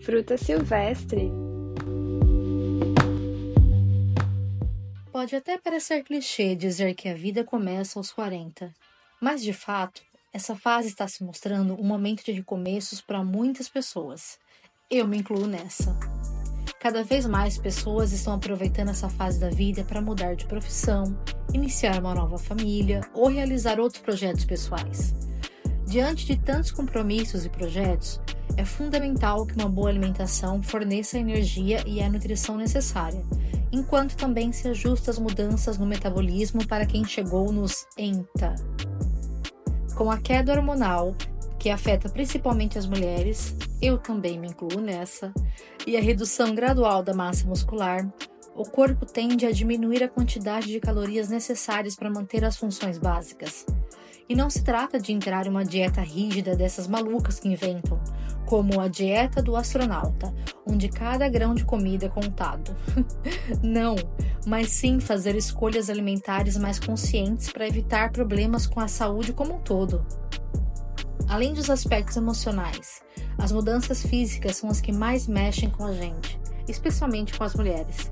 Fruta silvestre. Pode até parecer clichê dizer que a vida começa aos 40, mas de fato, essa fase está se mostrando um momento de recomeços para muitas pessoas. Eu me incluo nessa. Cada vez mais pessoas estão aproveitando essa fase da vida para mudar de profissão, iniciar uma nova família ou realizar outros projetos pessoais. Diante de tantos compromissos e projetos, é fundamental que uma boa alimentação forneça a energia e a nutrição necessária, enquanto também se ajusta às mudanças no metabolismo para quem chegou nos ENTA. Com a queda hormonal, que afeta principalmente as mulheres, eu também me incluo nessa, e a redução gradual da massa muscular, o corpo tende a diminuir a quantidade de calorias necessárias para manter as funções básicas. E não se trata de entrar em uma dieta rígida dessas malucas que inventam, como a dieta do astronauta, onde cada grão de comida é contado. Não, mas sim fazer escolhas alimentares mais conscientes para evitar problemas com a saúde como um todo. Além dos aspectos emocionais, as mudanças físicas são as que mais mexem com a gente, especialmente com as mulheres.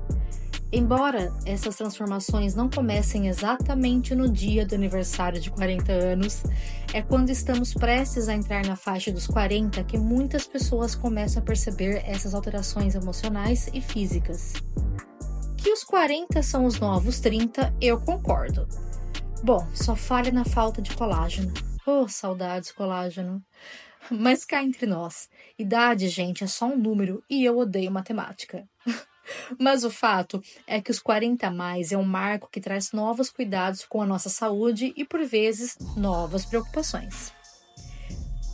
Embora essas transformações não comecem exatamente no dia do aniversário de 40 anos, é quando estamos prestes a entrar na faixa dos 40 que muitas pessoas começam a perceber essas alterações emocionais e físicas. Que os 40 são os novos 30, eu concordo. Bom, só falha na falta de colágeno. Oh, saudades, colágeno. Mas cá entre nós, idade, gente, é só um número e eu odeio matemática. Mas o fato é que os 40 a mais é um marco que traz novos cuidados com a nossa saúde e, por vezes, novas preocupações.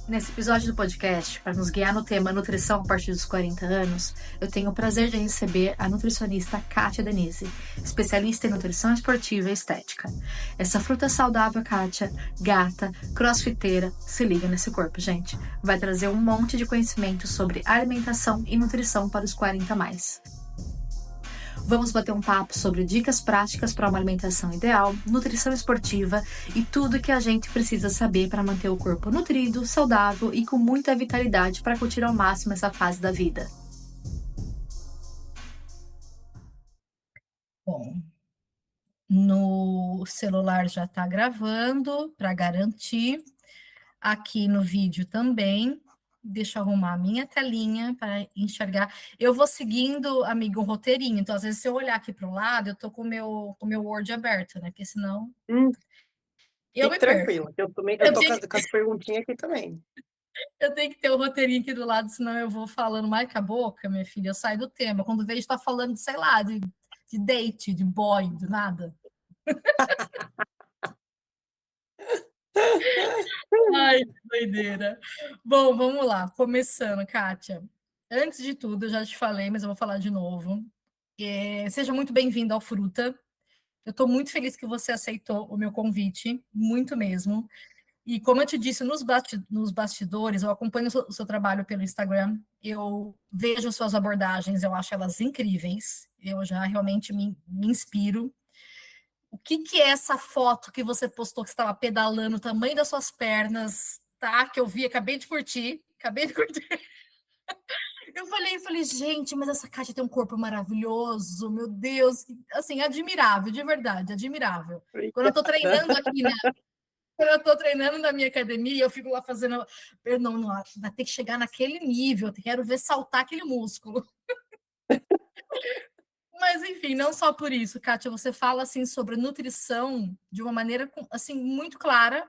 Nesse episódio do podcast, para nos guiar no tema nutrição a partir dos 40 anos, eu tenho o prazer de receber a nutricionista Kátia Denise, especialista em nutrição esportiva e estética. Essa fruta saudável, Kátia, gata, crossfiteira, se liga nesse corpo, gente. Vai trazer um monte de conhecimento sobre alimentação e nutrição para os 40 a mais. Vamos bater um papo sobre dicas práticas para uma alimentação ideal, nutrição esportiva e tudo que a gente precisa saber para manter o corpo nutrido, saudável e com muita vitalidade para curtir ao máximo essa fase da vida. Bom, no celular já está gravando para garantir, aqui no vídeo também. Deixa eu arrumar a minha telinha para enxergar. Eu vou seguindo, amigo, um roteirinho. Então, às vezes, se eu olhar aqui para o lado, eu tô com o meu Word aberto, né? Porque senão eu Fique me perco. tranquila, que eu tô com as perguntinhas aqui também. Eu tenho que ter o roteirinho aqui do lado, senão eu vou falando mais com a boca, minha filha. Eu saio do tema. Quando vejo, está falando de, sei lá, de date, de boy, de nada. Ai, que doideira. Bom, vamos lá. Começando, Kátia. Antes de tudo, eu já te falei, mas eu vou falar de novo. Seja muito bem-vindo ao Fruta. Eu estou muito feliz que você aceitou o meu convite, muito mesmo. E como eu te disse nos bastidores, eu acompanho o seu trabalho pelo Instagram, eu vejo suas abordagens, eu acho elas incríveis, eu já realmente me inspiro. O que é essa foto que você postou que estava pedalando, o tamanho das suas pernas, tá? Que eu vi, acabei de curtir, acabei de curtir. Eu falei, gente, mas essa Kátia tem um corpo maravilhoso, meu Deus, assim, admirável, de verdade, admirável. Quando eu estou treinando aqui, né? Quando eu estou treinando na minha academia, eu fico lá fazendo. Eu não, vai ter que chegar naquele nível, eu quero ver saltar aquele músculo. Mas, enfim, não só por isso, Kátia, você fala assim sobre nutrição de uma maneira assim, muito clara,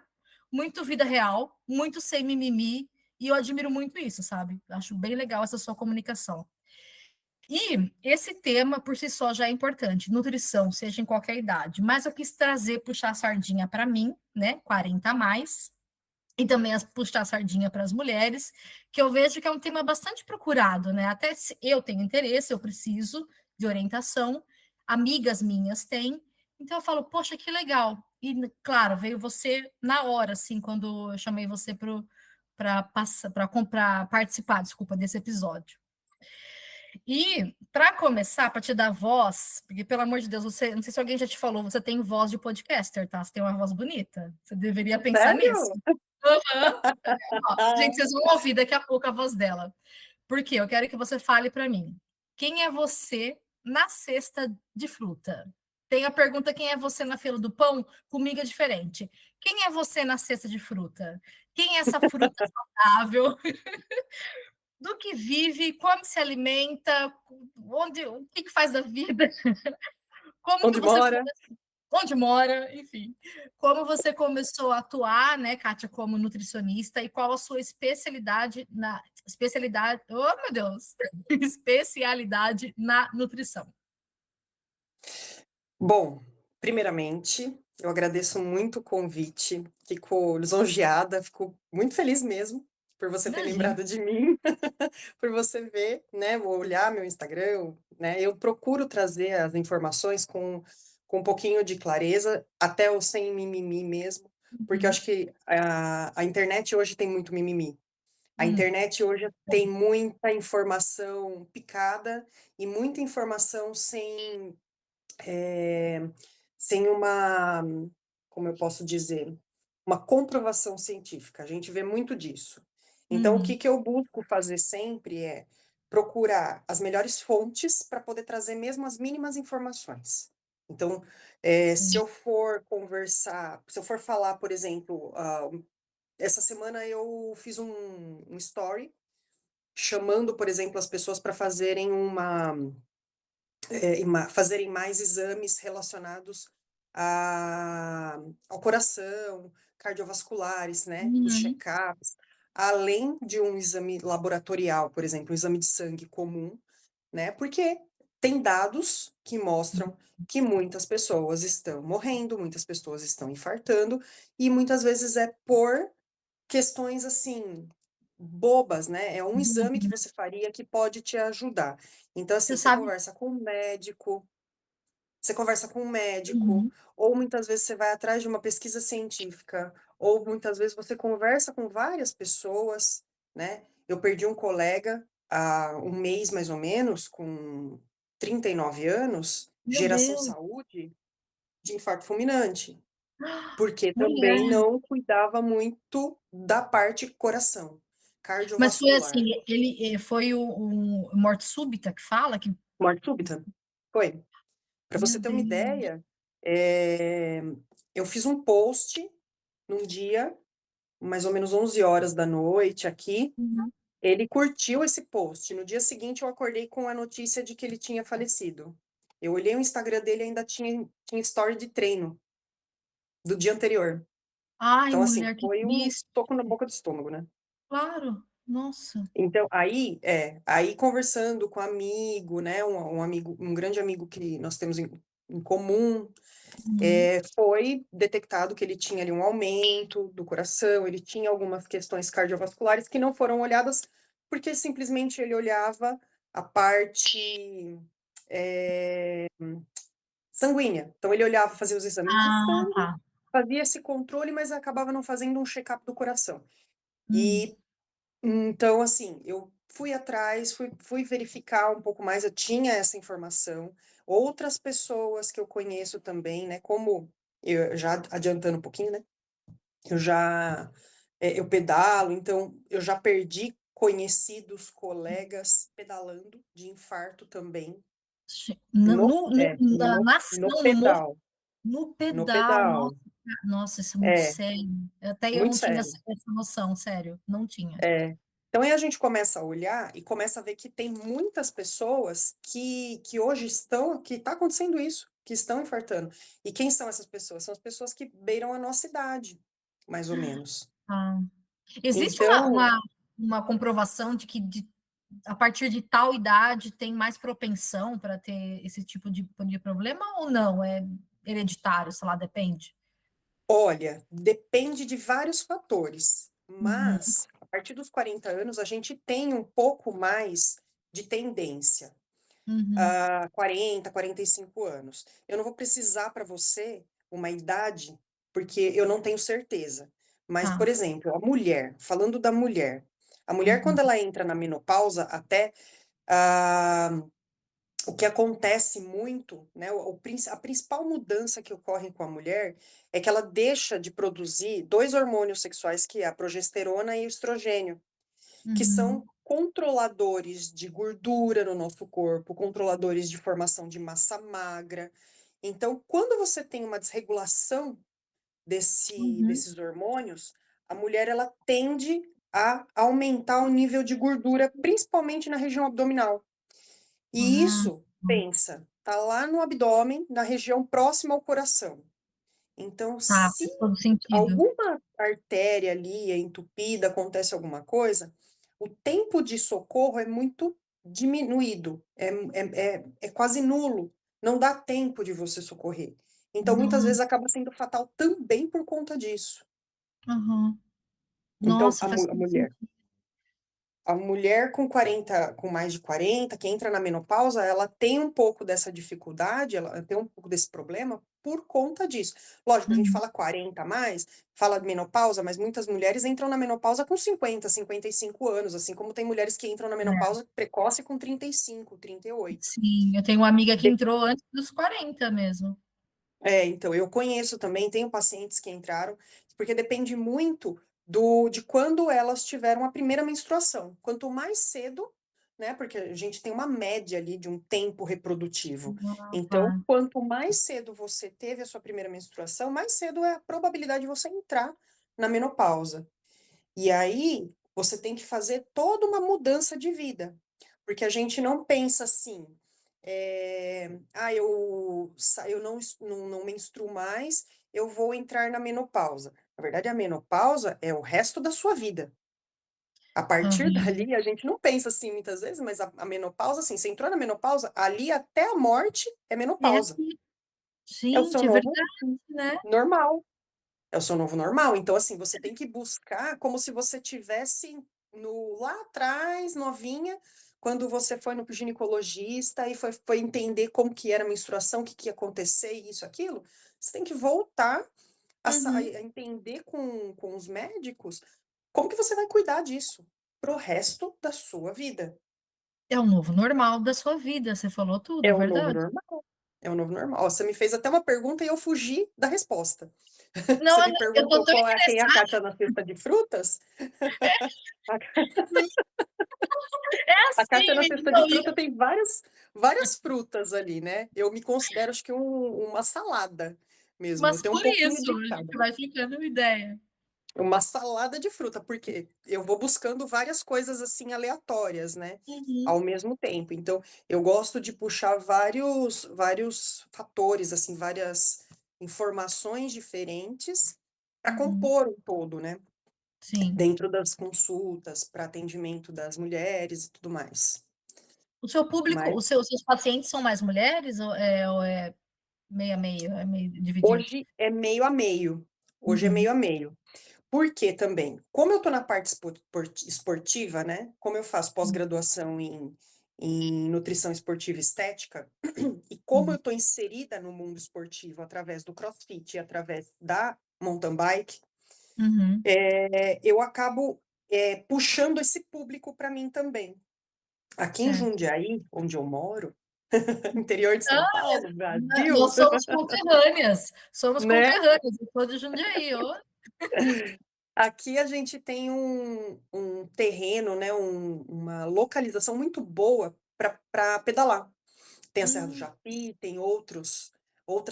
muito vida real, muito sem mimimi, e eu admiro muito isso, sabe? Acho bem legal essa sua comunicação. E esse tema, por si só, já é importante, nutrição, seja em qualquer idade. Mas eu quis trazer, puxar a sardinha para mim, né, 40 a mais, e também puxar a sardinha para as mulheres, que eu vejo que é um tema bastante procurado, né? Até se eu tenho interesse, eu preciso de orientação, amigas minhas têm, então eu falo, poxa, que legal. E, claro, veio você na hora, assim, quando eu chamei você para participar, desculpa, desse episódio. E, para começar, para te dar voz, porque, pelo amor de Deus, você, não sei se alguém já te falou, você tem voz de podcaster, tá? Você tem uma voz bonita. Você deveria pensar Sério? nisso. Uhum. Ó, gente, vocês vão ouvir daqui a pouco a voz dela. Por quê? Eu quero que você fale para mim, quem é você na cesta de fruta? Tem a pergunta: "Quem é você na fila do pão?", comigo é diferente. Quem é você na cesta de fruta? Quem é essa fruta saudável? Do que vive, como se alimenta, onde o que que faz da vida, como que Onde você mora? onde mora, enfim. Como você começou a atuar, né, Kátia, como nutricionista e qual a sua especialidade, oh meu Deus, especialidade na nutrição. Bom, primeiramente, eu agradeço muito o convite, fico lisonjeada, fico muito feliz mesmo por você ter Imagina. lembrado de mim, por você ver, né, olhar meu Instagram, né, eu procuro trazer as informações com um pouquinho de clareza, até o sem mimimi mesmo, porque eu Uhum. acho que a internet hoje tem muito mimimi. A Hum. internet hoje tem muita informação picada e muita informação eh, sem uma, como eu posso dizer, uma comprovação científica, a gente vê muito disso. Então o que Uhum. que eu busco fazer sempre é procurar as melhores fontes para poder trazer mesmo as mínimas informações. Então, se Entendi. eu for conversar, se eu for falar, por exemplo, essa semana eu fiz um story chamando, por exemplo, as pessoas para fazerem fazerem mais exames relacionados ao coração, cardiovasculares, né, os Uhum. check-ups, além de um exame laboratorial, por exemplo, um exame de sangue comum, né, porque tem dados que mostram que muitas pessoas estão morrendo, muitas pessoas estão infartando, e muitas vezes é por questões, assim, bobas, né, é um exame que Uhum. você faria que pode te ajudar. Então, Você assim, sabe. você conversa com um médico, Uhum. ou muitas vezes você vai atrás de uma pesquisa científica, ou muitas vezes você conversa com várias pessoas, né. Eu perdi um colega há um mês mais ou menos, com 39 anos, Meu geração Deus, saúde, de infarto fulminante. Porque também mulher. não cuidava muito da parte coração, Mas foi cardiovascular. assim, ele, foi o morte súbita que fala que Morte súbita. Foi. Para meu você ter uma Deus. ideia, eh, eu fiz um post num dia, mais ou menos 11 horas da noite aqui, Uhum. ele curtiu esse post, no dia seguinte eu acordei com a notícia de que ele tinha falecido. Eu olhei o Instagram dele e ainda tinha story de treino, do dia anterior. Ai, Então, assim, mulher, que foi um triste. soco na boca do estômago, né. Claro, nossa. Então, aí conversando com amigo, né, um amigo, um grande amigo que nós temos em comum, Uhum. foi detectado que ele tinha ali um aumento do coração, ele tinha algumas questões cardiovasculares que não foram olhadas, porque simplesmente ele olhava a parte, eh, sanguínea. Então ele olhava, fazia os exames de Ah, sangue, tá. fazia esse controle, mas acabava não fazendo um check-up do coração. Hum. E então, assim, eu fui atrás, fui verificar um pouco mais, eu tinha essa informação. Outras pessoas que eu conheço também, né, como eu já adiantando um pouquinho, né, eu pedalo, então eu já perdi conhecidos, colegas pedalando de infarto também, No no no no na no nas no não, no morro, pedal, no no pedal, pedal. nossa, nossa, isso é muito É, sério. Até eu muito não tinha sério. essa noção, sério, não tinha. É. Então aí a gente começa a olhar e começa a ver que tem muitas pessoas que hoje que está acontecendo isso, que estão infartando. E quem são essas pessoas? São as pessoas que beiram a nossa idade, mais ou menos. Ah. Existe Então, uma comprovação de que a partir de tal idade tem mais propensão para ter esse tipo de problema ou não? É hereditário, sei lá, depende? olha, depende de vários fatores, Uhum, mas a partir dos 40 anos a gente tem um pouco mais de tendência. uhum, 40, 45 anos. Eu não vou precisar para você uma idade, porque eu não tenho certeza. Mas, por tá. exemplo, a mulher, falando da mulher, a mulher quando Uhum, ela entra na menopausa, até ah, o que acontece muito, né, a principal mudança que ocorre com a mulher é que ela deixa de produzir dois hormônios sexuais, que é a progesterona e o estrogênio, que uhum. são controladores de gordura no nosso corpo, controladores de formação de massa magra. Então, quando você tem uma desregulação Uhum. desses hormônios, a mulher ela tende a aumentar o nível de gordura, principalmente na região abdominal. E Ah, isso, pensa, tá lá no abdômen, na região próxima ao coração. Então, tá, se faz todo sentido. alguma artéria ali é entupida, acontece alguma coisa, o tempo de socorro é muito diminuído, é quase nulo, não dá tempo de você socorrer. Então, muitas Não. vezes acaba sendo fatal também por conta disso. Aham. Então, Nossa, faz a todo mulher sentido. A mulher com mais de 40, que entra na menopausa, ela tem um pouco dessa dificuldade, ela tem um pouco desse problema por conta disso. Lógico, a gente Uhum. fala 40 a mais, fala de menopausa, mas muitas mulheres entram na menopausa com 50, 55 anos, assim como tem mulheres que entram na É, menopausa precoce com 35, 38. sim, eu tenho uma amiga que entrou antes dos 40 mesmo. Então, eu conheço também, tenho pacientes que entraram, porque depende muito de quando elas tiveram a primeira menstruação. Quanto mais cedo, né, porque a gente tem uma média ali de um tempo reprodutivo. Ah, Então, tá. quanto mais cedo você teve a sua primeira menstruação, mais cedo é a probabilidade de você entrar na menopausa. E aí, você tem que fazer toda uma mudança de vida, porque a gente não pensa assim, eu não menstruo mais, eu vou entrar na menopausa. Na verdade, a menopausa é o resto da sua vida. A partir Aham. dali, a gente não pensa assim muitas vezes, mas a menopausa, assim, você entrou na menopausa, ali até a morte é É menopausa. aqui. É o seu Gente, é novo verdade, né? normal. É o seu novo normal. Então, assim, você tem que buscar como se você tivesse lá atrás, novinha, quando você foi no ginecologista e foi entender como que era a menstruação, o que ia acontecer, isso, aquilo. Você tem que voltar Uhum. a entender com os médicos como que você vai cuidar disso pro resto da sua vida. É o novo normal da sua vida, você falou tudo, É o novo verdade. normal. É o novo normal. Ó, você me fez até uma pergunta e eu fugi da resposta. Não, Você me eu tô perguntou tão quem é a interessada. carta na cesta de frutas? É A carta assim, na cesta de menina, fruta tem várias frutas ali, né. Eu me considero, acho que uma salada mesmo, eu mas tenho um por pouquinho isso, de a cada. gente vai trocando ideia. Uma salada de fruta, porque eu vou buscando várias coisas, assim, aleatórias, né, Uhum, ao mesmo tempo. Então, eu gosto de puxar vários fatores, assim, várias informações diferentes para uhum. compor um todo, né, Sim. dentro das consultas, para atendimento das mulheres e tudo mais. O seu público, Mas os seus pacientes são mais mulheres ou é meio a meio, é meio dividido? hoje é meio a meio. Hoje é Uhum, meio a meio. Por quê também? Como eu tô na parte esportiva, né, como eu faço hum, pós-graduação em nutrição esportiva e estética, e como sim. eu tô inserida no mundo esportivo através do crossfit e através da mountain bike, Uhum, eu acabo, puxando esse público para mim também. Aqui em certo. Jundiaí, onde eu moro, interior de São Ah, Paulo, Brasil, nós somos conterrâneas, somos né. conterrâneas, eu sou de Jundiaí, ó. Aqui a gente tem um terreno, né, uma localização muito boa para pedalar. Tem a Serra do Hum, Japi, tem outras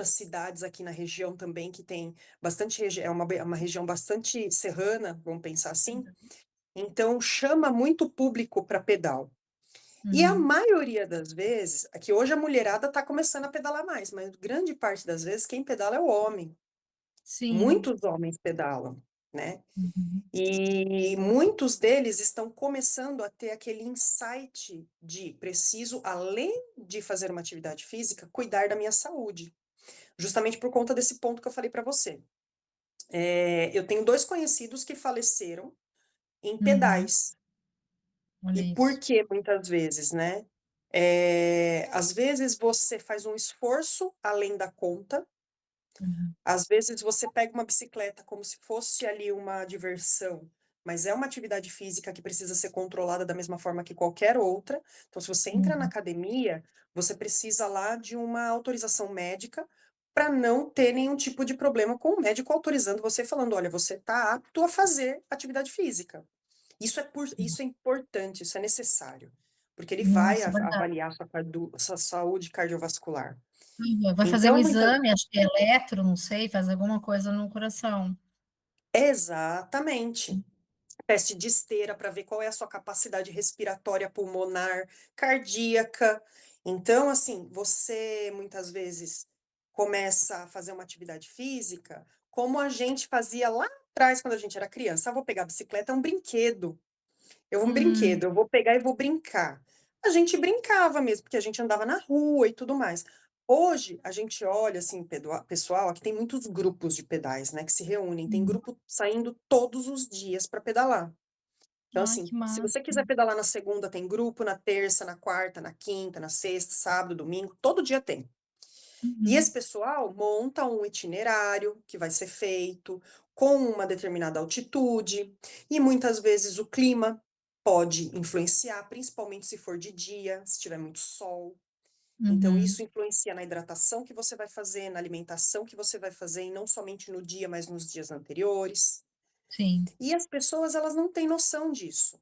cidades aqui na região também que tem bastante é uma região bastante serrana, vamos pensar assim, então chama muito público para pedal. E a uhum. maioria das vezes, aqui hoje a mulherada está começando a pedalar mais, mas grande parte das vezes quem pedala é o homem. Sim. Muitos homens pedalam, né. Uhum, E muitos deles estão começando a ter aquele insight de preciso, além de fazer uma atividade física, cuidar da minha saúde. Justamente por conta desse ponto que eu falei para você. Eu tenho 2 conhecidos que faleceram em uhum. pedais. Olha E por isso. que muitas vezes, né? Às vezes você faz um esforço além da conta. Uhum, Às vezes você pega uma bicicleta como se fosse ali uma diversão, mas é uma atividade física que precisa ser controlada da mesma forma que qualquer outra. Então, se você entra na uhum. academia, você precisa lá de uma autorização médica para não ter nenhum tipo de problema com o médico autorizando você, falando: olha, você está apto a fazer atividade física. Isso é importante, isso é necessário, porque ele vai Nossa, verdade. avaliar sua saúde cardiovascular. Vai fazer um Então, muitas exame, acho que é eletro, não sei, faz alguma coisa no coração. exatamente. Teste de esteira para ver qual é a sua capacidade respiratória pulmonar, cardíaca. Então, assim, você muitas vezes começa a fazer uma atividade física, como a gente fazia lá atrás quando a gente era criança. "Ah, vou pegar a bicicleta, é um brinquedo. Eu vou pegar e vou brincar". A gente brincava mesmo, porque a gente andava na rua e tudo mais. Hoje, a gente olha, assim, pessoal, aqui tem muitos grupos de pedais, né, que se reúnem, tem Hum. grupo saindo todos os dias para pedalar. Então, Ai, assim, que se massa. você quiser pedalar na segunda, tem grupo, na terça, na quarta, na quinta, na sexta, sábado, domingo, todo dia tem. E esse Uhum, pessoal monta um itinerário que vai ser feito com uma determinada altitude, e muitas vezes o clima pode influenciar, principalmente se for de dia, se tiver muito sol. Então, uhum. isso influencia na hidratação que você vai fazer, na alimentação que você vai fazer, e não somente no dia, mas nos dias anteriores. Sim, E as pessoas, elas não têm noção disso.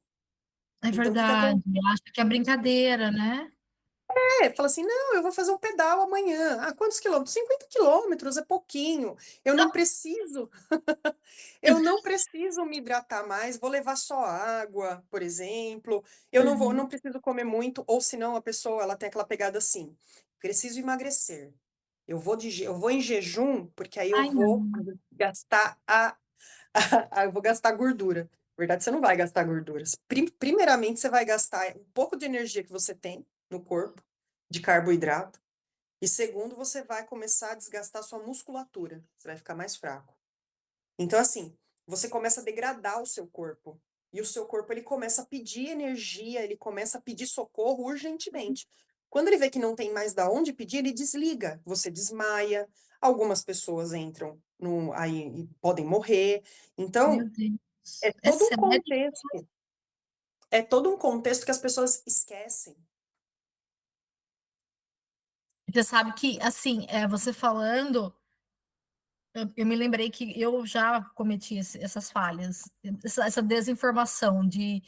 é Então, o que que verdade. acontece? Acha que é brincadeira, né. Fala assim: "Não, eu vou fazer um pedal amanhã". "Ah, quantos quilômetros?". 50 quilômetros, é pouquinho. Eu não preciso eu não preciso me hidratar mais, vou levar só água, por exemplo. Eu Uhum. não preciso comer muito, ou senão a pessoa, ela tem aquela ppegada assim: "Preciso emagrecer. Eu vou em jejum, porque aí eu Ai, vou não. gastar eu vou gastar gordura". Na verdade, você não vai gastar gorduras. Primeiramente, você vai gastar um pouco de energia que você tem no corpo, de carboidrato, e segundo, você vai começar a desgastar sua musculatura, você vai ficar mais fraco. Então, assim, você começa a degradar o seu corpo, e o seu corpo, ele começa a pedir energia, ele começa a pedir socorro urgentemente. Quando ele vê que não tem mais da onde pedir, ele desliga, você desmaia, algumas pessoas entram aí e podem morrer. Meu Então, é Deus. É todo um sério? contexto, é todo um contexto que as pessoas esquecem. Você sabe que, assim, você falando, eu me lembrei que eu já cometi essas falhas, essa desinformação de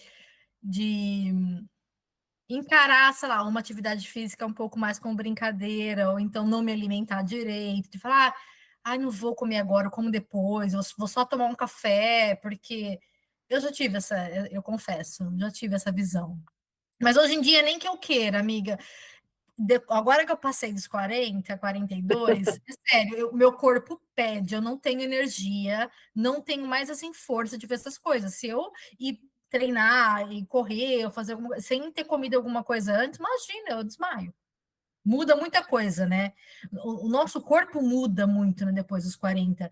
encarar, sei lá, uma atividade física um pouco mais como brincadeira, ou então não me alimentar direito, de falar: "Ai, não vou comer agora, eu como depois, eu vou só tomar um café", porque eu já tive eu confesso, já tive essa visão. Mas hoje em dia nem que eu queira, amiga, agora que eu passei dos 40, 42, é sério, meu corpo pede, eu não tenho energia, não tenho mais assim força de ver essas coisas. Se eu ir treinar e correr, ou fazer alguma coisa, sem ter comido alguma coisa antes, imagina, eu desmaio. Muda muita coisa, né? O nosso corpo muda muito, né, depois dos 40.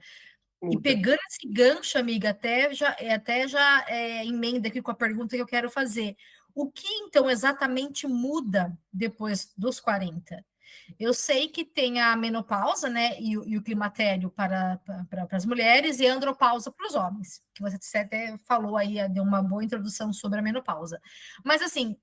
E Muda. pegando esse gancho, amiga, até já emenda aqui com a pergunta que eu quero fazer. O que então exatamente muda depois dos 40? Eu sei que tem a menopausa, né, e o climatério para as mulheres e a andropausa para os homens, que você até falou aí, deu uma boa introdução sobre a menopausa. Mas assim,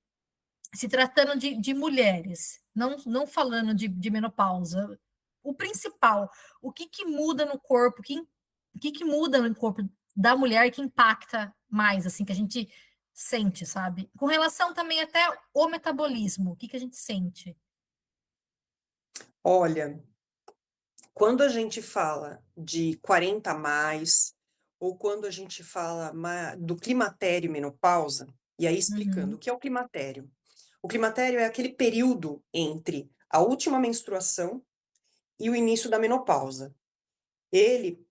se tratando de mulheres, não falando de menopausa, o principal, o que que muda no corpo, o que que muda no corpo da mulher que impacta mais, assim, que a gente sente, sabe? Com relação também até o metabolismo, o que que a gente sente? Olha, quando a gente fala de 40 a mais, ou quando a gente fala do climatério e menopausa, e aí explicando, Uhum, o que é o climatério? O climatério é aquele período entre a última menstruação e o início da menopausa.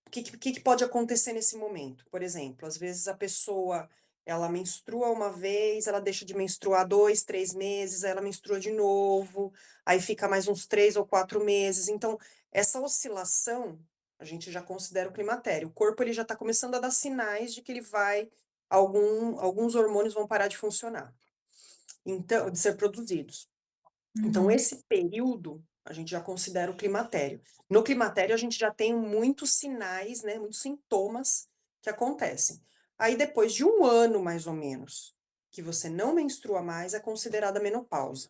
O que que pode acontecer nesse momento? Por exemplo, às vezes a pessoa, ela menstrua uma vez, ela deixa de menstruar 2, 3 meses, aí ela menstrua de novo, aí fica mais uns 3 ou 4 meses. Então, essa oscilação, a gente já considera o climatério. O corpo, ele já está começando a dar sinais de que ele vai alguns hormônios vão parar de funcionar, então de ser produzidos. Então, uhum. esse período, a gente já considera o climatério. No climatério, a gente já tem muitos sinais, né, muitos sintomas que acontecem. Aí, depois de 1 ano, mais ou menos, que você não menstrua mais, é considerada menopausa.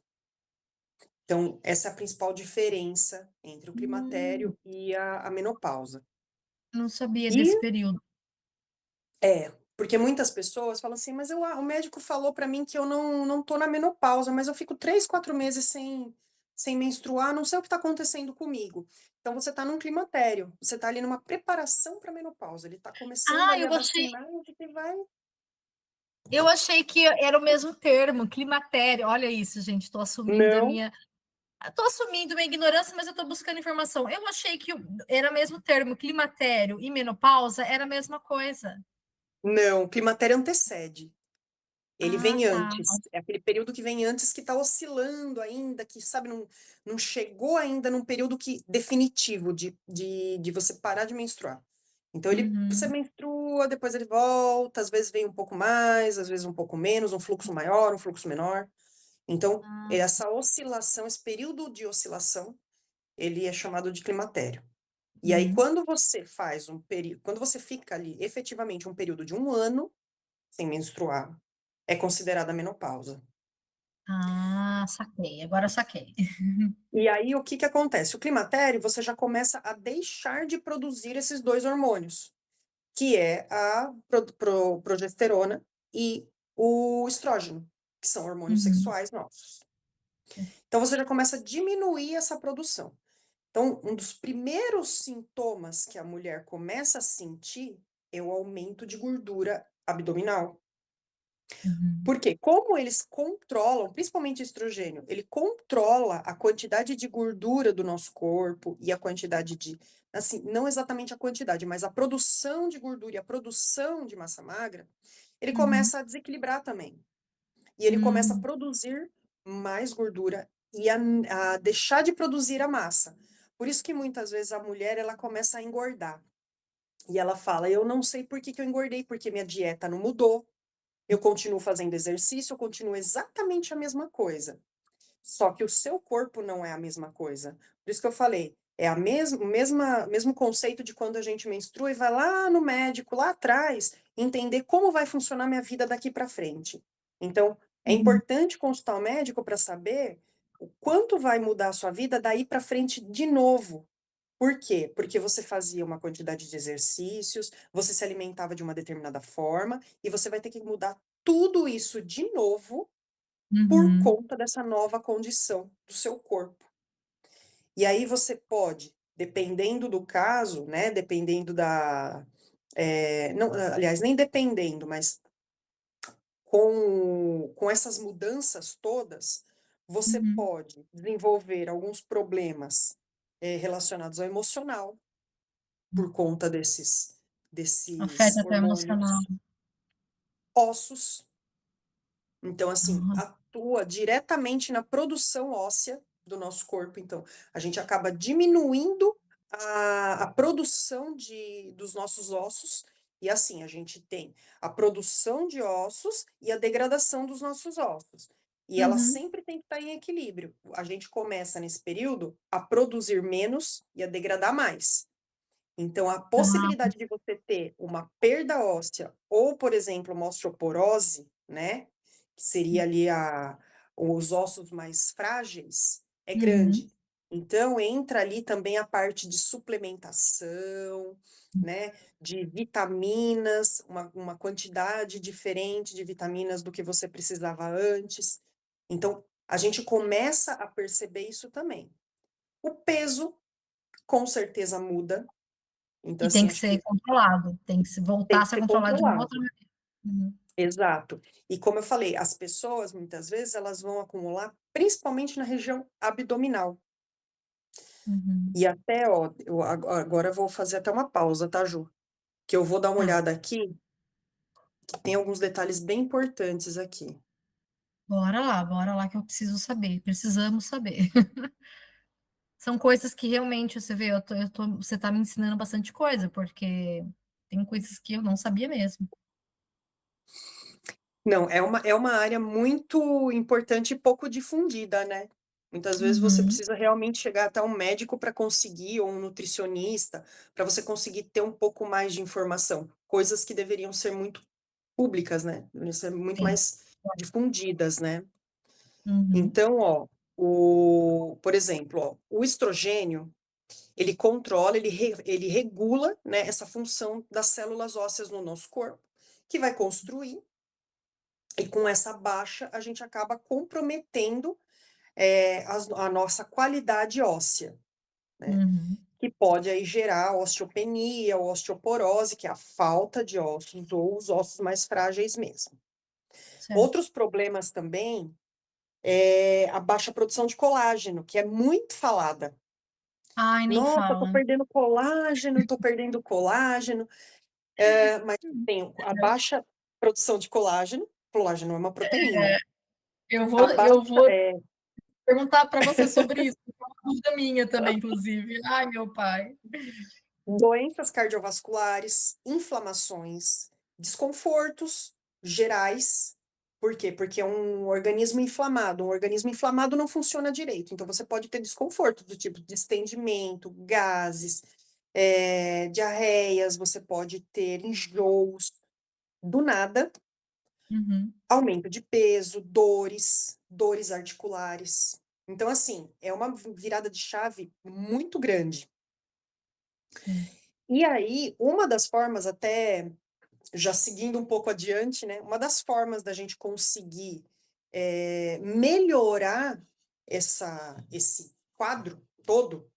Então, essa é a principal diferença entre o Hum, climatério e a menopausa. não sabia E desse período. Porque muitas pessoas falam assim: "Mas o médico falou para mim que eu não tô na menopausa, mas eu fico 3, 4 meses sem menstruar, não sei o que está acontecendo comigo". Então você está num climatério, você está ali numa preparação pra menopausa, ele está começando Ah, ali a vacinar e você vai. eu achei que era o mesmo termo, climatério. Olha isso, gente, Não, tô assumindo minha ignorância, mas eu tô buscando informação. Eu achei que era o mesmo termo, climatério e menopausa era a mesma coisa. não, climatério antecede. Ele Ah, vem tá. antes, é aquele período que vem antes que está oscilando ainda, que sabe, não chegou ainda num período definitivo de você parar de menstruar. Então você Uhum, menstrua, depois ele volta, às vezes vem um pouco mais, às vezes um pouco menos, um fluxo maior, um fluxo menor. Então, ah, essa oscilação, esse período de oscilação, ele é chamado de climatério. E aí, uhum. quando você fica ali efetivamente um período de 1 ano sem menstruar, é considerada menopausa. Ah, saquei, agora saquei. E aí, o que que acontece? O climatério, você já começa a deixar de produzir esses 2 hormônios, que é a progesterona e o estrógeno, que são hormônios Uhum, sexuais nossos. Então você já começa a diminuir essa produção. Então, um dos primeiros sintomas que a mulher começa a sentir é o aumento de gordura abdominal. uhum, Porque como eles controlam, principalmente o estrogênio, ele controla a quantidade de gordura do nosso corpo e a quantidade de, assim, não exatamente a quantidade, mas a produção de gordura e a produção de massa magra, ele uhum, começa a desequilibrar também. E ele começa a hum, produzir mais gordura e a deixar de produzir a massa. Por isso que muitas vezes a mulher, ela começa a engordar. E ela fala: "Eu não sei por que que eu engordei, porque minha dieta não mudou, eu continuo fazendo exercício, eu continuo exatamente a mesma coisa. Só que o seu corpo não é a mesma coisa". Por isso que eu falei, é a mesmo conceito de quando a gente menstrua e vai lá no médico, lá atrás, entender como vai funcionar minha vida daqui para frente. Então, é uhum, importante consultar o médico para saber o quanto vai mudar a sua vida daí para frente de novo. Por quê? Porque você fazia uma quantidade de exercícios, você se alimentava de uma determinada forma, e você vai ter que mudar tudo isso de novo por uhum, conta dessa nova condição do seu corpo. E aí você pode, dependendo do caso, né, dependendo da não, aliás, nem dependendo, mas com essas mudanças todas, você uhum. pode desenvolver alguns problemas, relacionados ao emocional, por conta desses Afeta até o emocional. hormônios. Ossos, então, assim, Ah, atua diretamente na produção óssea do nosso corpo. Então, a gente acaba diminuindo a produção dos nossos ossos, e assim, a gente tem a produção de ossos e a degradação dos nossos ossos. E ela uhum, sempre tem que estar em equilíbrio. A gente começa nesse período a produzir menos e a degradar mais. Então, a ah, possibilidade de você ter uma perda óssea ou, por exemplo, uma osteoporose, né, que seria ali os ossos mais frágeis, é uhum, grande. Então, entra ali também a parte de suplementação, né, de vitaminas, uma quantidade diferente de vitaminas do que você precisava antes. Então, a gente começa a perceber isso também. O peso, com certeza, muda. Então, e tem assim, que acho ser que controlado, tem que se tem voltar a que ser ser controlado de uma outra controlado. maneira. Uhum, Exato. E como eu falei, as pessoas, muitas vezes, elas vão acumular, principalmente na região abdominal. uhum. E até, ó, agora eu vou fazer até uma pausa, tá, Ju? Que eu vou dar uma Tá, olhada aqui, que tem alguns detalhes bem importantes aqui. bora lá que eu preciso saber, precisamos saber. São coisas que realmente você vê, você tá me ensinando bastante coisa, porque tem coisas que eu não sabia mesmo. Não, é uma área muito importante e pouco difundida, né? Muitas vezes você Uhum, precisa realmente chegar até um médico para conseguir, ou um nutricionista, para você conseguir ter um pouco mais de informação. Coisas que deveriam ser muito públicas, né? Deveriam ser muito sim. mais difundidas, né? Uhum, Então, ó, por exemplo, ó, o estrogênio, ele controla, ele regula, né, essa função das células ósseas no nosso corpo, que vai construir, e com essa baixa a gente acaba comprometendo a nossa qualidade óssea, né? Uhum. Que pode aí gerar osteopenia ou osteoporose, que é a falta de ossos ou os ossos mais frágeis mesmo. Certo. Outros problemas também é a baixa produção de colágeno, que é muito falada. Ai, nem Nossa, tô fala. perdendo colágeno, tô perdendo colágeno. Mas tem a baixa produção de colágeno, colágeno é uma proteína. Eu A vou baixa, eu vou perguntar para você sobre isso, porque é uma dúvida minha também, inclusive. Ai, meu pai. doenças cardiovasculares, inflamações, desconfortos gerais. Por quê? Porque é um organismo inflamado. Um organismo inflamado não funciona direito. Então, você pode ter desconforto do tipo distendimento, gases, diarreias, você pode ter enjoos do nada, Uhum. aumento de peso, dores articulares. Então, assim, é uma virada de chave muito grande. Sim. E aí, uma das formas, até já seguindo um pouco adiante, né? Uma das formas da gente conseguir melhorar esse quadro todo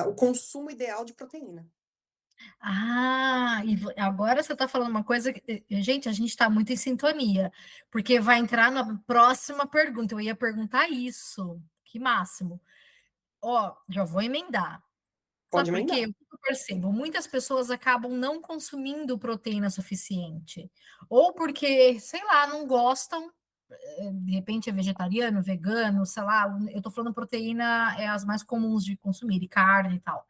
o consumo ideal de proteína. Ah, e agora você está falando uma coisa que, gente, a gente está muito em sintonia, porque vai entrar na próxima pergunta. Eu ia perguntar isso. Que máximo. Ó, já vou emendar. Pode Sabe por quê? emendar. O que eu percebo? Muitas pessoas acabam não consumindo proteína suficiente. Ou porque, sei lá, não gostam, de repente é vegetariano, vegano, sei lá, eu tô falando proteína, é as mais comuns de consumir, e carne e tal.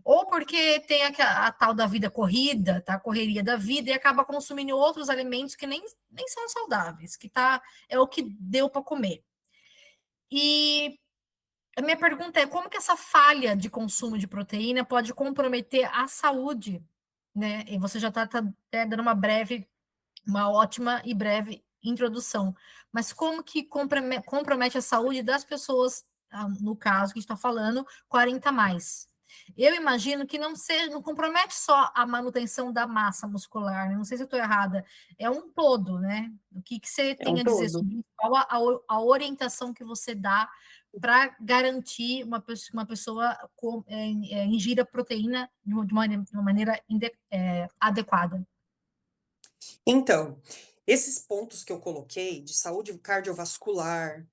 Ou porque tem a tal da vida corrida, tá? A correria da vida, e acaba consumindo outros alimentos que nem são saudáveis, que tá, é o que deu para comer. E a minha pergunta é como que essa falha de consumo de proteína pode comprometer a saúde, né? E você já está até dando uma ótima e breve introdução. Mas como que compromete a saúde das pessoas, no caso que a gente está falando, 40 a mais? Eu imagino que não compromete só a manutenção da massa muscular, né? Não sei se eu estou errada, é um todo, né? O que você É um tem a dizer todo. sobre isso? Qual a orientação que você dá para garantir uma pessoa ingira proteína de uma maneira adequada? Então, esses pontos que eu coloquei de saúde cardiovascular,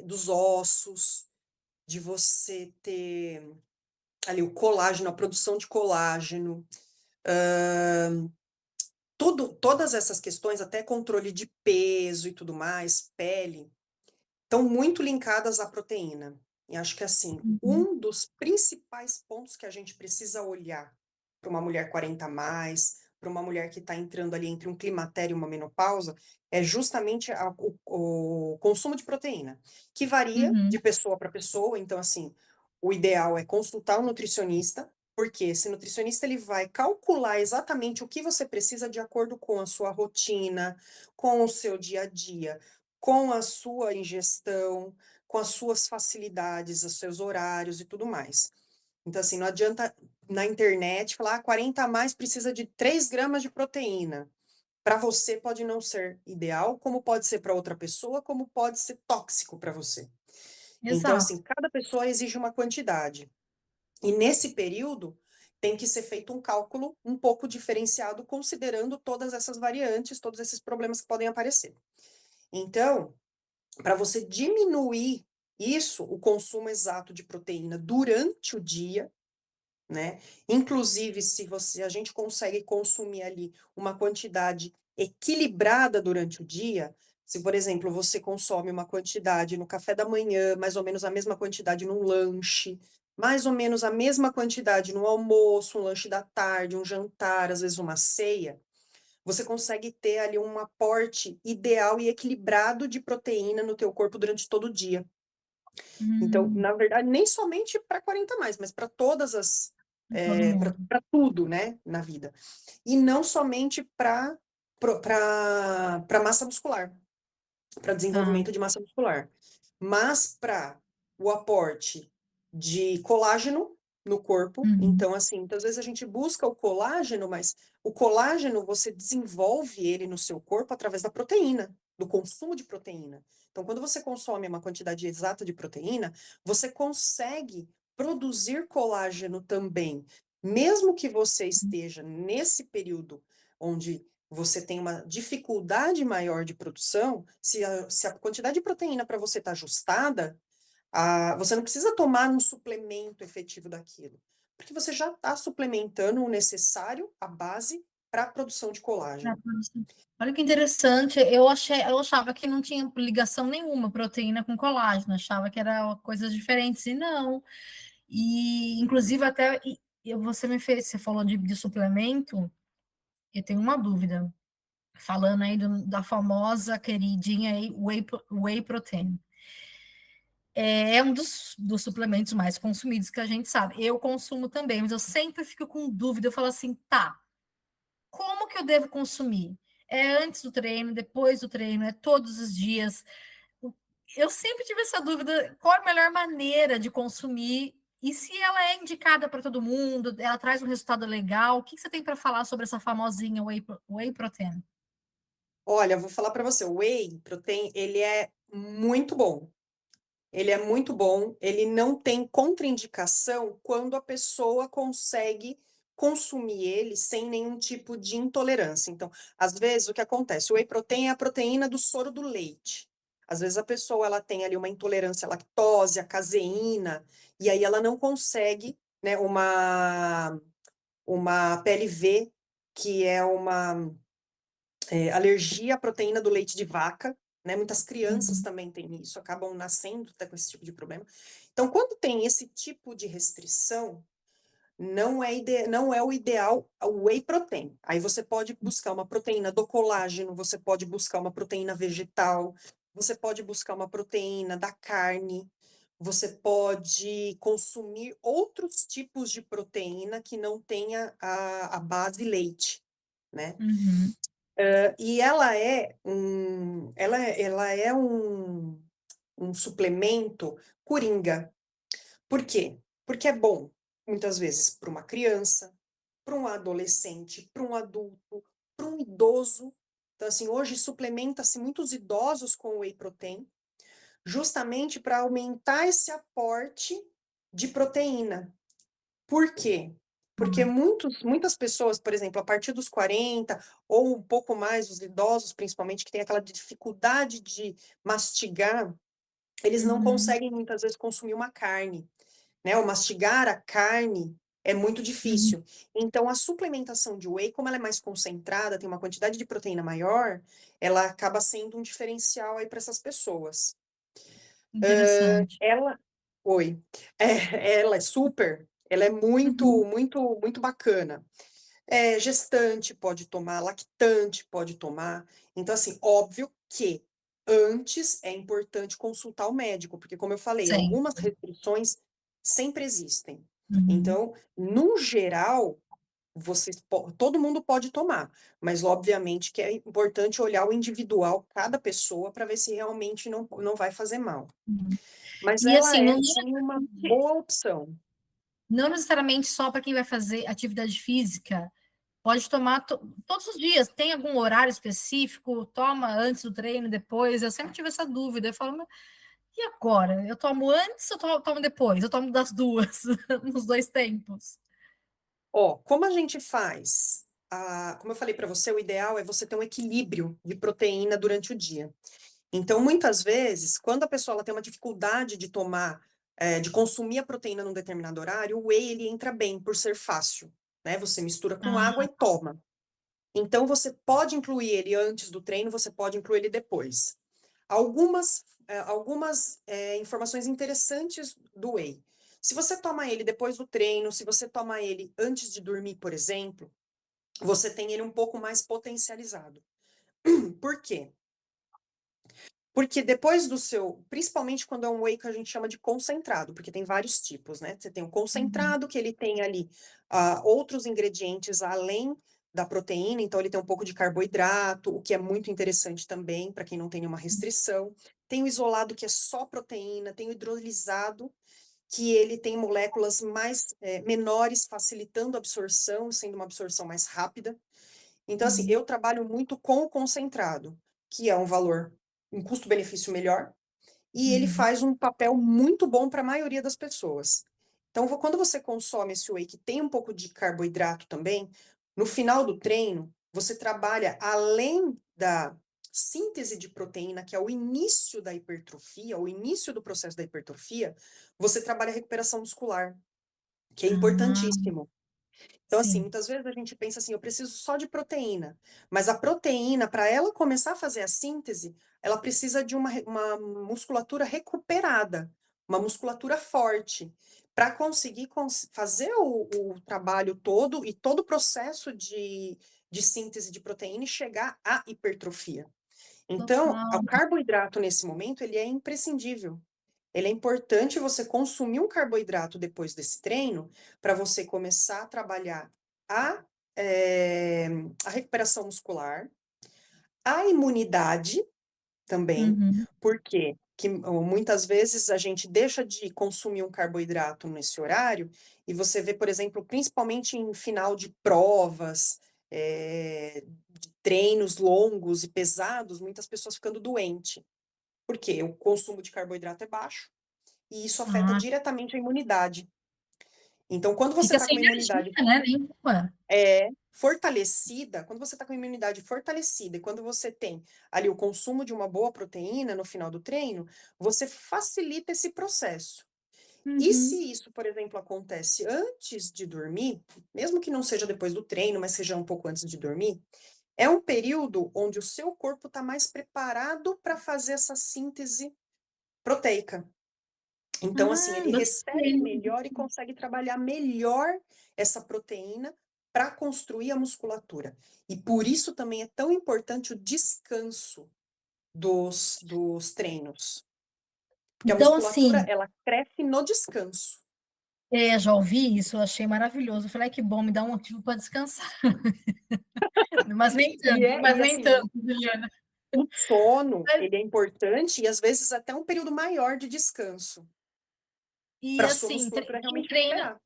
dos ossos, de você ter ali o colágeno, a produção de colágeno, todas essas questões, até controle de peso e tudo mais, pele, estão muito linkadas à proteína. E acho que, assim, Uhum, um dos principais pontos que a gente precisa olhar para uma mulher 40 a mais, para uma mulher que está entrando ali entre um climatério e uma menopausa, é justamente o consumo de proteína, que varia uhum, de pessoa para pessoa. Então, assim, o ideal é consultar um nutricionista, porque esse nutricionista ele vai calcular exatamente o que você precisa de acordo com a sua rotina, com o seu dia a dia, com a sua ingestão, com as suas facilidades, os seus horários e tudo mais. Então, assim, não adianta na internet falar 40 a mais precisa de 3 gramas de proteína. Para você pode não ser ideal, como pode ser para outra pessoa, como pode ser tóxico para você. Então, exato. assim, cada pessoa exige uma quantidade. E nesse período tem que ser feito um cálculo um pouco diferenciado, considerando todas essas variantes, todos esses problemas que podem aparecer. Então, para você diminuir isso, o consumo exato de proteína durante o dia, né? Inclusive, se a gente consegue consumir ali uma quantidade equilibrada durante o dia, se, por exemplo, você consome uma quantidade no café da manhã, mais ou menos a mesma quantidade no lanche, mais ou menos a mesma quantidade no almoço, um lanche da tarde, um jantar, às vezes uma ceia, você consegue ter ali um aporte ideal e equilibrado de proteína no teu corpo durante todo o dia. Então, Hum, na verdade, nem somente para 40 mais, mas para todas as todo mundo. para tudo, né, na vida. E não somente para massa muscular, para Tá. desenvolvimento de massa muscular, mas para o aporte de colágeno, no corpo. Uhum. Então, assim, muitas vezes a gente busca o colágeno, mas o colágeno você desenvolve ele no seu corpo através da proteína, do consumo de proteína. Então, quando você consome uma quantidade exata de proteína, você consegue produzir colágeno também. Mesmo que você esteja nesse período onde você tem uma dificuldade maior de produção, se a quantidade de proteína para você está ajustada, você não precisa tomar um suplemento efetivo daquilo, porque você já está suplementando o necessário, a base, para a produção de colágeno. Olha que interessante, eu achava que não tinha ligação nenhuma proteína com colágeno, achava que era coisas diferentes, e não. E inclusive até você falou de suplemento, eu tenho uma dúvida, falando aí da famosa queridinha aí, whey protein. É um dos suplementos mais consumidos que a gente sabe. Eu consumo também, mas eu sempre fico com dúvida. Eu falo assim, tá, como que eu devo consumir? É antes do treino, depois do treino, é todos os dias? Eu sempre tive essa dúvida, qual é a melhor maneira de consumir e se ela é indicada para todo mundo, ela traz um resultado legal. O que você tem para falar sobre essa famosinha whey protein? Olha, vou falar para você, o whey protein, ele é muito bom. Ele é muito bom, ele não tem contraindicação quando a pessoa consegue consumir ele sem nenhum tipo de intolerância. Então, às vezes, o que acontece? O whey protein é a proteína do soro do leite. Às vezes a pessoa ela tem ali uma intolerância à lactose, à caseína, e aí ela não consegue, né, uma PLV, que é uma alergia à proteína do leite de vaca, né? Muitas crianças Uhum, também têm isso, acabam nascendo até com esse tipo de problema. Então, quando tem esse tipo de restrição, não é o ideal o whey protein. Aí você pode buscar uma proteína do colágeno, você pode buscar uma proteína vegetal, você pode buscar uma proteína da carne, você pode consumir outros tipos de proteína que não tenha a base leite, né? uhum, E ela é um suplemento coringa. Por quê? Porque é bom, muitas vezes, para uma criança, para um adolescente, para um adulto, para um idoso. Então, assim, hoje suplementa-se muitos idosos com whey protein, justamente para aumentar esse aporte de proteína. Por quê? Porque uhum, muitas pessoas, por exemplo, a partir dos 40 ou um pouco mais, os idosos principalmente, que têm aquela dificuldade de mastigar, eles não uhum, conseguem muitas vezes consumir uma carne, né? O mastigar a carne é muito uhum. difícil. Então, a suplementação de whey, como ela é mais concentrada, tem uma quantidade de proteína maior, ela acaba sendo um diferencial aí para essas pessoas. Interessante. Ela Oi. Ela é super, ela é muito, Uhum, muito, muito bacana. Gestante pode tomar, lactante pode tomar. Então, assim, óbvio que antes é importante consultar o médico, porque, como eu falei, algumas sempre. restrições sempre existem. Uhum, Então, no geral, todo mundo pode tomar, mas obviamente que é importante olhar o individual, cada pessoa, para ver se realmente não vai fazer mal. uhum. Mas E ela assim, é sim uma boa opção. não necessariamente só para quem vai fazer atividade física, pode tomar todos os dias. Tem algum horário específico? Toma antes do treino, depois? Eu sempre tive essa dúvida. Eu falo, "Mas e agora? Eu tomo antes ou tomo depois? Eu tomo das duas, nos dois tempos." Ó, como a gente faz? Como eu falei para você, o ideal é você ter um equilíbrio de proteína durante o dia. Então, muitas vezes, quando a pessoa ela tem uma dificuldade de tomar, de consumir a proteína num determinado horário, o whey ele entra bem por ser fácil, né? Você mistura com água Ah, e toma. Então, você pode incluir ele antes do treino, você pode incluir ele depois. Algumas informações interessantes do whey. Se você toma ele depois do treino, se você toma ele antes de dormir, por exemplo, você tem ele um pouco mais potencializado. Por quê? Porque depois do seu, principalmente quando é um whey que a gente chama de concentrado, porque tem vários tipos, né? Você tem o uhum, concentrado, que ele tem ali outros ingredientes além da proteína, então ele tem um pouco de carboidrato, o que é muito interessante também para quem não tem nenhuma restrição. Tem o isolado, que é só proteína, tem o hidrolisado, que ele tem moléculas mais menores, facilitando a absorção, sendo uma absorção mais rápida. Então, assim, eu trabalho muito com o concentrado, que é um custo-benefício melhor, e ele Uhum. faz um papel muito bom para a maioria das pessoas. Então, quando você consome esse whey que tem um pouco de carboidrato também, no final do treino, você trabalha além da síntese de proteína, que é o início da hipertrofia, o início do processo da hipertrofia, você trabalha a recuperação muscular, que é Ah, importantíssimo. Então, assim, sim. muitas vezes a gente pensa assim, eu preciso só de proteína, mas a proteína, para ela começar a fazer a síntese, ela precisa de uma musculatura recuperada, uma musculatura forte, para conseguir fazer o trabalho todo e todo o processo de síntese de proteína e chegar à hipertrofia. Então, o Total. carboidrato nesse momento, ele é imprescindível. Ele é importante você consumir um carboidrato depois desse treino, para você começar a trabalhar a, eh, a recuperação muscular, a imunidade também, Uhum. porque muitas vezes a gente deixa de consumir um carboidrato nesse horário, e você vê, por exemplo, principalmente em final de provas, de treinos longos e pesados, muitas pessoas ficando doentes. Por quê? O consumo de carboidrato é baixo, e isso afeta Ah, diretamente a imunidade. Então, quando você fica está com sem a energia, imunidade né? Nenhuma. fortalecida, quando você está com a imunidade fortalecida e quando você tem ali o consumo de uma boa proteína no final do treino, você facilita esse processo. E Uhum. se isso, por exemplo, acontece antes de dormir, mesmo que não seja depois do treino, mas seja um pouco antes de dormir, é um período onde o seu corpo está mais preparado para fazer essa síntese proteica. Então, assim, ele recebe Gostei. melhor e consegue trabalhar melhor essa proteína para construir a musculatura. E por isso também é tão importante o descanso dos treinos. Porque a Então, musculatura, assim, ela cresce no descanso. já ouvi isso, eu achei maravilhoso. Eu falei, que bom, me dá um motivo para descansar. Mas E nem assim, tanto, Juliana. o sono, Mas- ele é importante e às vezes até um período maior de descanso, E para a sua assim, musculatura quem realmente treina, recuperar.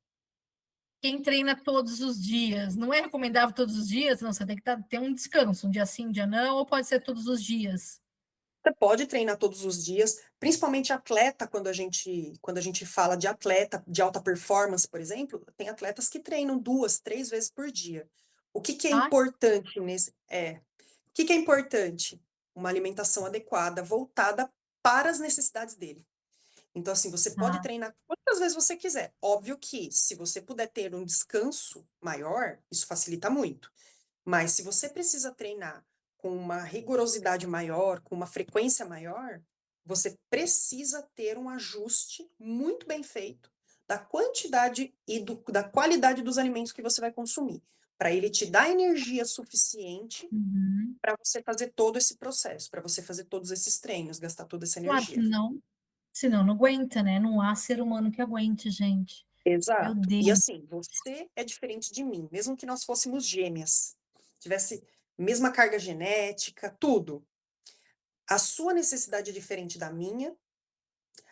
quem treina todos os dias, não é recomendável todos os dias? Não, você tem que ter um descanso, um dia sim, um dia não, ou pode ser todos os dias? Você pode treinar todos os dias, principalmente atleta, quando a gente fala de atleta de alta performance, por exemplo, tem atletas que treinam 2, 3 vezes por dia. O que que é Ai, importante o que que é importante? Uma alimentação adequada, voltada para as necessidades dele. Então, assim, você pode tá. treinar quantas vezes você quiser. Óbvio que, se você puder ter um descanso maior, isso facilita muito. Mas se você precisa treinar com uma rigorosidade maior, com uma frequência maior, você precisa ter um ajuste muito bem feito da quantidade e da qualidade dos alimentos que você vai consumir, para ele te dar energia suficiente Uhum. para você fazer todo esse processo, para você fazer todos esses treinos, gastar toda essa Claro, energia. senão não aguenta, né? Não há ser humano que aguente, gente. Meu Exato. E Deus. assim, você é diferente de mim, mesmo que nós fôssemos gêmeas, tivesse mesma carga genética, tudo. A sua necessidade é diferente da minha,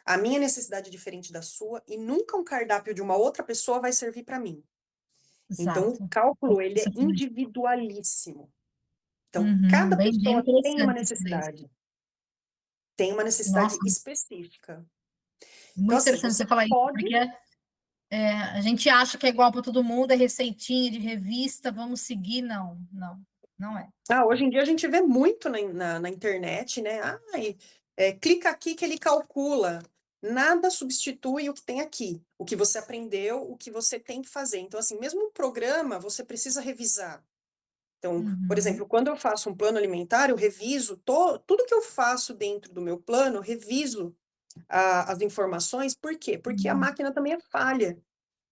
a minha necessidade é diferente da sua, e nunca um cardápio de uma outra pessoa vai servir para mim. Então, o Exato. cálculo, ele Isso é também. individualíssimo. Então, Uhum. cada Bem pessoa interessante isso daí. tem uma necessidade Nossa, específica. Então, muito assim, interessante você você falar isso, pode. porque a gente acha que é igual para todo mundo, é receitinha de revista, vamos seguir. Não, não, não é. Hoje em dia a gente vê muito na internet, né? Clica aqui que ele calcula. Nada substitui o que tem aqui, o que você aprendeu, o que você tem que fazer. Então, assim, mesmo um programa, você precisa revisar. Então, por Uhum. exemplo, quando eu faço um plano alimentar, eu reviso tudo que eu faço dentro do meu plano, eu reviso as informações. Por quê? Porque a Uhum. máquina também é falha.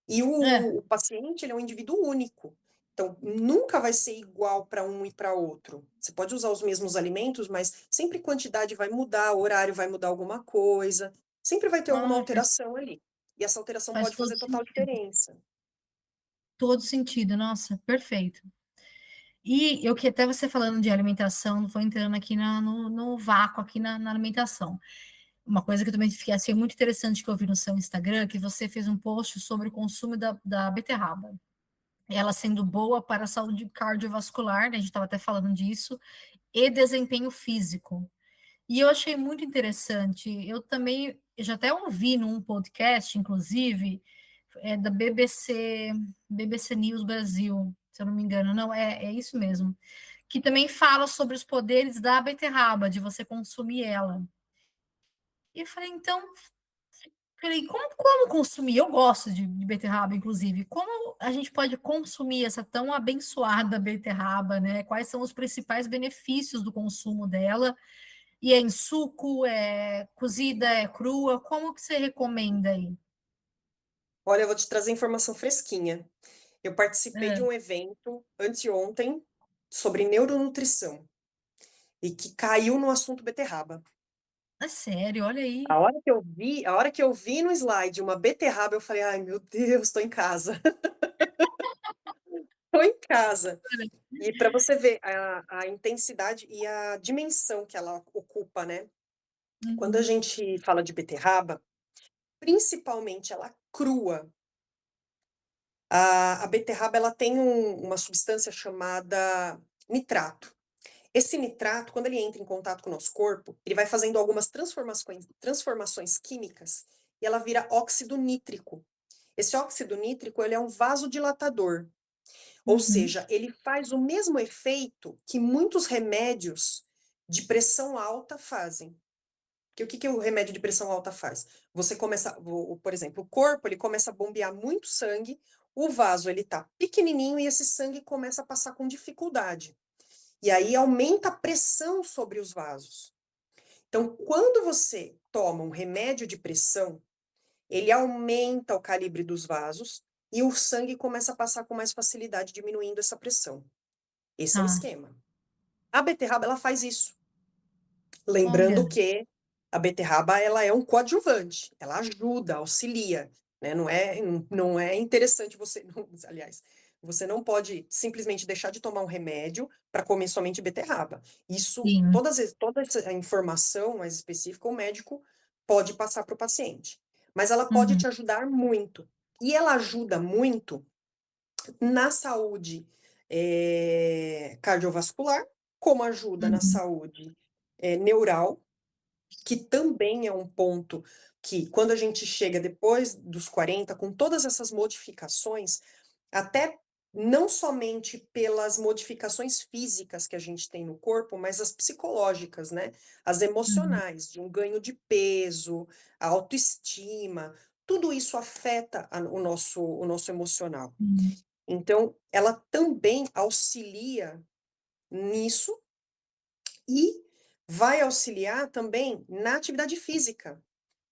E É, o paciente, ele é um indivíduo único. Então, nunca vai ser igual para um e para outro. Você pode usar os mesmos alimentos, mas sempre quantidade vai mudar, o horário vai mudar alguma coisa. Sempre vai ter alguma ah, alteração ali. E essa alteração faz pode fazer total diferença. todo sentido. Nossa, perfeito. E eu que até você falando de alimentação, vou entrando aqui no vácuo aqui na alimentação. uma coisa que eu também fiquei, achei muito interessante que eu vi no seu Instagram, que você fez um post sobre o consumo da beterraba. Ela sendo boa para a saúde cardiovascular, né, a gente estava até falando disso, e desempenho físico. E eu achei muito interessante. Eu também, eu já até ouvi num podcast, inclusive, da BBC News Brasil, se eu não me engano. Não, é isso mesmo. Que também fala sobre os poderes da beterraba, de você consumir ela. E eu falei, então, falei, como consumir? Eu gosto de beterraba, inclusive. Como a gente pode consumir essa tão abençoada beterraba, né? Quais são os principais benefícios do consumo dela? E é em suco, é cozida, é crua? Como que você recomenda aí? Olha, eu vou te trazer informação fresquinha. Eu participei de Hã. um evento anteontem sobre neuronutrição e que caiu no assunto beterraba. Ah, sério? Olha aí. A hora que eu vi no slide uma beterraba, eu falei: "Ai, meu Deus, tô em casa, tô em casa". E para você ver a intensidade e a dimensão que ela ocupa, né. Quando a Uhum, gente fala de beterraba, principalmente ela crua, a beterraba ela tem uma substância chamada nitrato. Esse nitrato, quando ele entra em contato com o nosso corpo, ele vai fazendo algumas transformações químicas e ela vira óxido nítrico. Esse óxido nítrico, ele é um vasodilatador, ou uhum. seja, ele faz o mesmo efeito que muitos remédios de pressão alta fazem. Que o que que o remédio de pressão alta faz? Você começa, por exemplo, o corpo ele começa a bombear muito sangue, o vaso ele tá pequenininho e esse sangue começa a passar com dificuldade. E aí aumenta a pressão sobre os vasos. Então, quando você toma um remédio de pressão, ele aumenta o calibre dos vasos e o sangue começa a passar com mais facilidade, diminuindo essa pressão. Esse é o Tá. esquema. A beterraba ela faz isso. Lembrando Olha. que a beterraba ela é um coadjuvante, ela ajuda, auxilia, né, não é interessante você não aliás, você não pode simplesmente deixar de tomar um remédio para comer somente beterraba. Isso Sim. toda essa informação mais específica, o médico pode passar para o paciente, mas ela pode Uhum, te ajudar muito. E ela ajuda muito na saúde, cardiovascular, como ajuda na uhum, saúde, neural, que também é um ponto que, quando a gente chega depois dos 40, com todas essas modificações, até não somente pelas modificações físicas que a gente tem no corpo, mas as psicológicas, né? As uhum, emocionais, de um ganho de peso, a autoestima, tudo isso afeta o nosso emocional. uhum. Então, ela também auxilia nisso e vai auxiliar também na atividade física.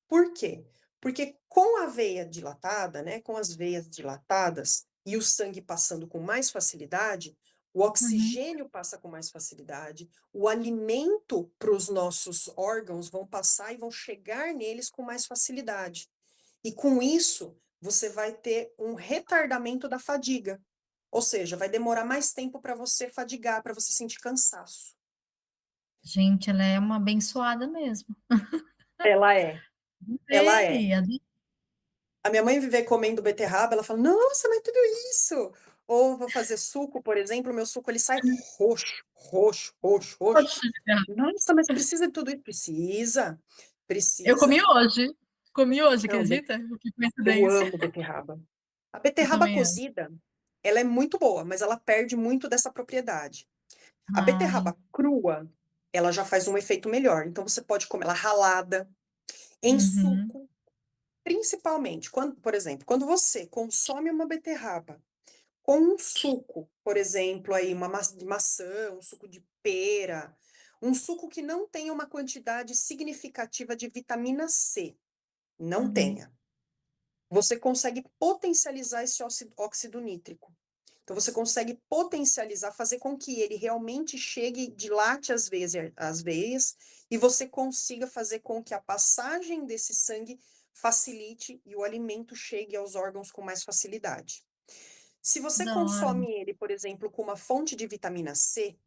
Por quê? Porque com a veia dilatada, né, com as veias dilatadas e o sangue passando com mais facilidade, o Uhum. oxigênio passa com mais facilidade, o alimento para os nossos órgãos vão passar e vão chegar neles com mais facilidade. E com isso, você vai ter um retardamento da fadiga. Ou seja, vai demorar mais tempo para você fadigar, para você sentir cansaço. Gente, ela é uma abençoada mesmo. Ela é, ela é. Adorei, A minha mãe viver comendo beterraba, ela fala: "Nossa, mas tudo isso!". Ou vou fazer suco, por exemplo, o meu suco ele sai roxo, roxo, roxo, roxo. adorei. "Nossa, mas precisa de tudo isso?". Precisa, Eu precisa. comi hoje, Não, acredita? Que eu coincidência. amo beterraba. A Eu beterraba também amo. cozida, ela é muito boa, mas ela perde muito dessa propriedade. A Ai, beterraba crua, ela já faz um efeito melhor, então você pode comer ela ralada, em uhum, suco, principalmente quando, por exemplo, quando você consome uma beterraba com um suco, por exemplo, aí uma de maçã, um suco de pera, um suco que não tenha uma quantidade significativa de vitamina C, não uhum. tenha. Você consegue potencializar esse óxido nítrico. Então você consegue potencializar, fazer com que ele realmente chegue, dilate as veias e você consiga fazer com que a passagem desse sangue facilite e o alimento chegue aos órgãos com mais facilidade. Se você Da hora. consome ele, por exemplo, com uma fonte de vitamina C,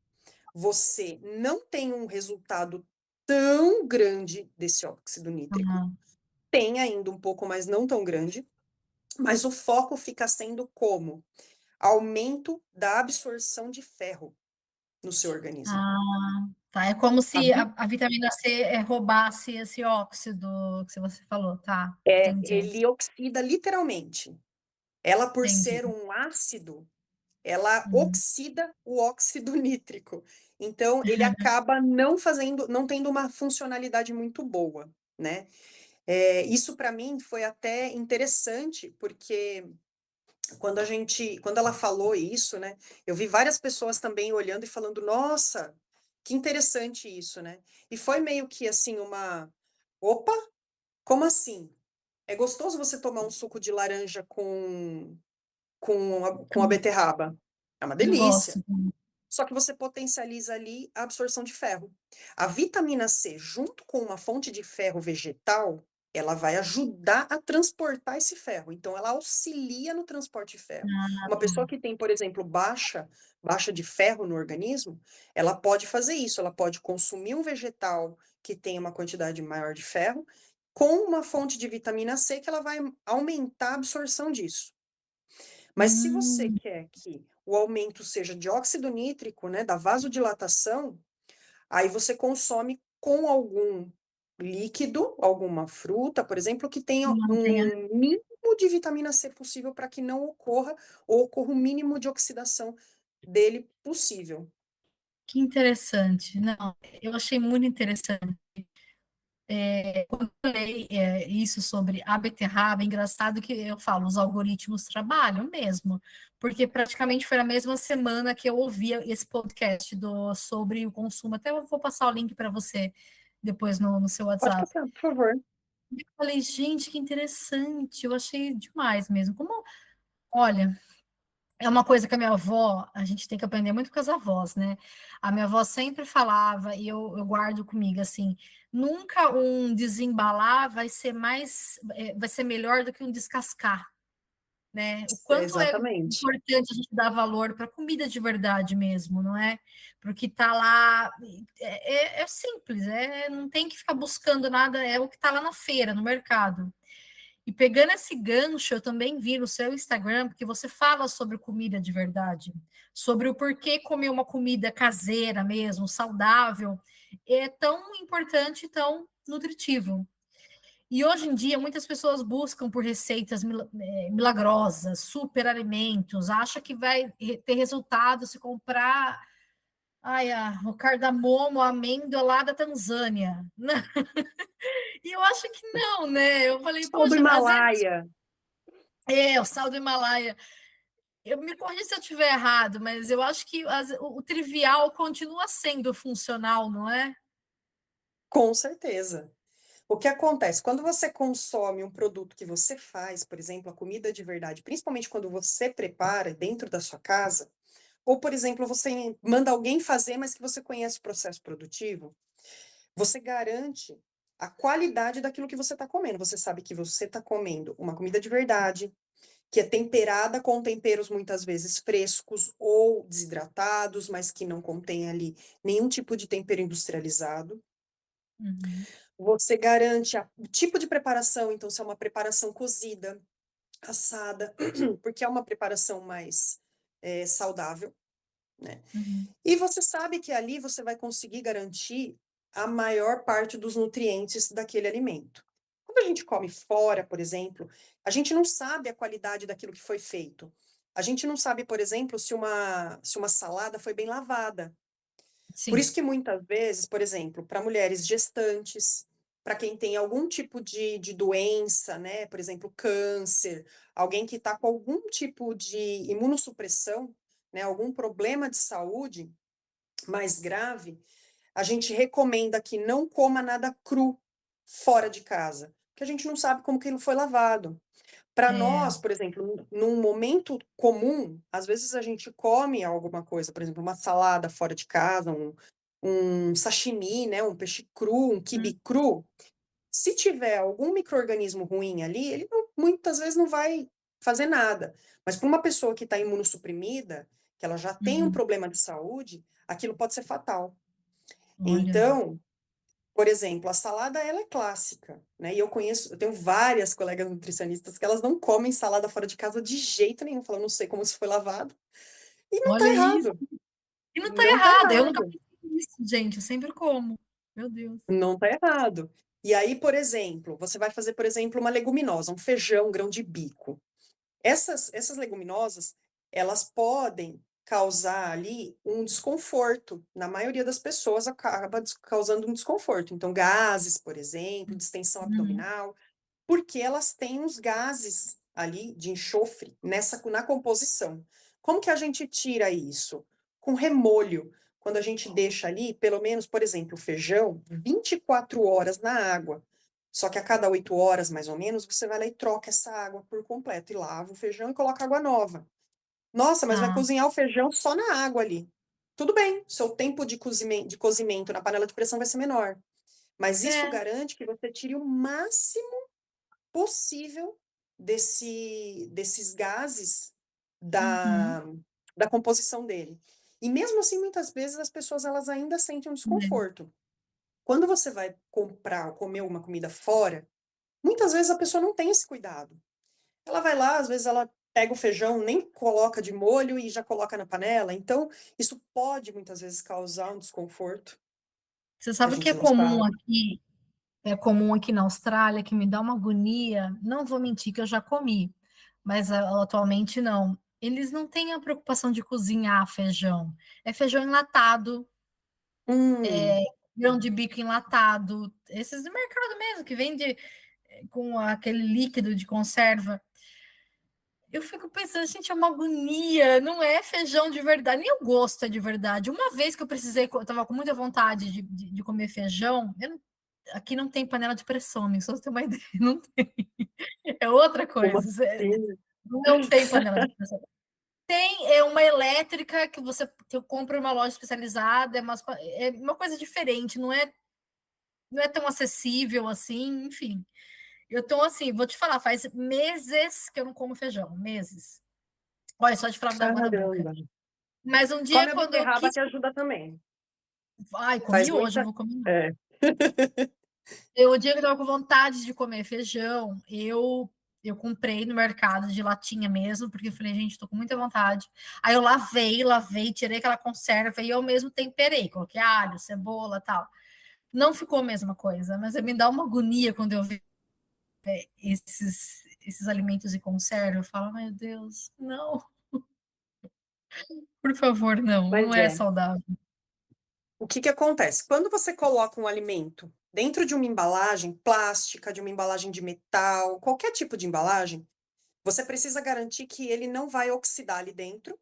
você não tem um resultado tão grande desse óxido nítrico. Aham. Tem ainda um pouco, mas não tão grande, mas o foco fica sendo como? Aumento da absorção de ferro no seu organismo. Ah, tá. É como A se a vitamina C, roubasse esse óxido que você falou. Tá, entendi, ele oxida literalmente. Ela, por entendi. ser um ácido, ela Hum. oxida o óxido nítrico. Então, ele acaba não tendo uma funcionalidade muito boa, né. Isso para mim foi até interessante, porque quando ela falou isso, né, eu vi várias pessoas também olhando e falando: "Nossa, que interessante isso", né. E foi meio que assim uma: "Opa, como assim? É gostoso você tomar um suco de laranja com a beterraba, é uma Eu gosto delícia". também. Só que você potencializa ali a absorção de ferro. A vitamina C, junto com uma fonte de ferro vegetal, ela vai ajudar a transportar esse ferro. Então, ela auxilia no transporte de ferro. Ah, Uma pessoa que tem, por exemplo, baixa de ferro no organismo, ela pode fazer isso. Ela pode consumir um vegetal que tem uma quantidade maior de ferro, com uma fonte de vitamina C que ela vai aumentar a absorção disso. Mas se você hum, quer que o aumento seja de óxido nítrico, né, da vasodilatação, aí você consome com algum líquido, alguma fruta, por exemplo, que tenha mantenha. um mínimo de vitamina C possível para que não ocorra ou ocorra o mínimo de oxidação dele possível. Que interessante. Não, eu achei muito interessante. Quando eu falei, isso sobre a beterraba, é engraçado que eu falo, os algoritmos trabalham mesmo, porque praticamente foi na mesma semana que eu ouvia esse podcast sobre o consumo. Até eu vou passar o link para você depois no seu Pode WhatsApp. passar, por favor. E eu falei, gente, que interessante, eu achei demais mesmo. Como, olha, é uma coisa que a minha avó, a gente tem que aprender muito com as avós, né? A minha avó sempre falava, e eu guardo comigo assim, nunca um desembalar vai ser melhor do que um descascar, né? O quanto é Exatamente. importante a gente dar valor para comida de verdade mesmo, não é? Porque tá lá, é simples, não tem que ficar buscando nada, é o que tá lá na feira, no mercado. E pegando esse gancho, eu também vi no seu Instagram, porque você fala sobre comida de verdade, sobre o porquê comer uma comida caseira mesmo, saudável, é tão importante e tão nutritivo. E hoje em dia, muitas pessoas buscam por receitas milagrosas, super alimentos, acha que vai ter resultado se comprar o cardamomo, a amêndoa lá da Tanzânia. E eu acho que não, né? Eu falei, Sal do poxa, às vezes Himalaia. o sal do Himalaia. Eu me corrija se eu estiver errado, mas eu acho que o trivial continua sendo funcional, não é? Com certeza. O que acontece? Quando você consome um produto que você faz, por exemplo, a comida de verdade, principalmente quando você prepara dentro da sua casa, ou, por exemplo, você manda alguém fazer, mas que você conhece o processo produtivo, você garante a qualidade daquilo que você está comendo. Você sabe que você está comendo uma comida de verdade, que é temperada com temperos muitas vezes frescos ou desidratados, mas que não contém ali nenhum tipo de tempero industrializado. Uhum, Você garante o tipo de preparação, então, se é uma preparação cozida, assada, porque é uma preparação mais, saudável, né. uhum. E você sabe que ali você vai conseguir garantir a maior parte dos nutrientes daquele alimento. Quando a gente come fora, por exemplo, a gente não sabe a qualidade daquilo que foi feito. A gente não sabe, por exemplo, se uma salada foi bem lavada. Por Sim. isso que muitas vezes, por exemplo, para mulheres gestantes, para quem tem algum tipo de doença, né, por exemplo, câncer, alguém que está com algum tipo de imunossupressão, né, algum problema de saúde mais grave, a gente recomenda que não coma nada cru fora de casa, porque a gente não sabe como que ele foi lavado. Para É, nós, por exemplo, num momento comum, às vezes a gente come alguma coisa, por exemplo, uma salada fora de casa, um sashimi, né, um peixe cru, um hum, quibe cru. Se tiver algum micro-organismo ruim ali, ele muitas vezes não vai fazer nada. Mas para uma pessoa que está imunossuprimida, que ela já tem um uhum. problema de saúde, aquilo pode ser fatal. Olha, Então, Por exemplo, a salada ela é clássica, né? E eu tenho várias colegas nutricionistas que elas não comem salada fora de casa de jeito nenhum. Falam, não sei como isso foi lavado. E não tá Olha isso. errado. E não tá Não tá errado. Eu nunca errado. pensei nisso, gente. Eu sempre como. Meu Deus. Não tá errado. E aí, por exemplo, você vai fazer, por exemplo, uma leguminosa, um feijão, um grão de bico. Essas leguminosas, elas podem causar ali um desconforto. Na maioria das pessoas acaba causando um desconforto. Então, gases, por exemplo, distensão Uhum. abdominal, porque elas têm os gases ali de enxofre na composição. Como que a gente tira isso? Com remolho. Quando a gente deixa ali, pelo menos, por exemplo, o feijão, 24 horas na água. Só que a cada 8 horas, mais ou menos, você vai lá e troca essa água por completo. E lava o feijão e coloca água nova. Nossa, mas vai Tá. cozinhar o feijão só na água ali. Tudo bem, seu tempo de cozimento na panela de pressão vai ser menor. Mas isso É. garante que você tire o máximo possível desses gases Uhum. da, da composição dele. E mesmo assim, muitas vezes as pessoas elas ainda sentem um desconforto. Quando você vai comprar ou comer uma comida fora, muitas vezes a pessoa não tem esse cuidado. Ela vai lá, às vezes ela pega o feijão, nem coloca de molho e já coloca na panela. Então, isso pode muitas vezes causar um desconforto. Você A sabe o que gente não sabe. é comum aqui na Austrália, que me dá uma agonia? Não vou mentir que eu já comi, mas atualmente não. Eles não têm a preocupação de cozinhar feijão. É feijão enlatado, Hum, grão de bico enlatado, esses do mercado mesmo, que vende com aquele líquido de conserva. Eu fico pensando, gente, é uma agonia, não é feijão de verdade, nem o gosto é de verdade. Uma vez que eu precisei, eu tava com muita vontade de comer feijão, aqui não tem panela de pressão, amigo, só você ter uma ideia, não tem. É outra como coisa, assim? não tem panela de pressão. Tem, é uma elétrica que eu compro em uma loja especializada, é uma coisa diferente, não é tão acessível assim, enfim. Eu tô assim, vou te falar, faz meses que eu não como feijão, meses. Olha, só de falar da água na boca. Caramba. Mas um dia, Come a quando eu beterraba quis. que ajuda também. Ai, Faz comi hoje, eu muita. vou comer mais. É. O dia que eu tava com vontade de comer feijão, eu comprei no mercado de latinha mesmo, porque eu falei, gente, tô com muita vontade. Aí eu lavei, tirei aquela conserva e eu mesmo temperei, coloquei alho, cebola e tal. Não ficou a mesma coisa, mas me dá uma agonia quando eu vejo esses alimentos em conserva. Eu falo, meu Deus, não, por favor, não, não Mas é é. saudável. O que que acontece? Quando você coloca um alimento dentro de uma embalagem plástica, de uma embalagem de metal, qualquer tipo de embalagem, você precisa garantir que ele não vai oxidar ali dentro.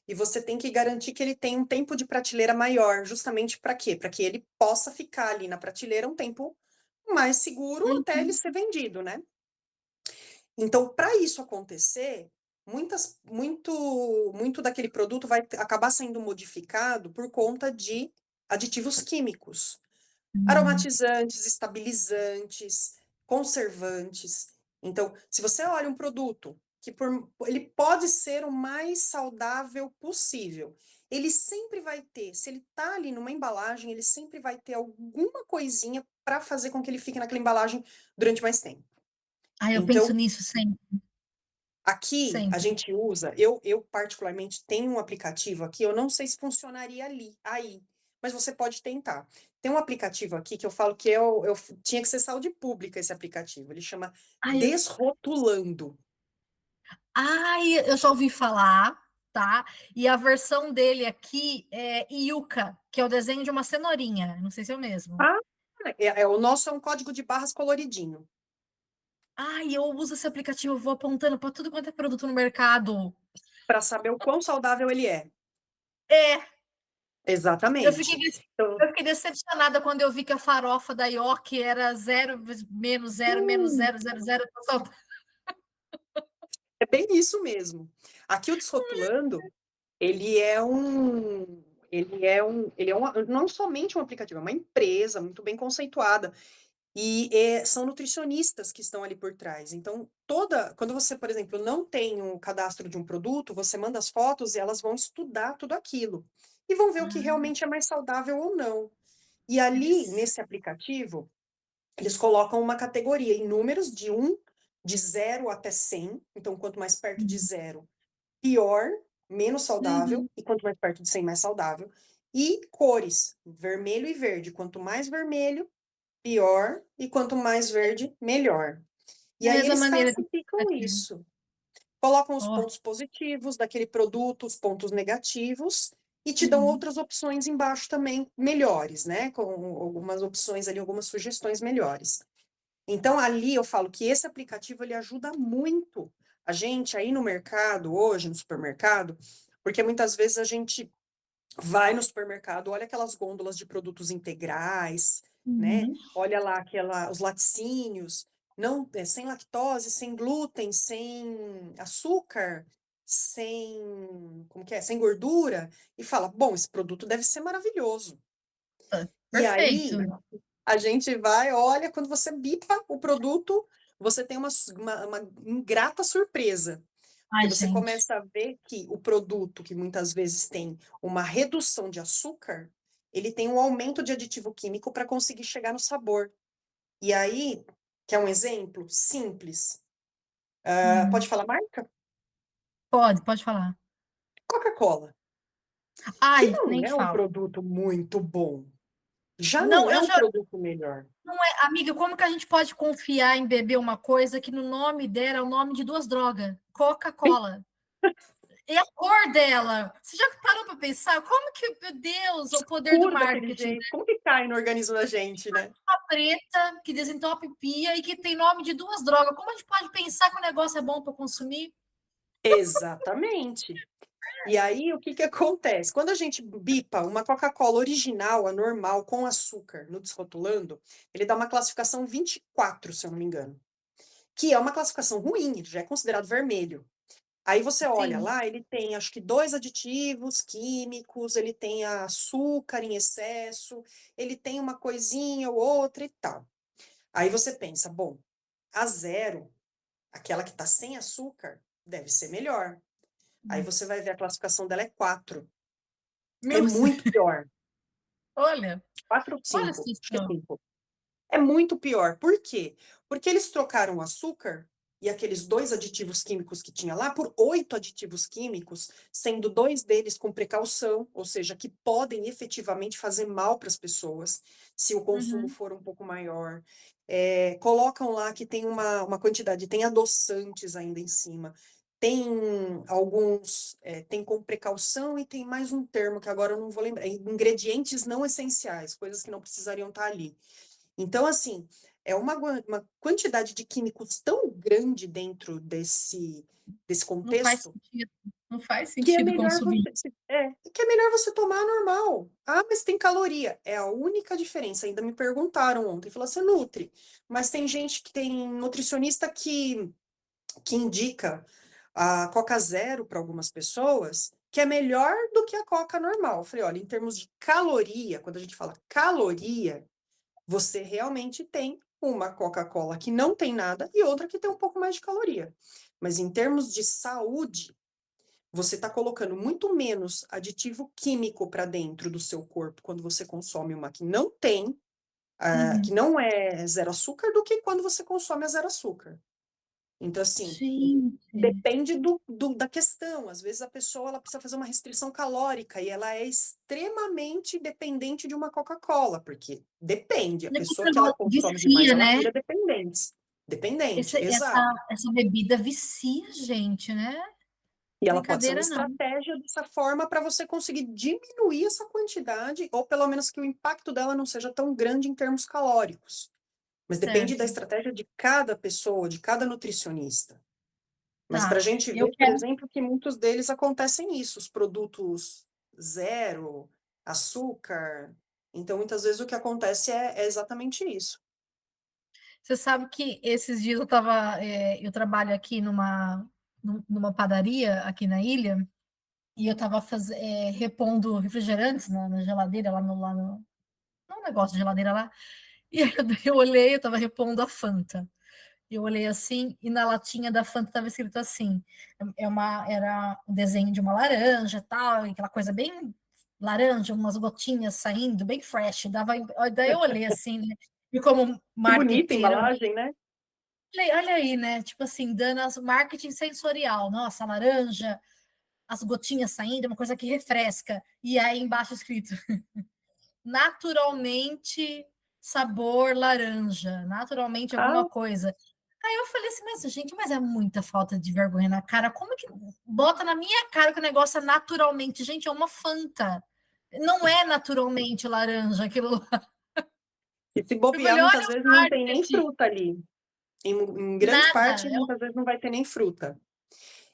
E você tem que garantir que ele tem um tempo de prateleira maior, justamente para quê? Para que ele possa ficar ali na prateleira um tempo mais seguro até ele Uhum. ser vendido, né? Então, para isso acontecer, muito daquele produto vai acabar sendo modificado por conta de aditivos químicos, aromatizantes, estabilizantes, conservantes. Então, se você olha um produto ele pode ser o mais saudável possível, ele sempre vai ter, se ele está ali numa embalagem, ele sempre vai ter alguma coisinha para fazer com que ele fique naquela embalagem durante mais tempo. Ah, eu penso Então, nisso sempre, aqui a sempre. gente usa, eu particularmente tenho um aplicativo aqui, eu não sei se funcionaria aí, mas você pode tentar. Tem um aplicativo aqui que eu falo que eu tinha que ser saúde pública esse aplicativo, ele chama Ai, Desrotulando. eu já ouvi falar, tá? E a versão dele aqui é Iuca, que é o desenho de uma cenourinha. Não sei se é o mesmo. Ah, o nosso é um código de barras coloridinho, Ai, eu uso esse aplicativo, eu vou apontando para tudo quanto é produto no mercado. para saber o quão saudável ele é. É, eu fiquei, Exatamente. Então, eu fiquei decepcionada quando eu vi que a farofa da York era zero, menos zero, menos hum, zero, zero, zero. é bem isso mesmo. Aqui o Desrotulando, não somente um aplicativo, é uma empresa muito bem conceituada. E são nutricionistas que estão ali por trás. Então, quando você, por exemplo, não tem um cadastro de um produto, você manda as fotos e elas vão estudar tudo aquilo. E vão ver o que realmente é mais saudável ou não. E ali, Interessante. nesse aplicativo, eles colocam uma categoria em números de 0 até 100. Então, quanto mais perto de Uhum. 0, pior, menos saudável, Uhum. e quanto mais perto de 100, mais saudável. E cores, vermelho e verde. Quanto mais vermelho, pior, e quanto mais verde, melhor. E Da aí mesma eles maneira do classificam aplicativo. isso. Colocam os Ó, pontos positivos daquele produto, os pontos negativos, e te dão uhum. outras opções embaixo também melhores, né? Com algumas opções ali, algumas sugestões melhores. Então, ali eu falo que esse aplicativo ele ajuda muito a gente aí no mercado, hoje, no supermercado, porque muitas vezes a gente vai no supermercado, olha aquelas gôndolas de produtos integrais, né? Uhum. Olha lá os laticínios, não, sem lactose, sem glúten, sem açúcar, sem, como que é? Sem gordura, e fala, bom, esse produto deve ser maravilhoso. E Perfeito. aí, a gente vai, olha, quando você bipa o produto, você tem uma ingrata surpresa. Porque Ai, você gente. começa a ver que o produto, que muitas vezes tem uma redução de açúcar, ele tem um aumento de aditivo químico para conseguir chegar no sabor. E aí, quer um exemplo simples? Uhum. Pode falar marca? Pode falar. Coca-Cola, que Ai, não nem é um fala. produto muito bom. Já não Não, é eu um já produto melhor. não é amiga, como que a gente pode confiar em beber uma coisa que no nome dela é o nome de 2 drogas? Coca-Cola. E a cor dela? Você já parou para pensar? Como que, meu Deus, o poder do Escuro daquele marketing, jeito. Como que cai no organismo da gente, né? uma preta que desentope pia e que tem nome de 2 drogas. Como a gente pode pensar que o negócio é bom para consumir? Exatamente. E aí, o que que acontece? Quando a gente bipa uma Coca-Cola original, a normal, com açúcar, no Desrotulando, ele dá uma classificação 24, se eu não me engano, que é uma classificação ruim, ele já é considerado vermelho. Aí você olha Sim. lá, ele tem acho que 2 aditivos químicos, ele tem açúcar em excesso, ele tem uma coisinha ou outra e tal. Aí você pensa, bom, a zero, aquela que está sem açúcar, deve ser melhor. Aí você vai ver a classificação dela é 4. É Meu, muito pior. olha, 4 ou olha a 5, acho que é situação. 5. É muito pior. Por quê? Porque eles trocaram o açúcar e aqueles 2 aditivos químicos que tinha lá por 8 aditivos químicos, sendo 2 deles com precaução, ou seja, que podem efetivamente fazer mal para as pessoas, se o consumo Uhum. for um pouco maior. Colocam lá que tem uma quantidade, tem adoçantes ainda em cima. Tem alguns, tem com precaução e tem mais um termo que agora eu não vou lembrar. Ingredientes não essenciais, coisas que não precisariam estar ali. Então, assim, é uma quantidade de químicos tão grande dentro desse Não faz contexto sentido. Não faz que é sentido melhor consumir. que é melhor você tomar normal. Ah, mas tem caloria. É a única diferença. Ainda me perguntaram ontem, falou, você nutre, mas tem gente que tem nutricionista que indica a Coca Zero para algumas pessoas, que é melhor do que a Coca normal. Eu falei, olha, em termos de caloria, quando a gente fala caloria, você realmente tem uma Coca-Cola que não tem nada e outra que tem um pouco mais de caloria. Mas em termos de saúde, você está colocando muito menos aditivo químico para dentro do seu corpo quando você consome uma que não tem, que Uhum. não é zero açúcar, do que quando você consome a zero açúcar. Então, assim, Gente, depende da questão. Às vezes a pessoa ela precisa fazer uma restrição calórica e ela é extremamente dependente de uma Coca-Cola, porque depende. A esse pessoa que ela negócio consome demais, vicia, ela né? vira dependente. Dependente, Esse, exato. essa bebida vicia, gente, né? E ela pode ser uma Brincadeira não. estratégia dessa forma para você conseguir diminuir essa quantidade, ou pelo menos que o impacto dela não seja tão grande em termos calóricos. Mas depende da Certo. estratégia de cada pessoa, de cada nutricionista. Mas para Tá. a gente Eu ver, por quero. exemplo, que muitos deles acontecem isso, os produtos zero, açúcar. Então, muitas vezes o que acontece é exatamente isso. Você sabe que esses dias eu tava. Eu trabalho aqui numa padaria aqui na ilha, e eu tava repondo refrigerantes na geladeira, no negócio de geladeira lá. E aí eu olhei, eu tava repondo a Fanta. Eu olhei assim, e na latinha da Fanta estava escrito assim: era um desenho de uma laranja, tal, aquela coisa bem laranja, umas gotinhas saindo, bem fresh. Daí eu olhei assim, né? E como Que bonita a marqueteira, embalagem, né? falei, olha aí, né? Tipo assim, dando marketing sensorial. Nossa, laranja, as gotinhas saindo, é uma coisa que refresca. E aí embaixo escrito, naturalmente sabor laranja, naturalmente alguma Ah, coisa. Aí eu falei assim, mas gente, mas é muita falta de vergonha na cara. Como que bota na minha cara que o negócio é naturalmente? Gente, é uma Fanta. Não é naturalmente laranja aquilo lá. e se Eu bobear, falei, muitas olha vezes o não tem nem marketing. fruta ali. Em grande Nada. parte, muitas vezes não vai ter nem fruta.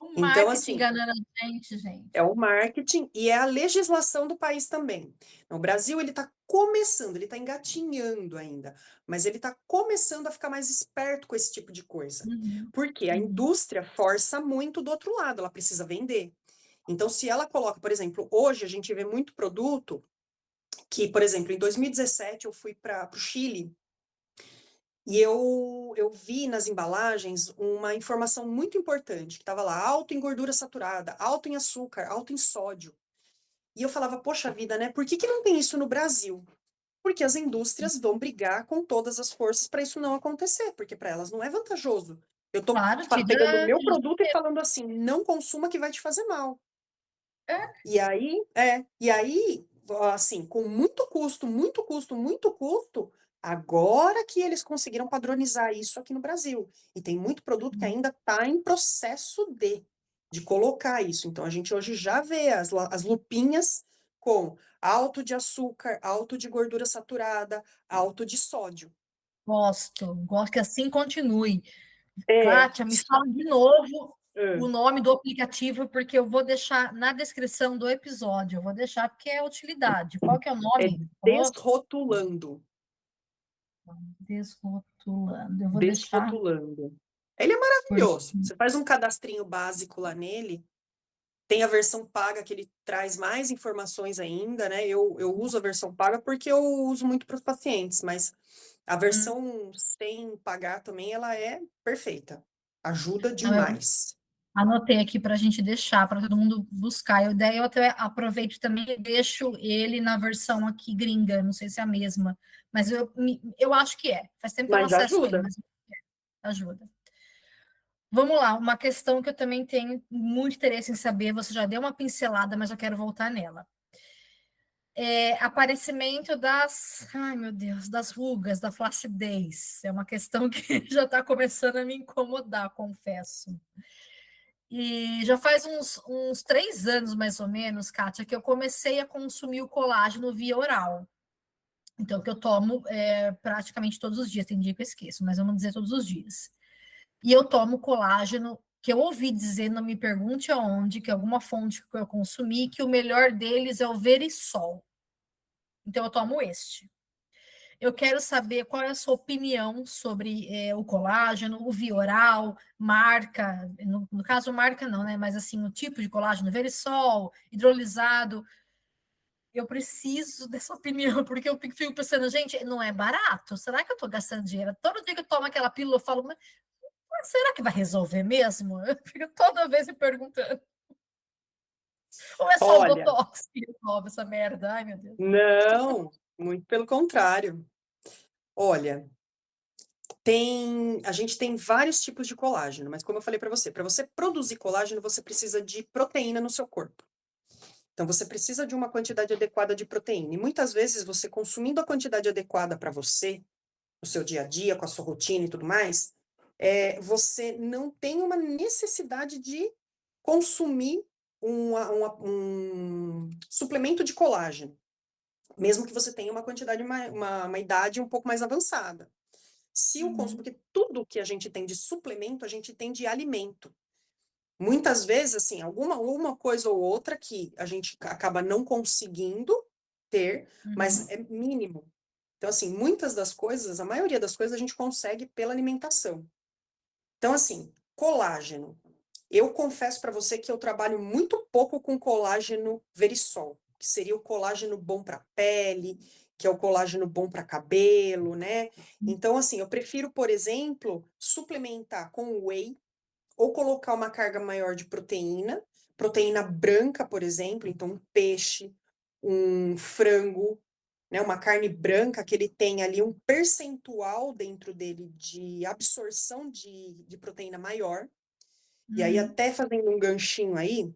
O Então, marketing assim, enganando a gente, é gente. o marketing e é a legislação do país também. O Brasil, ele está começando, ele está engatinhando ainda, mas ele está começando a ficar mais esperto com esse tipo de coisa. Uhum, Porque a uhum. indústria força muito do outro lado, ela precisa vender. Então, se ela coloca, por exemplo, hoje a gente vê muito produto que, por exemplo, em 2017 eu fui para o Chile e eu vi nas embalagens uma informação muito importante, que estava lá, alto em gordura saturada, alto em açúcar, alto em sódio. E eu falava, poxa vida, né? Por que que não tem isso no Brasil? Porque as indústrias vão brigar com todas as forças para isso não acontecer, porque para elas não é vantajoso. Eu estou Claro, tira, pegando o meu tira produto e falando assim, não consuma que vai te fazer mal. é, E aí, assim, com muito custo, muito custo, muito custo, agora que eles conseguiram padronizar isso aqui no Brasil. E tem muito produto que ainda está em processo de colocar isso. Então, a gente hoje já vê as lupinhas com alto de açúcar, alto de gordura saturada, alto de sódio. gosto que assim continue. É, Kátia, me só fala de novo é, o nome do aplicativo, porque eu vou deixar na descrição do episódio. Eu vou deixar porque é utilidade. Qual que é o é nome? Por favor? desrotulando, Desrotulando. Eu vou deixar desrotulando. Ele é por maravilhoso. Você faz um cadastrinho básico lá nele. Tem a versão paga que ele traz mais informações ainda, né? Eu uso a versão paga porque eu uso muito para os pacientes, mas a Hum. versão sem pagar também, ela é perfeita. Ajuda Não, eu demais. anotei aqui para a gente deixar, para todo mundo buscar. Daí eu até aproveito também e deixo ele na versão aqui gringa. Não sei se é a mesma, mas eu acho que é. Faz tempo que eu não Mas acesso ele, ajuda. mas ajuda. Vamos lá, uma questão que eu também tenho muito interesse em saber, você já deu uma pincelada, mas eu quero voltar nela. Aparecimento ai meu Deus, das rugas, da flacidez. É uma questão que já está começando a me incomodar, confesso. E já faz uns 3 anos, mais ou menos, Kátia, que eu comecei a consumir o colágeno via oral. Então, que eu tomo praticamente todos os dias. Tem dia que eu esqueço, mas vamos dizer todos os dias. E eu tomo colágeno, que eu ouvi dizer, não me pergunte aonde, que é alguma fonte que eu consumi, que o melhor deles é o Verisol. Então, eu tomo este. Eu quero saber qual é a sua opinião sobre o colágeno, o Vioral, marca, no caso marca não, né? Mas assim, o tipo de colágeno, Verisol, hidrolisado. Eu preciso dessa opinião, porque eu fico pensando, gente, não é barato? Será que eu estou gastando dinheiro? Todo dia que eu tomo aquela pílula, eu falo, mas será que vai resolver mesmo? Eu fico toda vez me perguntando. Ou é só o Olha, Botox que resolve essa merda? Ai, meu Deus. não, muito pelo contrário. Olha, a gente tem vários tipos de colágeno, mas como eu falei para você produzir colágeno, você precisa de proteína no seu corpo. Então, você precisa de uma quantidade adequada de proteína. E muitas vezes, você consumindo a quantidade adequada para você, no seu dia a dia, com a sua rotina e tudo mais, você não tem uma necessidade de consumir um suplemento de colágeno, mesmo que você tenha uma quantidade, uma idade um pouco mais avançada. Se o consumo, Uhum, porque tudo que a gente tem de suplemento, a gente tem de alimento. Muitas vezes, assim, uma coisa ou outra que a gente acaba não conseguindo ter, mas uhum, é mínimo. Então, assim, muitas das coisas, a maioria das coisas a gente consegue pela alimentação. Então, assim, colágeno. Eu confesso para você que eu trabalho muito pouco com colágeno Verisol, que seria o colágeno bom para pele, que é o colágeno bom para cabelo, né? Então, assim, eu prefiro, por exemplo, suplementar com whey ou colocar uma carga maior de proteína, proteína branca, por exemplo, então um peixe, um frango, né, uma carne branca, que ele tem ali um percentual dentro dele de absorção de proteína maior. E aí, Uhum. até fazendo um ganchinho aí,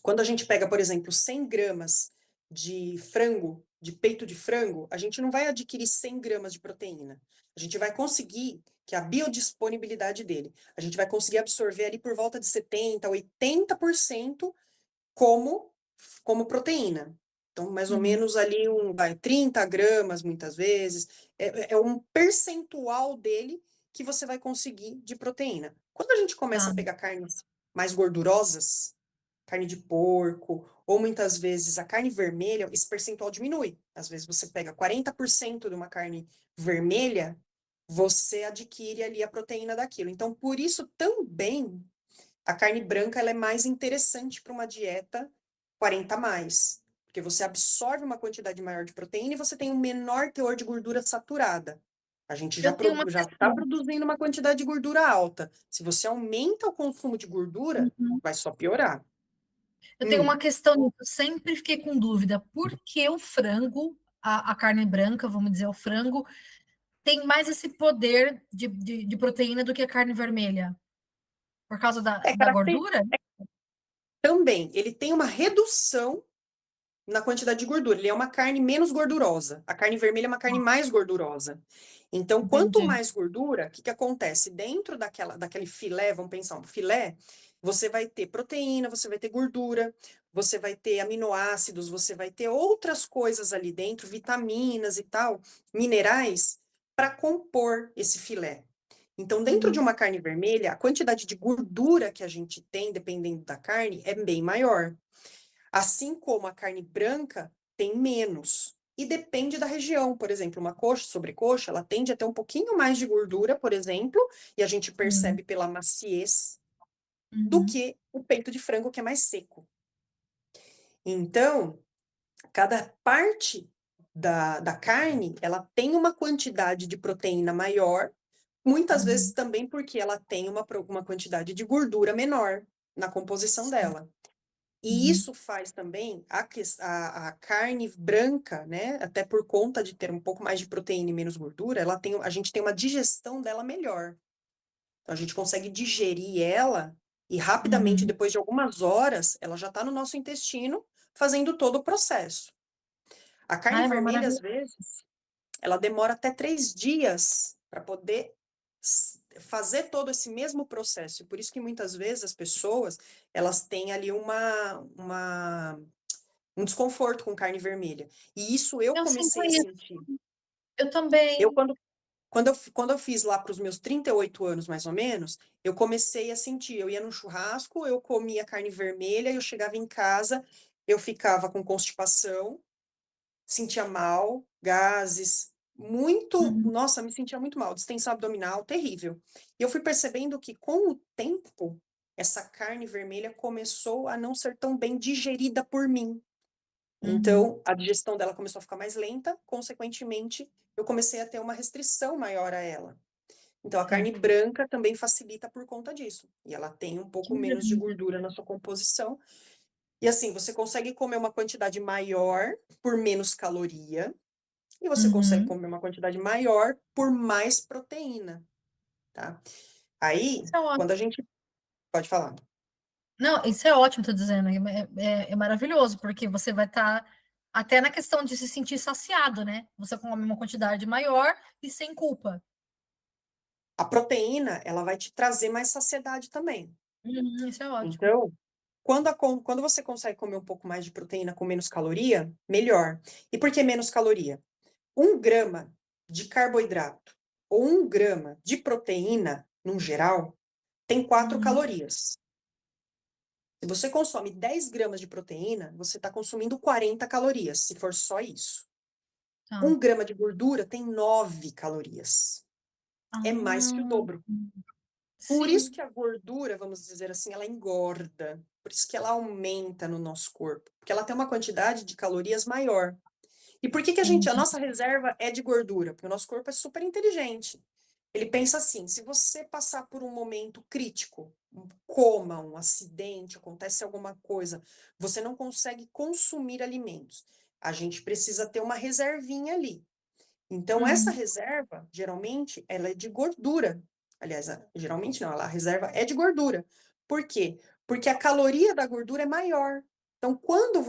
quando a gente pega, por exemplo, 100 gramas de frango, de peito de frango, a gente não vai adquirir 100 gramas de proteína. A gente vai conseguir, que é a biodisponibilidade dele, a gente vai conseguir absorver ali por volta de 70%, 80% como proteína. Então, mais ou Uhum. menos ali 30 gramas, muitas vezes, é um percentual dele que você vai conseguir de proteína. Quando a gente começa Tá. a pegar carnes mais gordurosas, carne de porco, ou muitas vezes a carne vermelha, esse percentual diminui. Às vezes você pega 40% de uma carne vermelha, você adquire ali a proteína daquilo. Então, por isso também a carne branca ela é mais interessante para uma dieta 40 a mais, porque você absorve uma quantidade maior de proteína e você tem um menor teor de gordura saturada. A gente Eu tenho uma já está questão. produzindo uma quantidade de gordura alta. Se você aumenta o consumo de gordura, Uhum. vai só piorar. Eu tenho uma Hum. questão, eu sempre fiquei com dúvida, por que o frango, a carne branca, vamos dizer, o frango, tem mais esse poder de proteína do que a carne vermelha? Por causa É da característico gordura? também. Ele tem uma redução na quantidade de gordura. Ele é uma carne menos gordurosa. A carne vermelha é uma carne mais gordurosa. Então, quanto Entendi. mais gordura, o que que acontece? Dentro daquele filé, vamos pensar, um filé, você vai ter proteína, você vai ter gordura, você vai ter aminoácidos, você vai ter outras coisas ali dentro, vitaminas e tal, minerais, para compor esse filé. Então, dentro de Uhum. uma carne vermelha, a quantidade de gordura que a gente tem, dependendo da carne, é bem maior. Assim como a carne branca tem menos. E depende da região. Por exemplo, uma coxa, sobrecoxa, ela tende a ter um pouquinho mais de gordura, por exemplo, e a gente Uhum. percebe pela maciez, do Uhum. que o peito de frango, que é mais seco. Então, cada parte da carne, ela tem uma quantidade de proteína maior, muitas vezes Uhum. também porque ela tem uma quantidade de gordura menor na composição Sim. dela. E Uhum. isso faz também a carne branca, né? Até por conta de ter um pouco mais de proteína e menos gordura, a gente tem uma digestão dela melhor. Então, a gente consegue digerir ela e rapidamente, Uhum. depois de algumas horas, ela já está no nosso intestino fazendo todo o processo. A carne Ai, é uma vermelha, às maravilha. vezes, ela demora até 3 dias para poder fazer todo esse mesmo processo. Por isso que muitas vezes as pessoas, elas têm ali um desconforto com carne vermelha. E isso eu Eu sinto comecei a isso. sentir. Eu Eu, também. quando eu fiz lá para os meus 38 anos, mais ou menos, eu comecei a sentir. Eu ia no churrasco, eu comia carne vermelha, eu chegava em casa, eu ficava com constipação, sentia mal, gases, muito, Uhum. nossa, me sentia muito mal, distensão abdominal, terrível. E eu fui percebendo que com o tempo, essa carne vermelha começou a não ser tão bem digerida por mim. Uhum. Então, a digestão dela começou a ficar mais lenta, consequentemente, eu comecei a ter uma restrição maior a ela. Então, a Sim. carne branca também facilita por conta disso. E ela tem um Que pouco menos de maravilha. gordura na sua composição. E assim, você consegue comer uma quantidade maior por menos caloria, e você consegue Uhum. comer uma quantidade maior por mais proteína, tá? Aí, Isso é ótimo. quando a gente pode falar. Não, isso é ótimo, tô dizendo. É maravilhoso, porque você vai estar até na questão de se sentir saciado, né? Você come uma quantidade maior e sem culpa. A proteína, ela vai te trazer mais saciedade também. Uhum, isso é ótimo. Então, quando você consegue comer um pouco mais de proteína com menos caloria, melhor. E por que menos caloria? 1 grama de carboidrato ou 1 grama de proteína, num geral, tem 4 Uhum, calorias. Se você consome 10 gramas de proteína, você está consumindo 40 calorias, se for só isso. tá. 1 grama de gordura tem 9 calorias. É mais que o Ah, dobro. Por isso sim. que a gordura, vamos dizer assim, ela engorda. Por isso que ela aumenta no nosso corpo. Porque ela tem uma quantidade de calorias maior. E por que que a Entendi. nossa reserva é de gordura? Porque o nosso corpo é super inteligente. Ele pensa assim: se você passar por um momento crítico, um coma, um acidente, acontece alguma coisa, você não consegue consumir alimentos. a gente precisa ter uma reservinha ali. Então, essa Uhum. reserva, geralmente, ela é de gordura. Aliás, geralmente não, a reserva é de gordura. Por quê? Porque a caloria da gordura é maior. Então, quando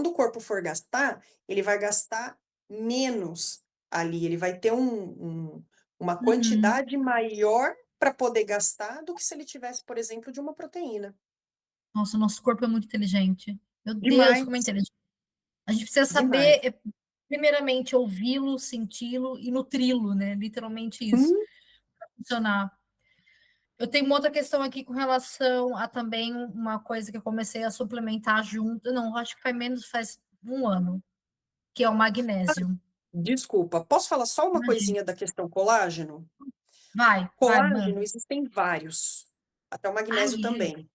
o corpo for gastar, ele vai gastar menos ali, ele vai ter uma Uhum. quantidade maior para poder gastar do que se ele tivesse, por exemplo, de uma proteína. Nossa, o nosso corpo é muito inteligente. Meu Deus, como é Demais, inteligente. A gente precisa demais. saber, primeiramente, ouvi-lo, senti-lo e nutri-lo, né? Literalmente isso, Hum, funcionar. Eu tenho uma outra questão aqui com relação a também uma coisa que eu comecei a suplementar junto. Não, acho que faz um ano, que é o magnésio. Desculpa, posso falar só uma Imagina. coisinha da questão colágeno? Vai, Colágeno manda. existem vários, até o Ai, magnésio é. também.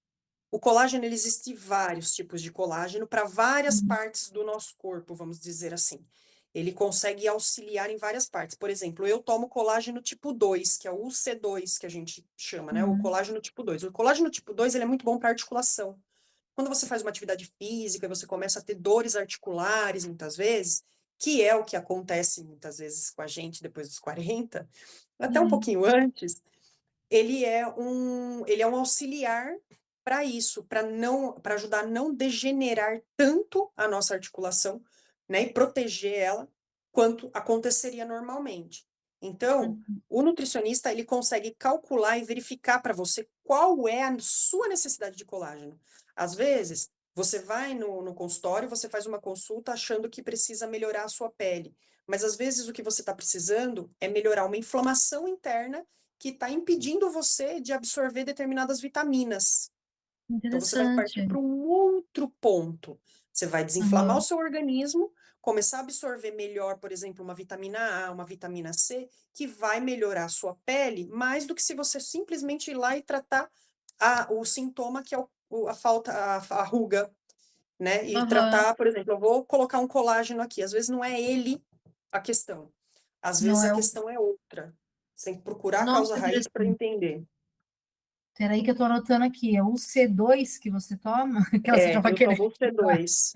O colágeno, ele existe vários tipos de colágeno para várias Uhum, partes do nosso corpo, vamos dizer assim. Ele consegue auxiliar em várias partes. Por exemplo, eu tomo colágeno tipo 2, que é o UC2, que a gente chama, né? O uhum, colágeno tipo 2. O colágeno tipo 2, ele é muito bom para articulação. Quando você faz uma atividade física, você começa a ter dores articulares, muitas vezes, que é o que acontece muitas vezes com a gente depois dos 40, até um uhum. pouquinho antes, ele é um auxiliar para isso, para ajudar a não degenerar tanto a nossa articulação, né, e proteger ela quanto aconteceria normalmente. Então, Uhum. o nutricionista, ele consegue calcular e verificar para você qual é a sua necessidade de colágeno. Às vezes, você vai no consultório, você faz uma consulta achando que precisa melhorar a sua pele, mas às vezes o que você está precisando é melhorar uma inflamação interna que está impedindo você de absorver determinadas vitaminas. Então, você vai partir Interessante. para um outro ponto. Você vai desinflamar o Aham, seu organismo, começar a absorver melhor, por exemplo, uma vitamina A, uma vitamina C, que vai melhorar a sua pele, mais do que se você simplesmente ir lá e tratar o sintoma, que é a falta, a ruga, né? E aham. tratar, por exemplo, eu vou colocar um colágeno aqui. Às vezes não é ele a questão. Às Não vezes a é o. questão é outra. Você tem que procurar a Nossa, causa raiz para interessante. entender. Peraí que eu tô anotando aqui. É o C2 que você toma? Que você já vai Eu querer tomo o comprar. C2.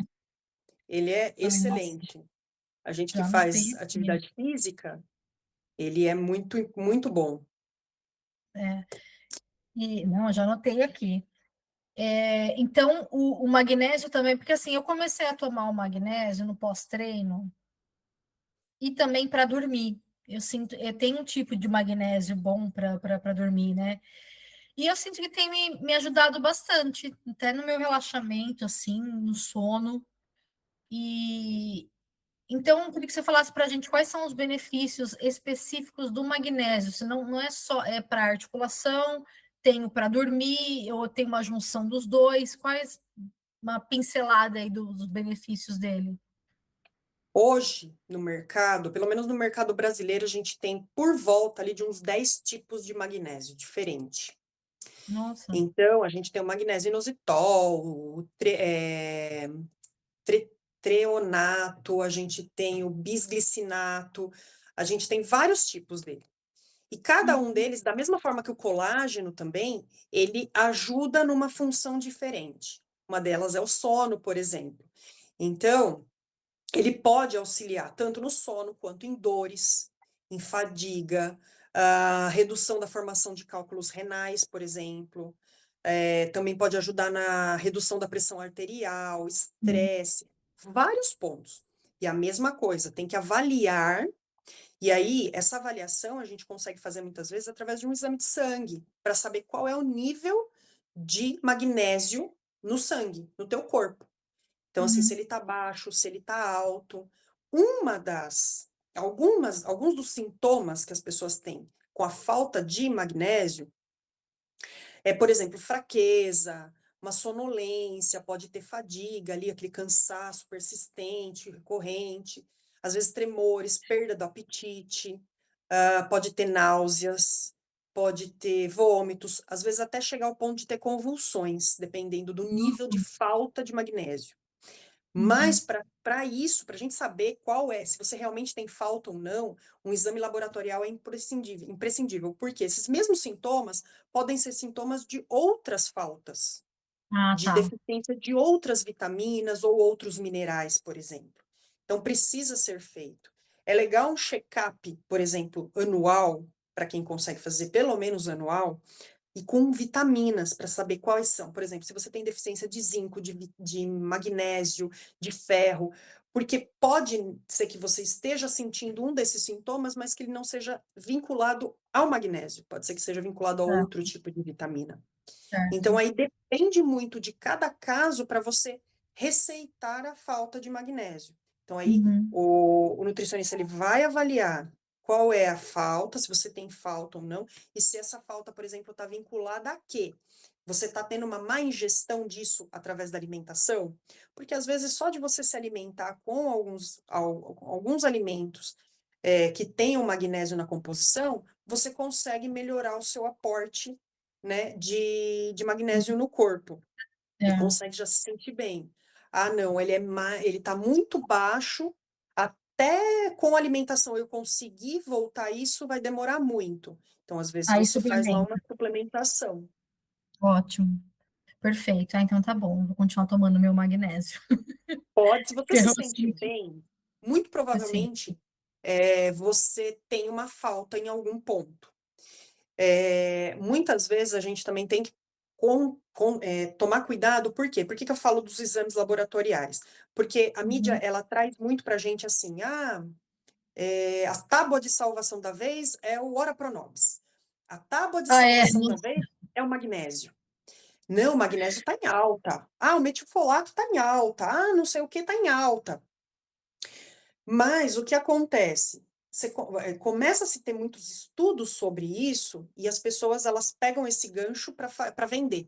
Ele é Falei, nossa, excelente. A gente que já anotei faz aqui. atividade física, ele é muito, muito bom. É, não, já anotei aqui. Então, o magnésio também, porque assim, eu comecei a tomar o magnésio no pós-treino e também para dormir. Eu sinto, tem um tipo de magnésio bom para dormir, né? E eu sinto que tem me ajudado bastante, até no meu relaxamento, assim, no sono. E então, eu queria que você falasse para a gente quais são os benefícios específicos do magnésio. Se não é só para articulação, tenho para dormir, ou tem uma junção dos dois. Quais uma pincelada aí dos benefícios dele? Hoje, no mercado, pelo menos no mercado brasileiro, a gente tem por volta ali de uns 10 tipos de magnésio diferente. Nossa. Então, a gente tem o magnésio inositol, tre- treonato, a gente tem o bisglicinato, a gente tem vários tipos dele. E cada um Uhum. deles, da mesma forma que o colágeno também, ele ajuda numa função diferente. Uma delas é o sono, por exemplo. Então, ele pode auxiliar tanto no sono quanto em dores, em fadiga, a redução da formação de cálculos renais, por exemplo. Também pode ajudar na redução da pressão arterial, Uhum. estresse, vários pontos. E a mesma coisa, tem que avaliar, e aí essa avaliação a gente consegue fazer muitas vezes através de um exame de sangue, para saber qual é o nível de magnésio no sangue, no teu corpo. Então, assim, se Uhum. ele tá baixo, se ele tá alto. Alguns dos sintomas que as pessoas têm com a falta de magnésio por exemplo, fraqueza, uma sonolência, pode ter fadiga ali, aquele cansaço persistente, recorrente, às vezes tremores, perda do apetite, pode ter náuseas, pode ter vômitos, às vezes até chegar ao ponto de ter convulsões, dependendo do nível de falta de magnésio. Mas Uhum. para isso, para a gente saber qual é, se você realmente tem falta ou não, um exame laboratorial é imprescindível, imprescindível, porque esses mesmos sintomas podem ser sintomas de outras faltas, Ah, de tá. deficiência de outras vitaminas ou outros minerais, por exemplo. Então precisa ser feito. É legal um check-up, por exemplo, anual, para quem consegue fazer pelo menos anual, e com vitaminas para saber quais são. Por exemplo, se você tem deficiência de zinco, de magnésio, de ferro, porque pode ser que você esteja sentindo um desses sintomas, mas que ele não seja vinculado ao magnésio, pode ser que seja vinculado a outro Certo, tipo de vitamina. Então certo. aí depende muito de cada caso para você receitar a falta de magnésio. Então aí Uhum. o nutricionista ele vai avaliar qual é a falta, se você tem falta ou não, e se essa falta, por exemplo, está vinculada a quê? Você está tendo uma má ingestão disso através da alimentação? Porque às vezes só de você se alimentar com alguns alimentos que tenham magnésio na composição, você consegue melhorar o seu aporte, né, de magnésio no corpo e É. consegue já se sentir bem. Ah, não, ele tá muito baixo, até com alimentação eu conseguir voltar a isso vai demorar muito. Então, às vezes, Aí você faz lá suplementa. uma suplementação. Ótimo. Perfeito. Ah, então tá bom. Vou continuar tomando meu magnésio. Pode, se você Porque se eu sentir sinto bem, muito assim. provavelmente você tem uma falta em algum ponto. Muitas vezes a gente também tem que tomar cuidado, por quê? Por que que eu falo dos exames laboratoriais? Porque a mídia, Uhum. ela traz muito pra gente assim, a tábua de salvação da vez é o Ora Pronobis. A tábua de Ah, é. salvação da vez é o magnésio. Não, o magnésio está em alta. Ah, o metilfolato está em alta. Ah, não sei o que está em alta. Mas o que acontece? Começa a se ter muitos estudos sobre isso e as pessoas elas pegam esse gancho para vender.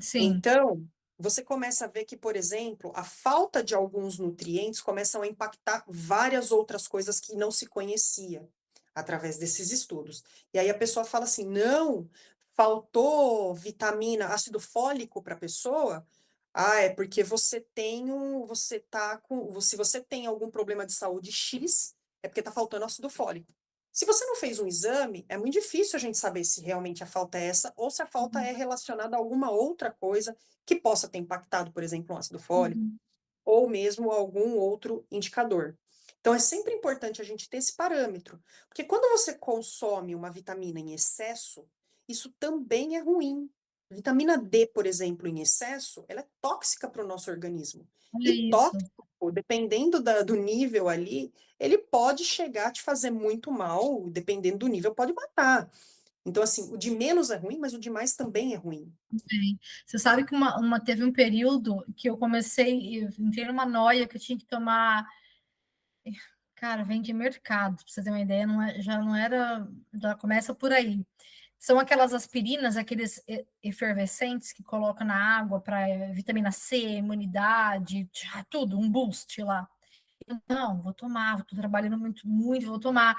Sim, Então, você começa a ver que, por exemplo, a falta de alguns nutrientes começam a impactar várias outras coisas que não se conhecia através desses estudos. E aí a pessoa fala assim: não, faltou vitamina, ácido fólico para a pessoa. Ah, é porque você tá com, se você tem algum problema de saúde X, é porque tá faltando ácido fólico. Se você não fez um exame, é muito difícil a gente saber se realmente a falta é essa ou se a falta é relacionada a alguma outra coisa que possa ter impactado, por exemplo, um ácido fólico uhum, ou mesmo algum outro indicador. Então, é sempre importante a gente ter esse parâmetro, porque quando você consome uma vitamina em excesso, isso também é ruim. Vitamina D, por exemplo, em excesso, ela é tóxica para o nosso organismo. olha E isso. tóxico, dependendo do nível ali, ele pode chegar a te fazer muito mal, dependendo do nível, pode matar. Então, assim, o de menos é ruim, mas o de mais também é ruim. Bem, você sabe que teve um período que eu entrei numa noia que eu tinha que tomar. Cara, vem de mercado, pra você ter uma ideia, já não era. Já começa por aí. São aquelas aspirinas, aqueles efervescentes que coloca na água para vitamina C, imunidade, tudo, um boost lá. Não, vou tomar, estou trabalhando muito, muito, vou tomar.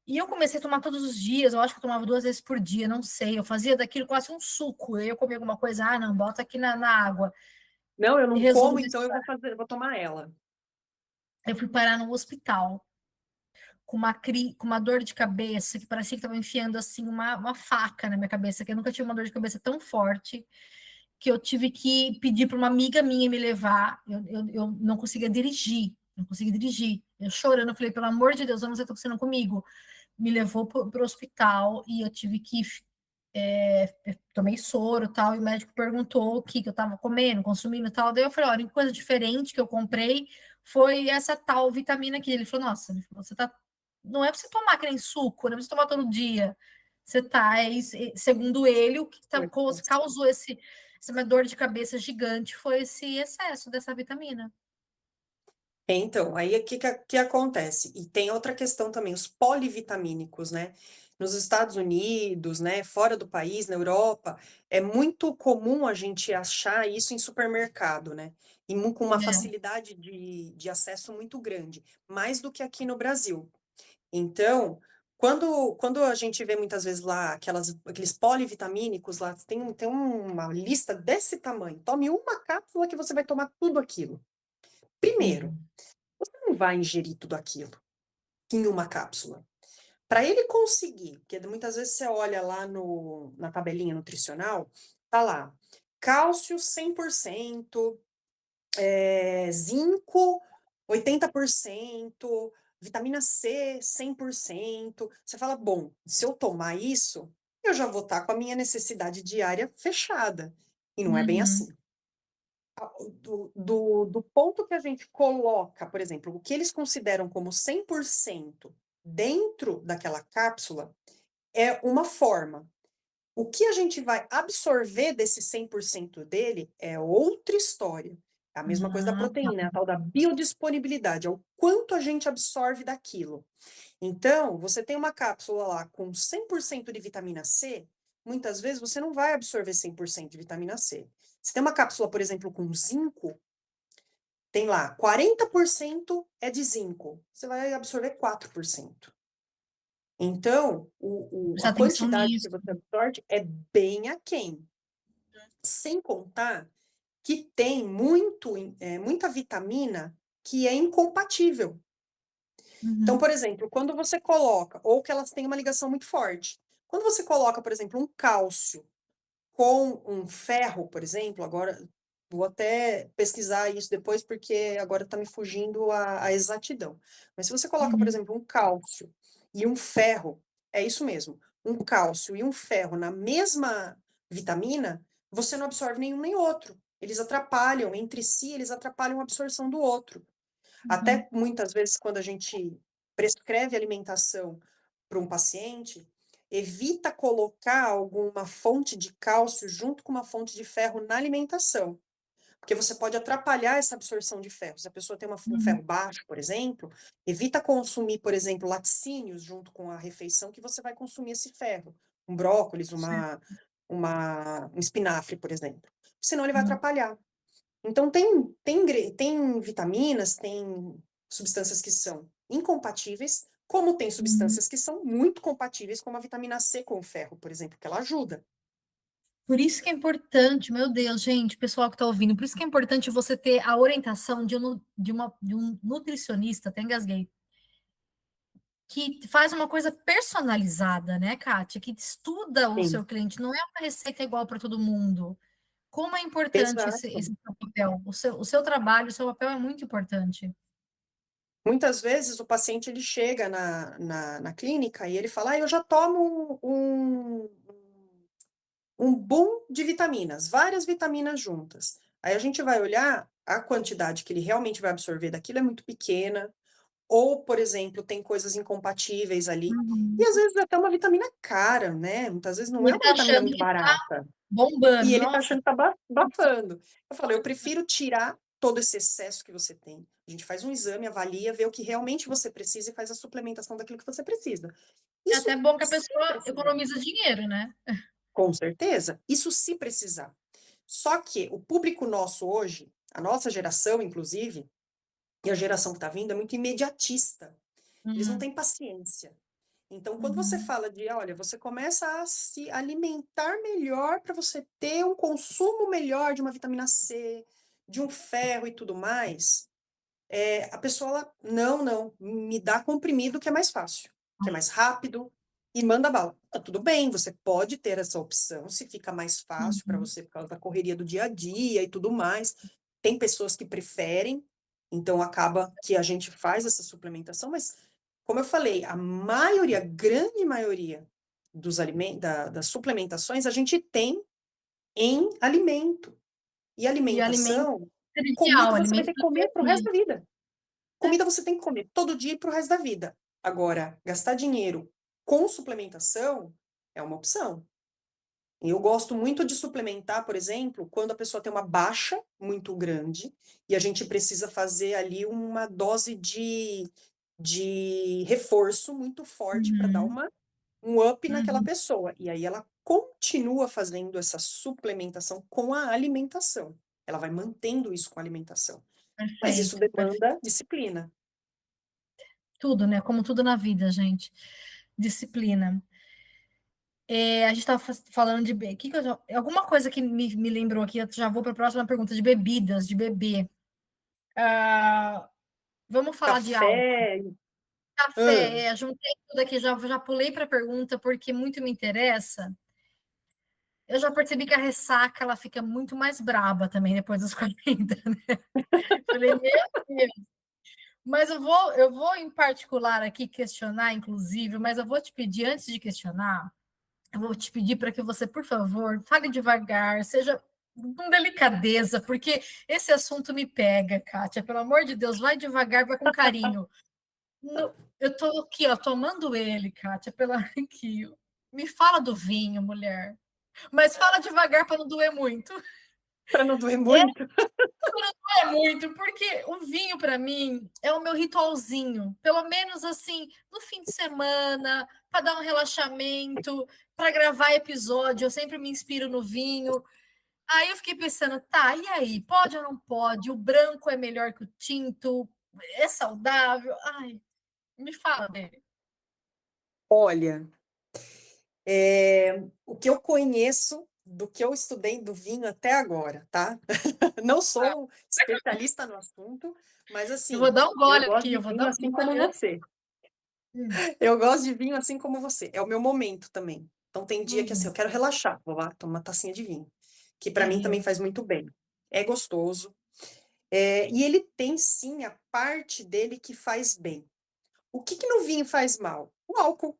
E eu comecei a tomar todos os dias, eu acho que eu tomava 2 vezes por dia, não sei. Eu fazia daquilo quase um suco. Eu comia alguma coisa, não, bota aqui na água. Não, eu E não como, resumo, então eu vou tomar ela. eu fui parar no hospital com uma dor de cabeça, que parecia que estava enfiando assim uma faca na minha cabeça, que eu nunca tive uma dor de cabeça tão forte, que eu tive que pedir para uma amiga minha me levar. Eu não conseguia dirigir, não conseguia dirigir. Eu chorando, eu falei, pelo amor de Deus, vamos ver o que está acontecendo comigo. Me levou para o hospital e eu tive que tomei soro e tal, e o médico perguntou o que, que eu estava comendo, consumindo e tal. Daí eu falei, olha, coisa diferente que eu comprei foi essa tal vitamina aqui. Ele falou, nossa, você tá. Não é para você tomar que nem suco, não é para você tomar todo dia. Você tá, segundo ele, o que causou essa dor de cabeça gigante foi esse excesso dessa vitamina. Então, aí o que acontece? E tem outra questão também, os polivitamínicos, né? Nos Estados Unidos, né, fora do país, na Europa, é muito comum a gente achar isso em supermercado, né? E com uma É, facilidade de acesso muito grande, mais do que aqui no Brasil. Então, quando a gente vê muitas vezes lá aqueles polivitamínicos lá, tem uma lista desse tamanho. Tome uma cápsula que você vai tomar tudo aquilo. Primeiro, uhum, você não vai ingerir tudo aquilo em uma cápsula. Para ele conseguir, porque muitas vezes você olha lá na tabelinha nutricional, tá lá, cálcio 100%, zinco 80%, vitamina C 100%. Você fala: "Bom, se eu tomar isso, eu já vou estar com a minha necessidade diária fechada", e não é bem Uhum. assim. Do ponto que a gente coloca, por exemplo, o que eles consideram como 100% dentro daquela cápsula, é uma forma. O que a gente vai absorver desse 100% dele é outra história. É a mesma coisa da Ah, tá. proteína, é a tal da biodisponibilidade, é o quanto a gente absorve daquilo. Então, você tem uma cápsula lá com 100% de vitamina C, muitas vezes você não vai absorver 100% de vitamina C. Se tem uma cápsula, por exemplo, com zinco, tem lá 40% é de zinco, você vai absorver 4%. Então, a Prestar atenção quantidade que nisso. você absorve é bem aquém. Sem contar que tem muita vitamina que é incompatível. Então, Uhum. por exemplo, quando você coloca ou que elas têm uma ligação muito forte. Quando você coloca, por exemplo, um cálcio com um ferro, por exemplo, agora vou até pesquisar isso depois, porque agora está me fugindo a exatidão. Mas se você coloca, por Uhum. exemplo, um cálcio e um ferro, é isso mesmo, um cálcio e um ferro na mesma vitamina, você não absorve nenhum nem outro. Eles atrapalham entre si, eles atrapalham a absorção do outro. Uhum. Até muitas vezes, quando a gente prescreve alimentação para um paciente, evita colocar alguma fonte de cálcio junto com uma fonte de ferro na alimentação, porque você pode atrapalhar essa absorção de ferro. Se a pessoa tem um Uhum. ferro baixo, por exemplo, evita consumir, por exemplo, laticínios junto com a refeição, que você vai consumir esse ferro. Um brócolis, Certo. um espinafre, por exemplo. Senão ele vai Uhum. atrapalhar. Então tem vitaminas, tem substâncias que são incompatíveis, como tem Uhum. substâncias que são muito compatíveis, como a vitamina C com o ferro, por exemplo, que ela ajuda. Por isso que é importante, meu Deus, gente, pessoal que está ouvindo, por isso que é importante você ter a orientação de um nutricionista, até engasguei, que faz uma coisa personalizada, né, Kátia? Que estuda o Sim, seu cliente, não é uma receita igual para todo mundo. Como é importante exato. esse seu papel? O seu trabalho, o seu papel é muito importante. Muitas vezes o paciente ele chega na clínica e ele fala: "Ah, eu já tomo um boom de vitaminas, várias vitaminas juntas". Aí a gente vai olhar, a quantidade que ele realmente vai absorver daquilo é muito pequena. Ou, por exemplo, tem coisas incompatíveis ali. E Uhum. às vezes até uma vitamina cara, né, muitas vezes não E é ele uma tá vitamina achando muito que tá barata. E bombando. ele tá Nossa, achando que tá bafando. Eu falei: "Eu prefiro tirar todo esse excesso que você tem. A gente faz um exame, avalia, vê o que realmente você precisa e faz a suplementação daquilo que você precisa". é Isso até bom que a se pessoa precisar. economiza dinheiro, né? Com certeza, isso se precisar. Só que o público nosso hoje, a nossa geração inclusive, e a geração que tá vindo é muito imediatista. Eles não Uhum. têm paciência. Então, quando você Uhum. fala de, olha, você começa a se alimentar melhor para você ter um consumo melhor de uma vitamina C, de um ferro e tudo mais, a pessoa, ela, não, não, me dá comprimido que é mais fácil, que é mais rápido e manda bala. Tá tudo bem, você pode ter essa opção, se fica mais fácil para Uhum. você por causa da correria do dia a dia e tudo mais. Tem pessoas que preferem, então acaba que a gente faz essa suplementação, mas como eu falei, a maioria, a grande maioria das suplementações a gente tem em alimento. E E alimento alimentação, trivial, comida você vai alimento ter que do dia comer a para o resto dia. da vida. É. Comida você tem que comer todo dia e para o resto da vida. Agora, gastar dinheiro com suplementação é uma opção. Eu gosto muito de suplementar, por exemplo, quando a pessoa tem uma baixa muito grande e a gente precisa fazer ali uma dose de reforço muito forte para dar Uhum. um up naquela Uhum. pessoa. E aí ela continua fazendo essa suplementação com a alimentação. Ela vai mantendo isso com a alimentação. Mas isso Perfeito, perfeito. demanda disciplina. Tudo, né? Como tudo na vida, gente. Disciplina. A gente estava falando de alguma coisa que me lembrou aqui, eu já vou para a próxima pergunta, de bebidas, de beber. Ah, vamos falar de álcool. Café. Hã. Café, juntei tudo aqui, já pulei para a pergunta porque muito me interessa. Eu já percebi que a ressaca ela fica muito mais braba também depois dos 40, né? Falei, meu Deus. Mas eu vou em particular aqui questionar, inclusive, mas eu vou te pedir, antes de questionar, eu vou te pedir para que você, por favor, fale devagar, seja com delicadeza, porque esse assunto me pega, Kátia. Pelo amor de Deus, vai devagar, vai com carinho. Eu estou aqui, ó, tomando ele, Kátia, pela aqui. Me fala do vinho, mulher. Mas fala devagar para não doer muito. Para não doer É, muito. não é muito, porque o vinho para mim é o meu ritualzinho. Pelo menos assim, no fim de semana, para dar um relaxamento, para gravar episódio, eu sempre me inspiro no vinho. Aí eu fiquei pensando, tá, e aí, pode ou não pode? O branco é melhor que o tinto? É saudável? Ai, me fala dele. Olha, o que eu conheço do que eu estudei do vinho até agora, tá? Não sou especialista no assunto, mas Eu vou assim, dar um eu gole gosto aqui, de eu vou vinho dar um assim como gole antes. você. Hum, Eu gosto de vinho assim como você. É o meu momento também. Então tem dia que assim, eu uhum, quero relaxar, vou lá tomar uma tacinha de vinho, que para mim também uhum. faz muito bem. É gostoso. E ele tem sim a parte dele que faz bem. O que que no vinho faz mal? O álcool.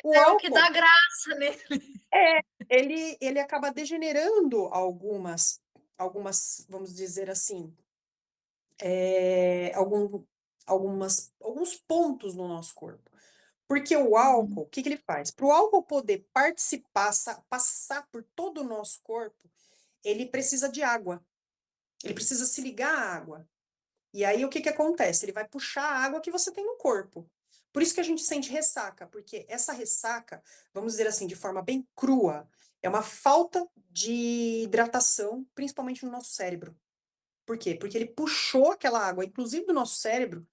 O É o que dá álcool, graça nele. é, ele acaba degenerando algumas, vamos dizer assim, alguns pontos no nosso corpo. Porque o Uhum. álcool, o que que ele faz? Para o álcool poder participar, passar por todo o nosso corpo, ele precisa de água. Ele precisa se ligar à água. E aí o que que acontece? Ele vai puxar a água que você tem no corpo. Por isso que a gente sente ressaca, porque essa ressaca, vamos dizer assim, de forma bem crua, é uma falta de hidratação, principalmente no nosso cérebro. Por quê? Porque ele puxou aquela água, inclusive do nosso cérebro,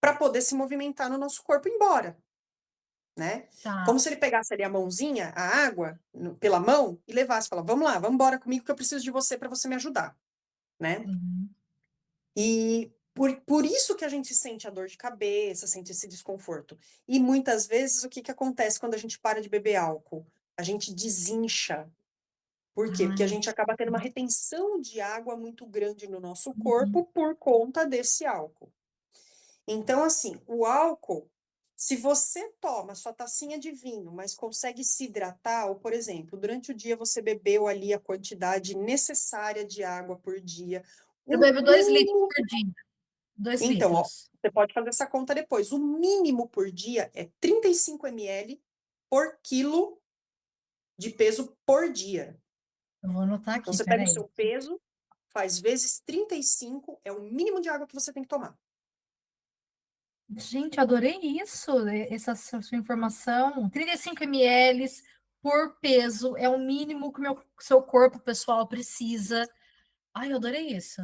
para poder se movimentar no nosso corpo e ir embora, né? Tá. Como se ele pegasse ali a mãozinha, a água, pela mão, e levasse, fala, vamos lá, vamos embora comigo que eu preciso de você para você me ajudar, né? Uhum. E por isso que a gente sente a dor de cabeça, sente esse desconforto. E muitas vezes o que que acontece quando a gente para de beber álcool? A gente desincha. Por quê? Porque a Ai. gente acaba tendo uma retenção de água muito grande no nosso Uhum. corpo por conta desse álcool. Então, assim, o álcool, se você toma sua tacinha de vinho, mas consegue se hidratar, ou, por exemplo, durante o dia você bebeu ali a quantidade necessária de água por dia, Eu o bebo 2 litros mínimo. por dia. Dois Então, ó, litros. você pode fazer essa conta depois. O mínimo por dia é 35 ml por quilo de peso por dia. Eu vou anotar Então, aqui, você pega o peraí. seu peso, faz vezes 35, é o mínimo de água que você tem que tomar. Gente, eu adorei isso, essa sua informação. 35 ml por peso é o mínimo que o seu corpo pessoal precisa. Ai, eu adorei isso.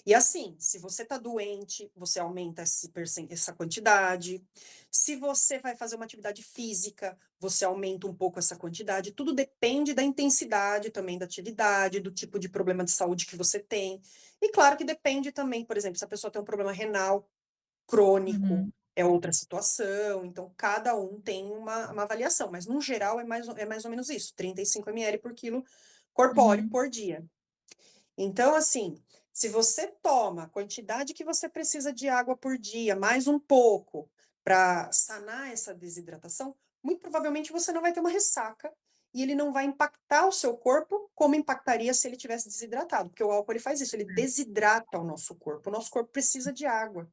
E assim, se você tá doente, você aumenta essa quantidade. Se você vai fazer uma atividade física, você aumenta um pouco essa quantidade. Tudo depende da intensidade também da atividade, do tipo de problema de saúde que você tem. E claro que depende também, por exemplo, se a pessoa tem um problema renal crônico, Uhum, é outra situação. Então, cada um tem uma avaliação, mas no geral é mais ou menos isso: 35 ml por quilo corpóreo uhum, por dia. Então, assim, se você toma a quantidade que você precisa de água por dia, mais um pouco, para sanar essa desidratação, muito provavelmente você não vai ter uma ressaca e ele não vai impactar o seu corpo como impactaria se ele tivesse desidratado, porque o álcool ele faz isso, ele desidrata o nosso corpo. O nosso corpo precisa de água.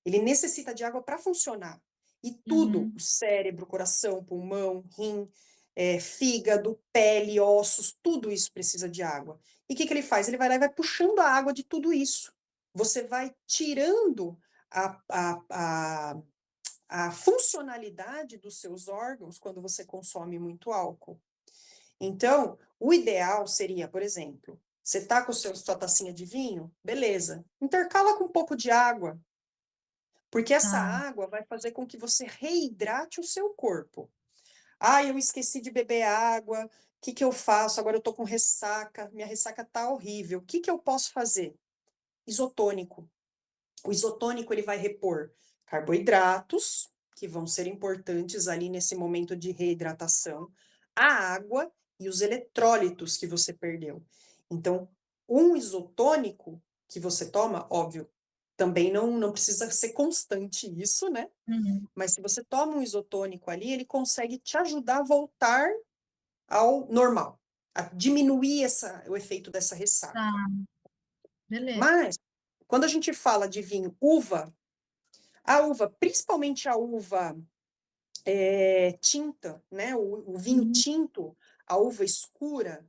Ele necessita de água para funcionar. E tudo, uhum, o cérebro, coração, pulmão, rim, fígado, pele, ossos, tudo isso precisa de água. E o que que ele faz? Ele vai lá e vai puxando a água de tudo isso. Você vai tirando a, a, a, a funcionalidade dos seus órgãos quando você consome muito álcool. Então, o ideal seria, por exemplo, você tá com sua tacinha de vinho, beleza. Intercala com um pouco de água, porque essa tá. água vai fazer com que você reidrate o seu corpo. Ah, eu esqueci de beber água. O que que eu faço? Agora eu tô com ressaca. Minha ressaca tá horrível. O que que eu posso fazer? Isotônico. O isotônico ele vai repor carboidratos, que vão ser importantes ali nesse momento de reidratação, a água e os eletrólitos que você perdeu. Então, um isotônico que você toma, óbvio, também não precisa ser constante isso, né? Uhum. Mas se você toma um isotônico ali, ele consegue te ajudar a voltar ao normal, a diminuir o efeito dessa Tá, ressaca. beleza. Mas, quando a gente fala de vinho uva, a uva, principalmente a uva tinta, né? O vinho Uhum. tinto, a uva escura,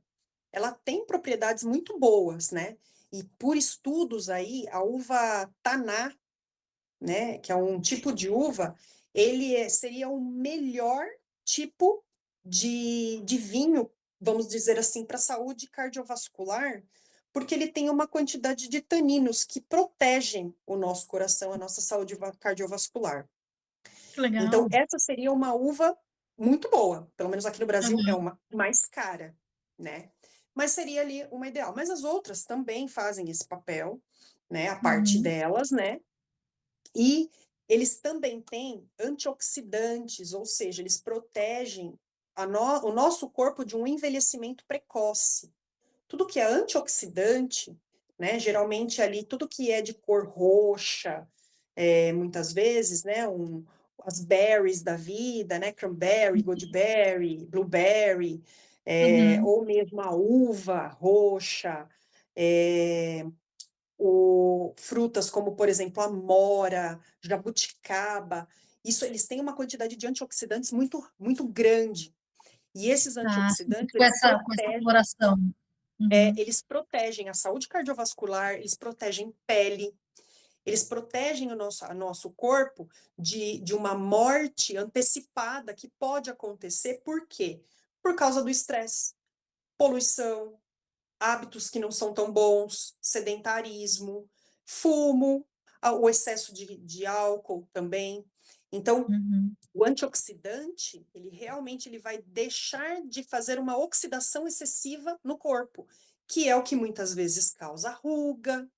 ela tem propriedades muito boas, né? E por estudos aí, a uva taná, né, que é um tipo de uva, seria o melhor tipo de vinho, vamos dizer assim, para a saúde cardiovascular, porque ele tem uma quantidade de taninos que protegem o nosso coração, a nossa saúde cardiovascular. Que legal. Então, essa seria uma uva muito boa, pelo menos aqui no Brasil é Uhum. uma mais cara, né? Mas seria ali uma ideal. Mas as outras também fazem esse papel, né? A parte Uhum. delas, né? E eles também têm antioxidantes, ou seja, eles protegem o nosso corpo de um envelhecimento precoce. Tudo que é antioxidante, né, geralmente ali tudo que é de cor roxa, muitas vezes, né, as berries da vida, né, cranberry, goodberry, blueberry, Uhum. ou mesmo a uva roxa, é, frutas como, por exemplo, a mora, jabuticaba, isso eles têm uma quantidade de antioxidantes muito, muito grande. E esses Tá, antioxidantes, com essa coloração. Uhum. eles protegem a saúde cardiovascular, eles protegem pele, eles protegem o nosso corpo de uma morte antecipada que pode acontecer, por quê? Por causa do estresse, poluição, hábitos que não são tão bons, sedentarismo, fumo, o excesso de álcool também. Então, Uhum. o antioxidante, ele vai deixar de fazer uma oxidação excessiva no corpo, que é o que muitas vezes causa ruga,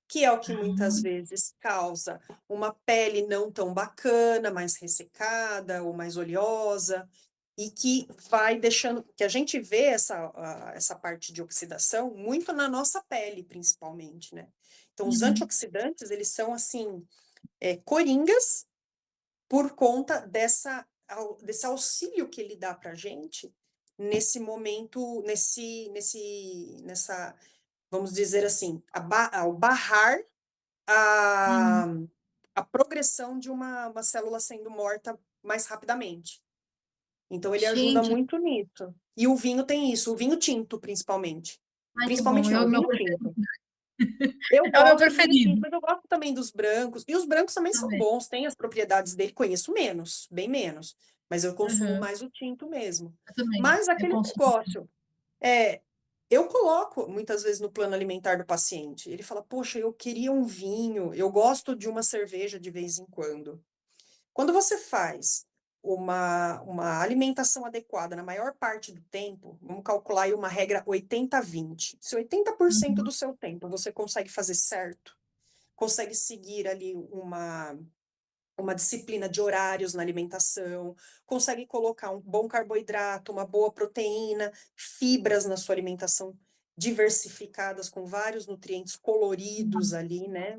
que é o que muitas Ah, vezes causa uma pele não tão bacana, mais ressecada ou mais oleosa, e que vai deixando, que a gente vê essa parte de oxidação muito na nossa pele, principalmente, né? Então, os uhum. antioxidantes, eles são, assim, coringas por conta desse auxílio que ele dá para a gente nesse momento, nessa, vamos dizer assim, ao barrar a, Sim. a progressão de uma célula sendo morta mais rapidamente. Então, ele ajuda Gente, muito nisso. E o vinho tem isso, o vinho tinto, principalmente. ai que bom, Principalmente não, o meu vinho preferido. tinto. Eu É o meu gosto do vinho tinto, preferido mas eu gosto também dos brancos. E os brancos também são também. bons, têm as propriedades dele. Conheço menos, bem menos. Mas eu consumo Uhum. mais o tinto mesmo. Eu também, Mas eu aquele consumo. negócio, eu coloco muitas vezes no plano alimentar do paciente. Ele fala: Poxa, eu queria um vinho, eu gosto de uma cerveja de vez em quando. Quando você faz uma alimentação adequada na maior parte do tempo, vamos calcular aí uma regra 80-20. Se 80% Uhum. do seu tempo você consegue fazer certo, consegue seguir ali uma disciplina de horários na alimentação, consegue colocar um bom carboidrato, uma boa proteína, fibras na sua alimentação diversificadas com vários nutrientes coloridos ali, né?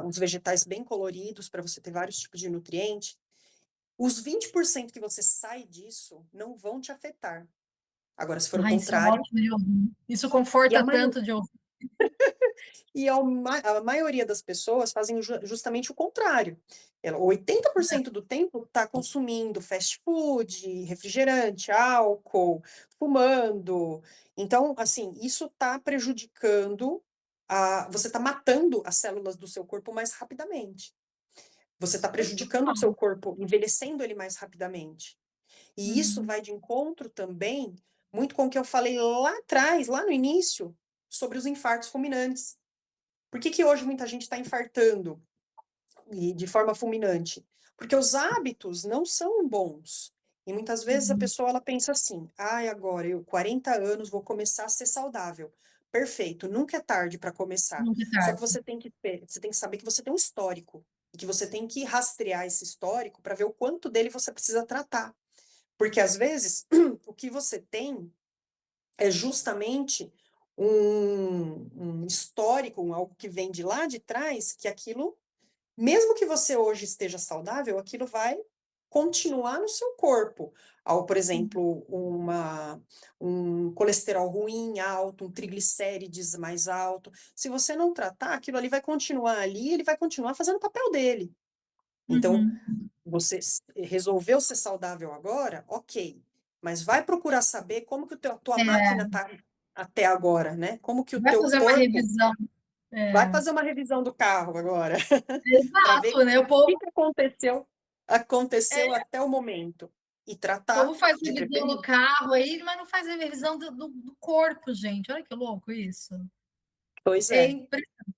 Uns vegetais bem coloridos para você ter vários tipos de nutrientes. Os 20% que você sai disso não vão te afetar. Agora, se for o Ai, isso é contrário, ótimo de ouvir. Isso e a conforta maioria tanto de ouvir. A maioria das pessoas fazem justamente o contrário. Ela, 80% do tempo está consumindo fast food, refrigerante, álcool, fumando. Então, assim, isso está prejudicando você está matando as células do seu corpo mais rapidamente. Você está prejudicando o seu corpo, envelhecendo ele mais rapidamente. E isso Uhum. vai de encontro também muito com o que eu falei lá atrás, lá no início, sobre os infartos fulminantes. Por que hoje muita gente está infartando e de forma fulminante? Porque os hábitos não são bons. E muitas vezes a Uhum. pessoa ela pensa assim: ai, agora eu, 40 anos, vou começar a ser saudável. Perfeito, nunca é tarde para começar. Nunca é Só que tarde. você tem que saber que você tem um histórico. E que você tem que rastrear esse histórico para ver o quanto dele você precisa tratar. Porque às vezes o que você tem é justamente um histórico, algo que vem de lá de trás, que aquilo, mesmo que você hoje esteja saudável, aquilo vai continuar no seu corpo. Ao, por exemplo, um colesterol ruim alto, um triglicérides mais alto. Se você não tratar, aquilo ali vai continuar ali, ele vai continuar fazendo o papel dele. Então, Uhum. você resolveu ser saudável agora, ok. Mas vai procurar saber como que tua É, máquina está até agora, né? Como que o vai teu fazer uma corpo revisão. vai É, fazer uma revisão do carro agora, para ver exato, né? o que que aconteceu até o momento. E O tratar, povo faz de revisão no preferência. carro aí, mas não faz a revisão do corpo, gente. Olha que louco isso. Pois É é. impressionante.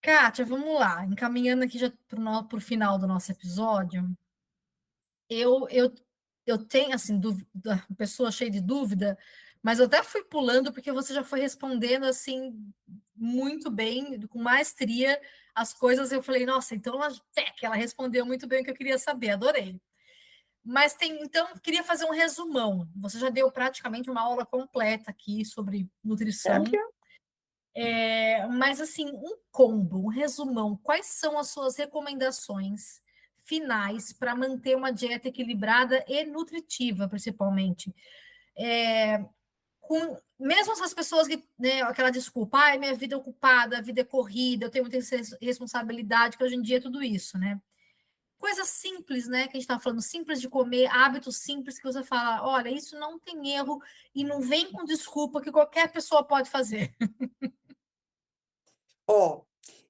Kátia, vamos lá. Encaminhando aqui já para o final do nosso episódio, eu, eu, eu tenho, assim, dúvida, pessoa cheia de dúvida, mas eu até fui pulando porque você já foi respondendo, assim, muito bem, com maestria, as coisas. Eu falei, nossa, então ela respondeu muito bem o que eu queria saber, adorei. Mas tem, então, queria fazer um resumão. Você já deu praticamente uma aula completa aqui sobre nutrição. É, Mas assim, um combo, um resumão. Quais são as suas recomendações finais para manter uma dieta equilibrada e nutritiva, principalmente? Mesmo essas pessoas que, né, aquela desculpa, ai, minha vida é ocupada, a vida é corrida, eu tenho muita responsabilidade, que hoje em dia é tudo isso, né? Coisas simples, né? Que a gente está falando, simples de comer, hábitos simples que você fala, olha, isso não tem erro e não vem com desculpa que qualquer pessoa pode fazer. ó,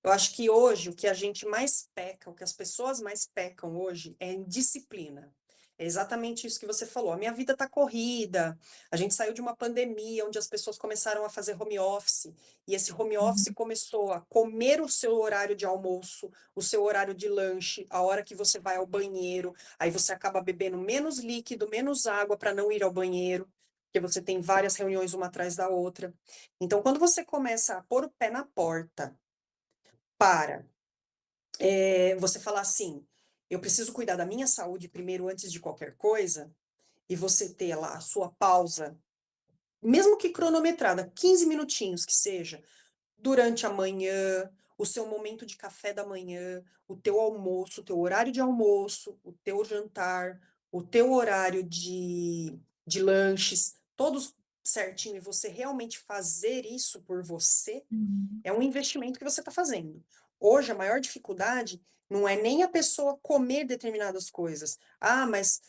eu acho que hoje o que a gente mais peca, o que as pessoas mais pecam hoje é em disciplina. É exatamente isso que você falou. A minha vida está corrida. A gente saiu de uma pandemia onde as pessoas começaram a fazer home office, e esse home office começou a comer o seu horário de almoço, o seu horário de lanche, a hora que você vai ao banheiro, aí você acaba bebendo menos líquido, menos água para não ir ao banheiro, porque você tem várias reuniões uma atrás da outra. Então, quando você começa a pôr o pé na porta para você falar assim, eu preciso cuidar da minha saúde primeiro antes de qualquer coisa, e você ter lá a sua pausa, mesmo que cronometrada, 15 minutinhos que seja, durante a manhã, o seu momento de café da manhã, o teu almoço, o teu horário de almoço, o teu jantar, o teu horário de lanches, todos certinho, e você realmente fazer isso por você, Uhum. é um investimento que você está fazendo. Hoje, a maior dificuldade não é nem a pessoa comer determinadas coisas. Ah, mas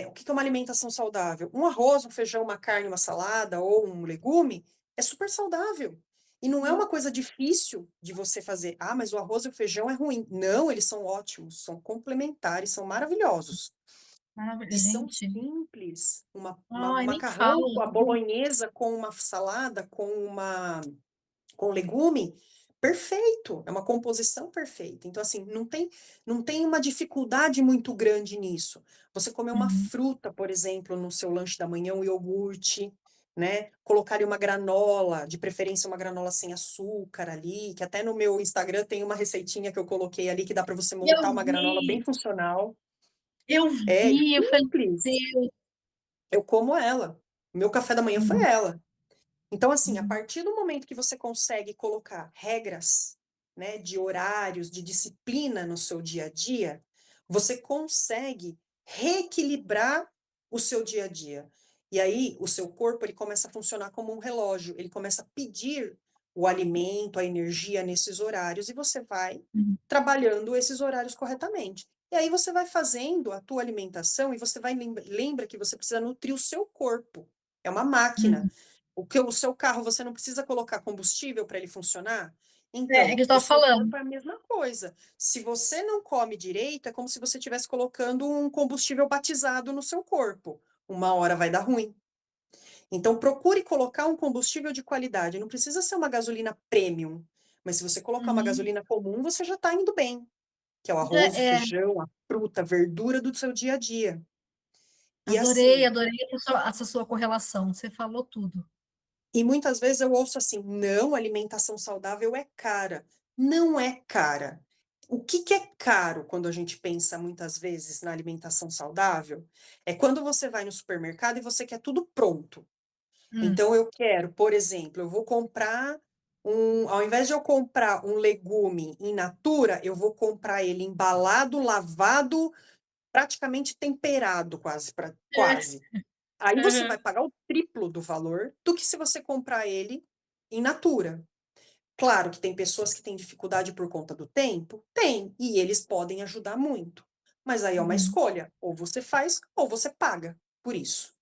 o que é uma alimentação saudável? Um arroz, um feijão, uma carne, uma salada ou um legume é super saudável. E não é uma coisa difícil de você fazer. Ah, mas o arroz e o feijão é ruim. Não, eles são ótimos, são complementares, são maravilhosos. Maravilha, E são gente. simples. Um Ai, nem fala. macarrão com a bolonhesa, com uma salada, com legume, perfeito, é uma composição perfeita. Então, assim, não tem uma dificuldade muito grande nisso. Você comer uma Uhum. fruta, por exemplo, no seu lanche da manhã, um iogurte, né? Colocar ali uma granola, de preferência uma granola sem açúcar ali, que até no meu Instagram tem uma receitinha que eu coloquei ali que dá para você Eu montar uma granola bem vi, funcional. eu É vi, eu falei, simples. Deus. Eu como ela. Meu café da manhã foi Uhum. ela. Então, assim, a partir do momento que você consegue colocar regras, né, de horários, de disciplina no seu dia a dia, você consegue reequilibrar o seu dia a dia. E aí, o seu corpo, ele começa a funcionar como um relógio, ele começa a pedir o alimento, a energia nesses horários, e você vai Uhum. trabalhando esses horários corretamente. E aí você vai fazendo a tua alimentação e você vai lembra que você precisa nutrir o seu corpo. É uma máquina. Uhum. O seu carro, você não precisa colocar combustível para ele funcionar? É que eu Então, o estava seu falando. corpo é a mesma coisa. Se você não come direito, é como se você estivesse colocando um combustível batizado no seu corpo. Uma hora vai dar ruim. Então, procure colocar um combustível de qualidade. Não precisa ser uma gasolina premium, mas se você colocar uma Uhum. gasolina comum, você já está indo bem, que é o Já arroz, o é, feijão, a fruta, a verdura do seu dia a dia. E adorei, assim, adorei essa sua correlação. Você falou tudo. e muitas vezes eu ouço assim: não, alimentação saudável é cara. Não é cara. O que que é caro quando a gente pensa muitas vezes na alimentação saudável? É quando você vai no supermercado e você quer tudo pronto. Hum. Então eu quero, por exemplo, eu vou comprar ao invés de eu comprar um legume in natura, eu vou comprar ele embalado, lavado, praticamente temperado É. quase. Aí você vai Aham. pagar o triplo do valor do que se você comprar ele in natura. Claro que tem pessoas que têm dificuldade por conta do tempo? Tem, e eles podem ajudar muito. Mas aí é uma Uhum. escolha, ou você faz ou você paga por isso,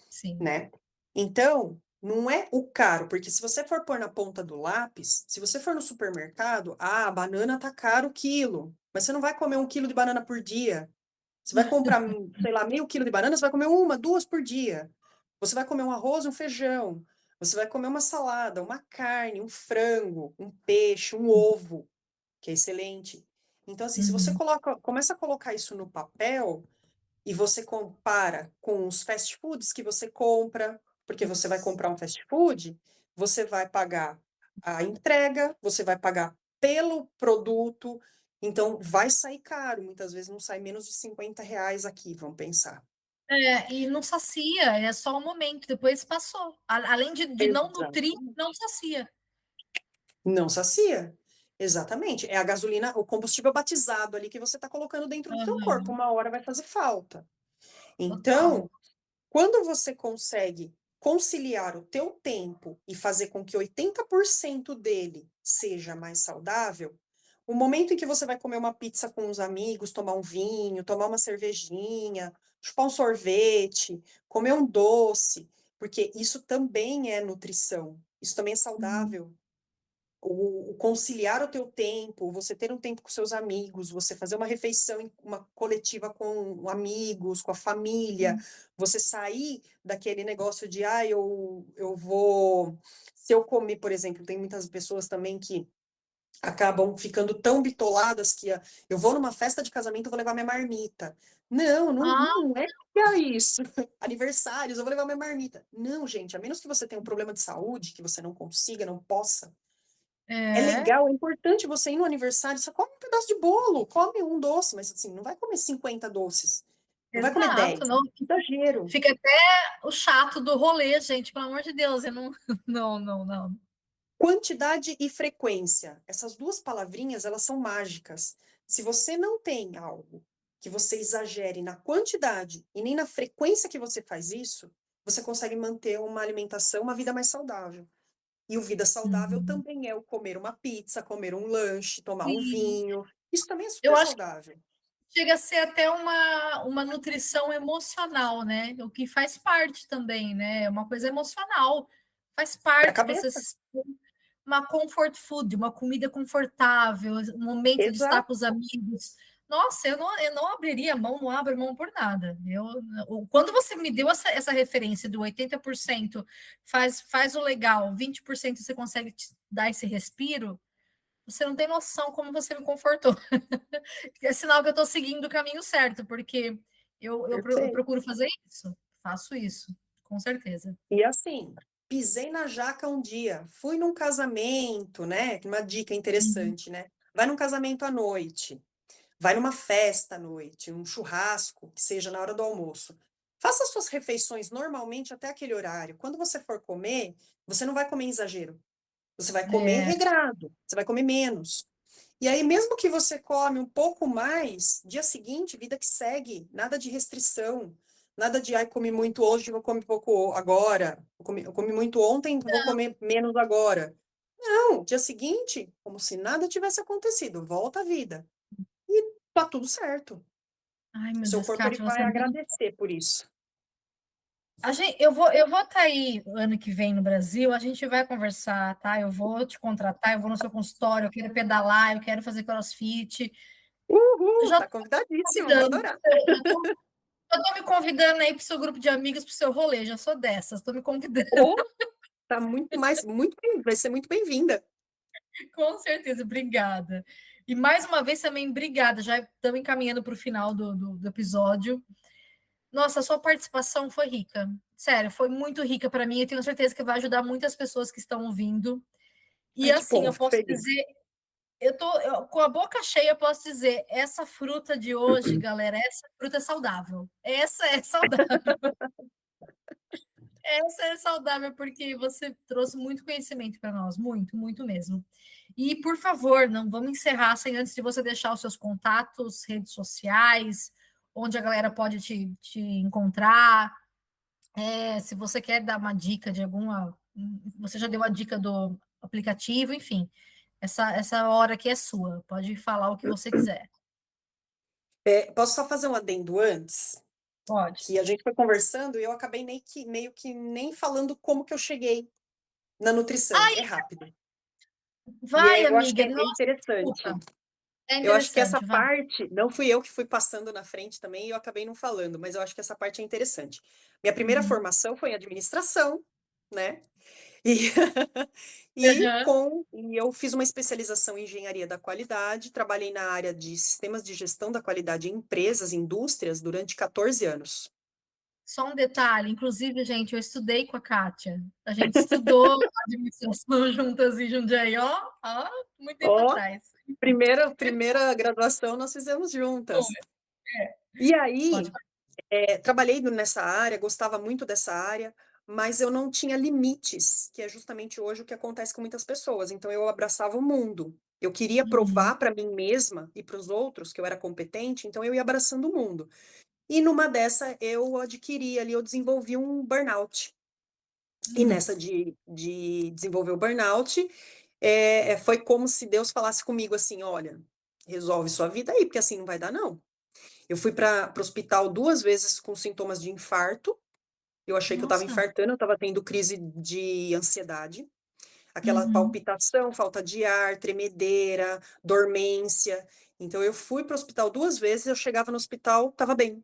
Sim. né. Então, não é o caro, porque se você for pôr na ponta do lápis, se você for no supermercado, "Ah, a banana tá caro o quilo", mas você não vai comer 1 quilo de banana por dia. Você vai comprar, sei lá, meio quilo de banana, você vai comer 1, 2 por dia. Você vai comer um arroz e um feijão, você vai comer uma salada, uma carne, um frango, um peixe, um ovo, que é excelente. Então, assim, se você Uhum. começa a colocar isso no papel, e você compara com os fast foods que você compra, porque você vai Isso. comprar um fast food, você vai pagar a entrega, você vai pagar pelo produto, então vai sair caro, muitas vezes não sai menos de R$ 50 aqui, vamos pensar. É, e não sacia, é só um momento, depois passou. Além de não nutrir, não Exatamente. sacia. Não sacia. Exatamente. É a gasolina, o combustível batizado ali que você está colocando dentro do teu corpo, Aham. uma hora vai fazer falta. Total. Então, quando você consegue conciliar o teu tempo e fazer com que 80% dele seja mais saudável, o momento em que você vai comer uma pizza com os amigos, tomar um vinho, tomar uma cervejinha, chupar um sorvete, comer um doce, porque isso também é nutrição, isso também é Uhum. saudável. O conciliar o teu tempo, você ter um tempo com seus amigos, você fazer uma refeição uma coletiva com amigos, com a família, Sim. você sair daquele negócio de: "Ah, eu vou", se eu comer, por exemplo, tem muitas pessoas também que acabam ficando tão bitoladas que eu vou numa festa de casamento, eu vou levar minha marmita. Não, não Ah, não é que é isso. Aniversários, eu vou levar minha marmita. Não, gente, a menos que você tenha um problema de saúde, que você não consiga, não possa, é é, legal, é importante você ir no aniversário, você come um pedaço de bolo, come um doce, mas assim, não vai comer 50 doces, não vai comer exato, 10, não, exagero. fica até o chato do rolê, gente, pelo amor de Deus, eu não não, não, não. Quantidade e frequência, essas 2 palavrinhas, elas são mágicas. Se você não tem algo que você exagere na quantidade e nem na frequência que você faz isso, você consegue manter uma alimentação, uma vida mais saudável. E o vida saudável Uhum. também é o comer uma pizza, comer um lanche, tomar um Sim, vinho, isso também é eu super acho que saudável. chega a ser até uma nutrição emocional, né, o que faz parte também, né, é uma coisa emocional, faz Para a parte você cabeça. uma comfort food, uma comida confortável, um momento de estar com Exato. os amigos. Nossa, eu não abriria mão, não abro mão por nada. Quando você me deu essa referência do 80% faz o legal, 20% você consegue dar esse respiro, você não tem noção como você me confortou. É sinal que eu estou seguindo o caminho certo, porque eu Perfeito. procuro fazer isso, faço isso, com certeza. E assim, pisei na jaca um dia, fui num casamento, né, uma dica Uhum. interessante, né, vai num casamento à noite, vai numa festa à noite, um churrasco, que seja na hora do almoço. Faça as suas refeições normalmente até aquele horário. Quando você for comer, você não vai comer em exagero, você vai comer É, regrado, você vai comer menos. E aí, mesmo que você come um pouco mais, dia seguinte, vida que segue, nada de restrição, nada de, ai, comi muito hoje, vou comer pouco agora, eu comi muito ontem, vou comer menos agora. Não, dia seguinte, como se nada tivesse acontecido, volta à vida. E tá tudo certo. ai O meu seu Deus, corpo ele Kátia, você vai é agradecer por isso. eu vou estar aí ano que vem no Brasil, a gente vai conversar, tá? Eu vou te contratar, eu vou no seu consultório, eu quero pedalar, eu quero fazer crossfit. Uhul, Já tá estou convidadíssimo, vou convidando, adorar. já tô me convidando aí para o seu grupo de amigos, para o seu rolê, já sou dessas, estou me convidando, Ou tá muito bem, vai ser muito bem-vinda. com certeza, obrigada. E mais uma vez também, obrigada, já estamos encaminhando para o final do episódio. Nossa, a sua participação foi rica, sério, foi muito rica para mim, eu tenho certeza que vai ajudar muitas pessoas que estão ouvindo. E Ai, que assim, bom, eu fico posso feliz. dizer, com a boca cheia, eu posso dizer, essa fruta de hoje, galera, essa fruta é saudável. Essa é saudável. Essa é saudável porque você trouxe muito conhecimento para nós, muito, muito mesmo. E, por favor, não vamos encerrar sem antes de você deixar os seus contatos, redes sociais, onde a galera pode te encontrar. Se você quer dar uma dica de alguma. Você já deu a dica do aplicativo, enfim. Essa hora aqui é sua. Pode falar o que você quiser. Posso só fazer um adendo antes? Pode. Que a gente foi conversando e eu acabei meio que nem falando como que eu cheguei na nutrição. É rápido. E Vai, eu acho que amiga. é Nossa, interessante. desculpa. É Eu acho que essa interessante, vai. parte, não fui eu que fui passando na frente também, e eu acabei não falando, mas eu acho que essa parte é interessante. Minha primeira Uhum. formação foi em administração, né? E, Aham. e eu fiz uma especialização em engenharia da qualidade, trabalhei na área de sistemas de gestão da qualidade em empresas, indústrias, durante 14 anos. Só um detalhe, inclusive, gente, eu estudei com a Kátia. A gente estudou administração juntas em Jundiaí, ó, muito tempo Ó, atrás. primeira graduação nós fizemos Foi, juntas. é. E Pode aí, falar. trabalhei nessa área, gostava muito dessa área, mas eu não tinha limites, que é justamente hoje o que acontece com muitas pessoas. Então, eu abraçava o mundo. Eu queria Uhum, provar para mim mesma e para os outros que eu era competente, então eu ia abraçando o mundo. E numa dessa, eu adquiri ali, eu desenvolvi um burnout. E uhum, nessa de desenvolver o burnout, foi como se Deus falasse comigo assim: olha, resolve sua vida aí, porque assim não vai dar, não. Eu fui para o hospital 2 vezes com sintomas de infarto. Eu achei que eu estava nossa. infartando, eu estava tendo crise de ansiedade, aquela Uhum, palpitação, falta de ar, tremedeira, dormência. Então eu fui para o hospital 2 vezes, eu chegava no hospital, estava bem.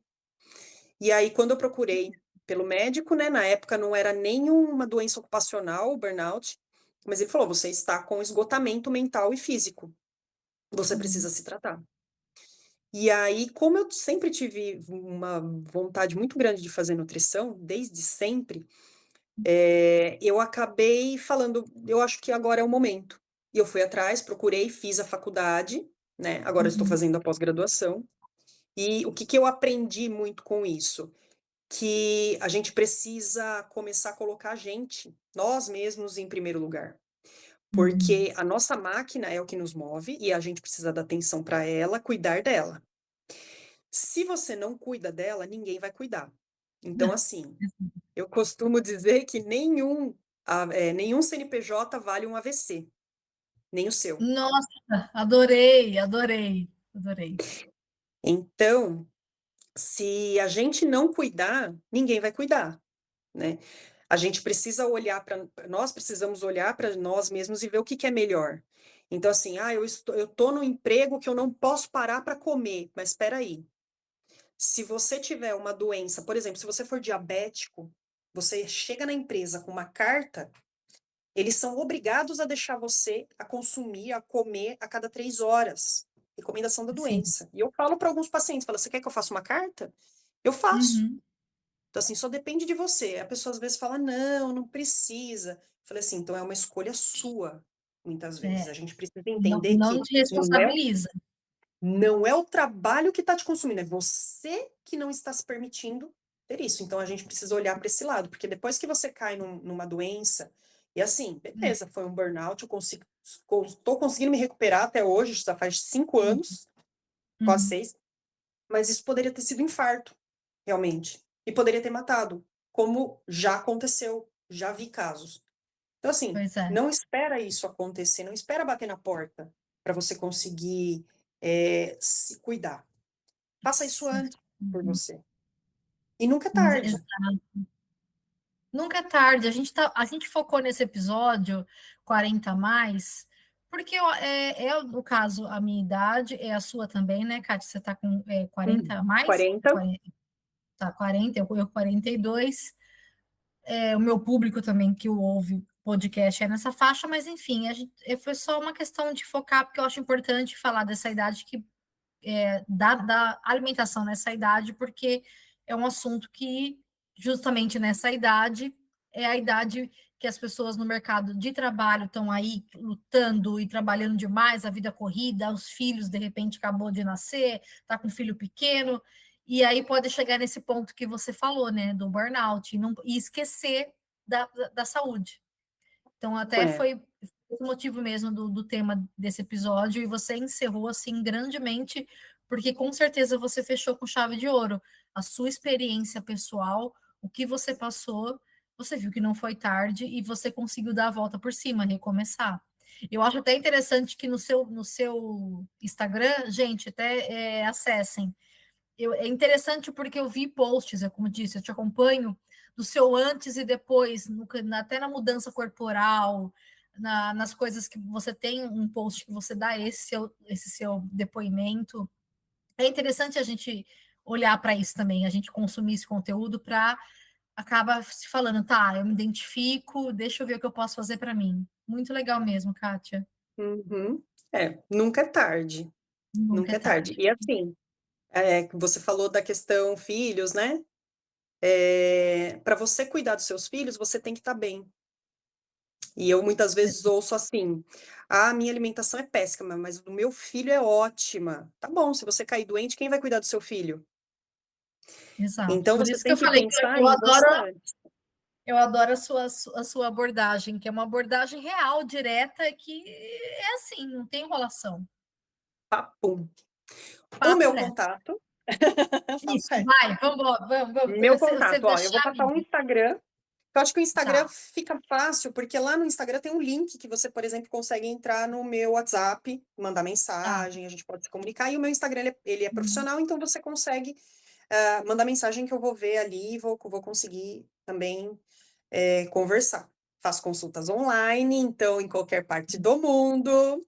E aí, quando eu procurei pelo médico, né, na época não era nenhuma doença ocupacional, o burnout, mas ele falou: você está com esgotamento mental e físico, você uhum, precisa se tratar. E aí, como eu sempre tive uma vontade muito grande de fazer nutrição, desde sempre, eu acabei falando, eu acho que agora é o momento. E eu fui atrás, procurei, fiz a faculdade, né? Agora eu estou uhum, fazendo a pós-graduação. E o que que eu aprendi muito com isso? Que a gente precisa começar a colocar a gente, nós mesmos, em primeiro lugar. uhum. Porque a nossa máquina é o que nos move e a gente precisa dar atenção para ela, cuidar dela. Se você não cuida dela, ninguém vai cuidar. Então, assim, eu costumo dizer que nenhum CNPJ vale um AVC, nem o seu. Nossa, adorei, adorei, adorei. Então, se a gente não cuidar, ninguém vai cuidar, né? A gente precisa olhar para nós precisamos olhar para nós mesmos e ver o que que é melhor. Então, assim, eu tô no emprego que eu não posso parar para comer, mas espera aí. Se você tiver uma doença, por exemplo, se você for diabético, você chega na empresa com uma carta, eles são obrigados a deixar você a consumir, a comer a cada 3 horas. Recomendação da Sim. doença. E eu falo para alguns pacientes, falo, você quer que eu faça uma carta? Eu faço. Uhum, Então, assim, só depende de você. A pessoa às vezes fala, não, não precisa. Eu falei assim, então é uma escolha sua, muitas vezes. é. A gente precisa Não, entender não que te responsabiliza. não é o trabalho que está te consumindo, é você que não está se permitindo ter isso. Então a gente precisa olhar para esse lado, porque depois que você cai numa doença, e assim, beleza, foi um burnout, estou conseguindo me recuperar até hoje, já faz 5 anos, quase Uhum, 6, mas isso poderia ter sido infarto, realmente, e poderia ter matado, como já aconteceu, já vi casos. Então, assim, pois é. não espera isso acontecer, não espera bater na porta para você conseguir se cuidar. Faça isso Sim. antes por Uhum. você. E nunca é tarde. Nunca é tarde. A gente focou nesse episódio 40 a mais, porque no caso, a minha idade é a sua também, né, Kátia? Você está com 40 a mais? 40. 40, tá, 40, eu 42. O meu público também que o ouve podcast é nessa faixa, mas enfim, foi só uma questão de focar, porque eu acho importante falar dessa idade que da alimentação nessa idade, porque é um assunto que, justamente nessa idade, é a idade que as pessoas no mercado de trabalho estão aí lutando e trabalhando demais, a vida corrida, os filhos, de repente, acabou de nascer, está com um filho pequeno, E aí pode chegar nesse ponto que você falou, né, do burnout, e esquecer da saúde. Então, até foi o motivo mesmo do tema desse episódio, e você encerrou, assim, grandemente, porque com certeza você fechou com chave de ouro. A sua experiência pessoal, o que você passou, você viu que não foi tarde e você conseguiu dar a volta por cima, recomeçar. Eu acho até interessante que no seu Instagram, gente, até acessem. É interessante porque eu vi posts, como disse, eu te acompanho, do seu antes e depois, até na mudança corporal, nas coisas que você tem um post que você dá esse seu depoimento. É interessante a gente olhar para isso também, a gente consumir esse conteúdo para acaba se falando, tá, eu me identifico, deixa eu ver o que eu posso fazer para mim. Muito legal mesmo, Kátia. Uhum. Nunca é tarde, Nunca é nunca é tarde. tarde. E assim, você falou da questão filhos, né? Para você cuidar dos seus filhos, você tem que estar bem. E eu muitas vezes ouço assim: "Ah, minha alimentação é péssima, mas do meu filho é ótima". Tá bom, se você cair doente, quem vai cuidar do seu filho? Exato. Então Por você isso que tem eu que falei que pensar eu em adoro. você antes. Eu adoro a sua abordagem, que é uma abordagem real, direta, que é assim, não tem enrolação. Papum. O Papo meu reto. contato papo Isso, reto. vai, vamos embora, vamos. Meu Você contato, ó, eu vou deixar a passar um minha. Instagram. Eu acho que o Instagram Tá. fica fácil, porque lá no Instagram tem um link que você, por exemplo, consegue entrar no meu WhatsApp, mandar Tá. mensagem, a gente pode se comunicar. E o meu Instagram, ele é Uhum. profissional, então você consegue mandar mensagem que eu vou ver ali e vou conseguir também conversar. Faço consultas online, então em qualquer parte do mundo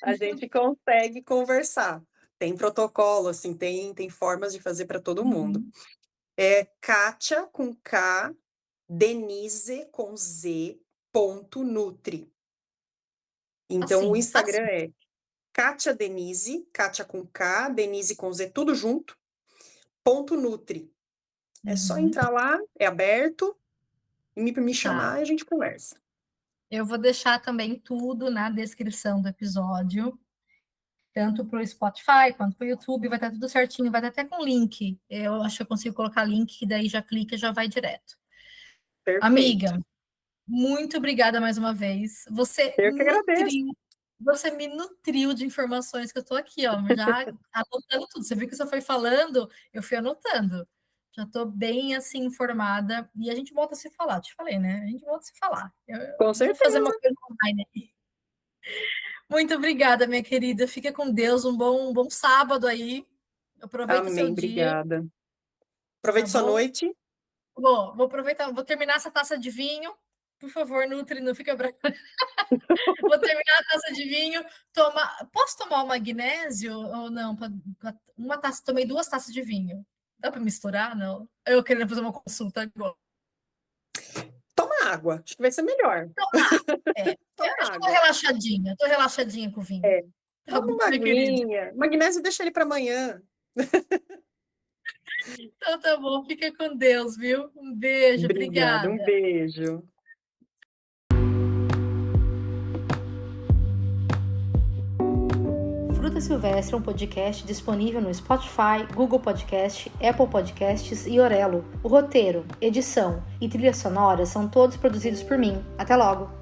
a gente consegue conversar. Tem protocolo, assim, tem formas de fazer para todo mundo. Uhum. Kátia com K, Denise com Z, ponto Nutri. Então o Assim, Instagram assim. é Kátia Denise, Kátia com K, Denise com Z, tudo junto, ponto Nutri. É só Uhum. entrar lá, é aberto, e me Tá. chamar e a gente conversa. Eu vou deixar também tudo na descrição do episódio, tanto para o Spotify quanto para o YouTube, vai estar tudo certinho, vai estar até com link. Eu acho que eu consigo colocar link, que daí já clica e já vai direto. Perfeito. Amiga, muito obrigada mais uma vez. Eu que agradeço. Você me nutriu de informações que eu estou aqui, ó, já anotando tudo. Você viu que você foi falando, eu fui anotando. Já estou bem assim informada e a gente volta a se falar. Te falei, né? A gente volta a se falar. Com Vamos fazer uma certeza. coisa online aí. Muito obrigada, minha querida. Fica com Deus. Um bom sábado aí. Aproveita seu Amém, dia, obrigada. tá Aproveite sua bom? noite. Vou aproveitar, vou terminar essa taça de vinho. Por favor, Nutri, não fica bravo. Vou terminar a taça de vinho. Posso tomar o magnésio ou não? Uma taça, tomei 2 taças de vinho. Dá para misturar? Não. Eu querendo fazer uma consulta agora. Toma água, acho que vai ser melhor. É, Toma eu água. estou relaxadinha com o vinho. É, Tá toma bom, uma minha querida. aguinha. Magnésio deixa ele para amanhã. Então tá bom, fica com Deus, viu? Um beijo, Obrigada, um obrigada. beijo. Fruta Silvestre é um podcast disponível no Spotify, Google Podcast, Apple Podcasts e Orelo. O roteiro, edição e trilha sonora são todos produzidos por mim. Até logo!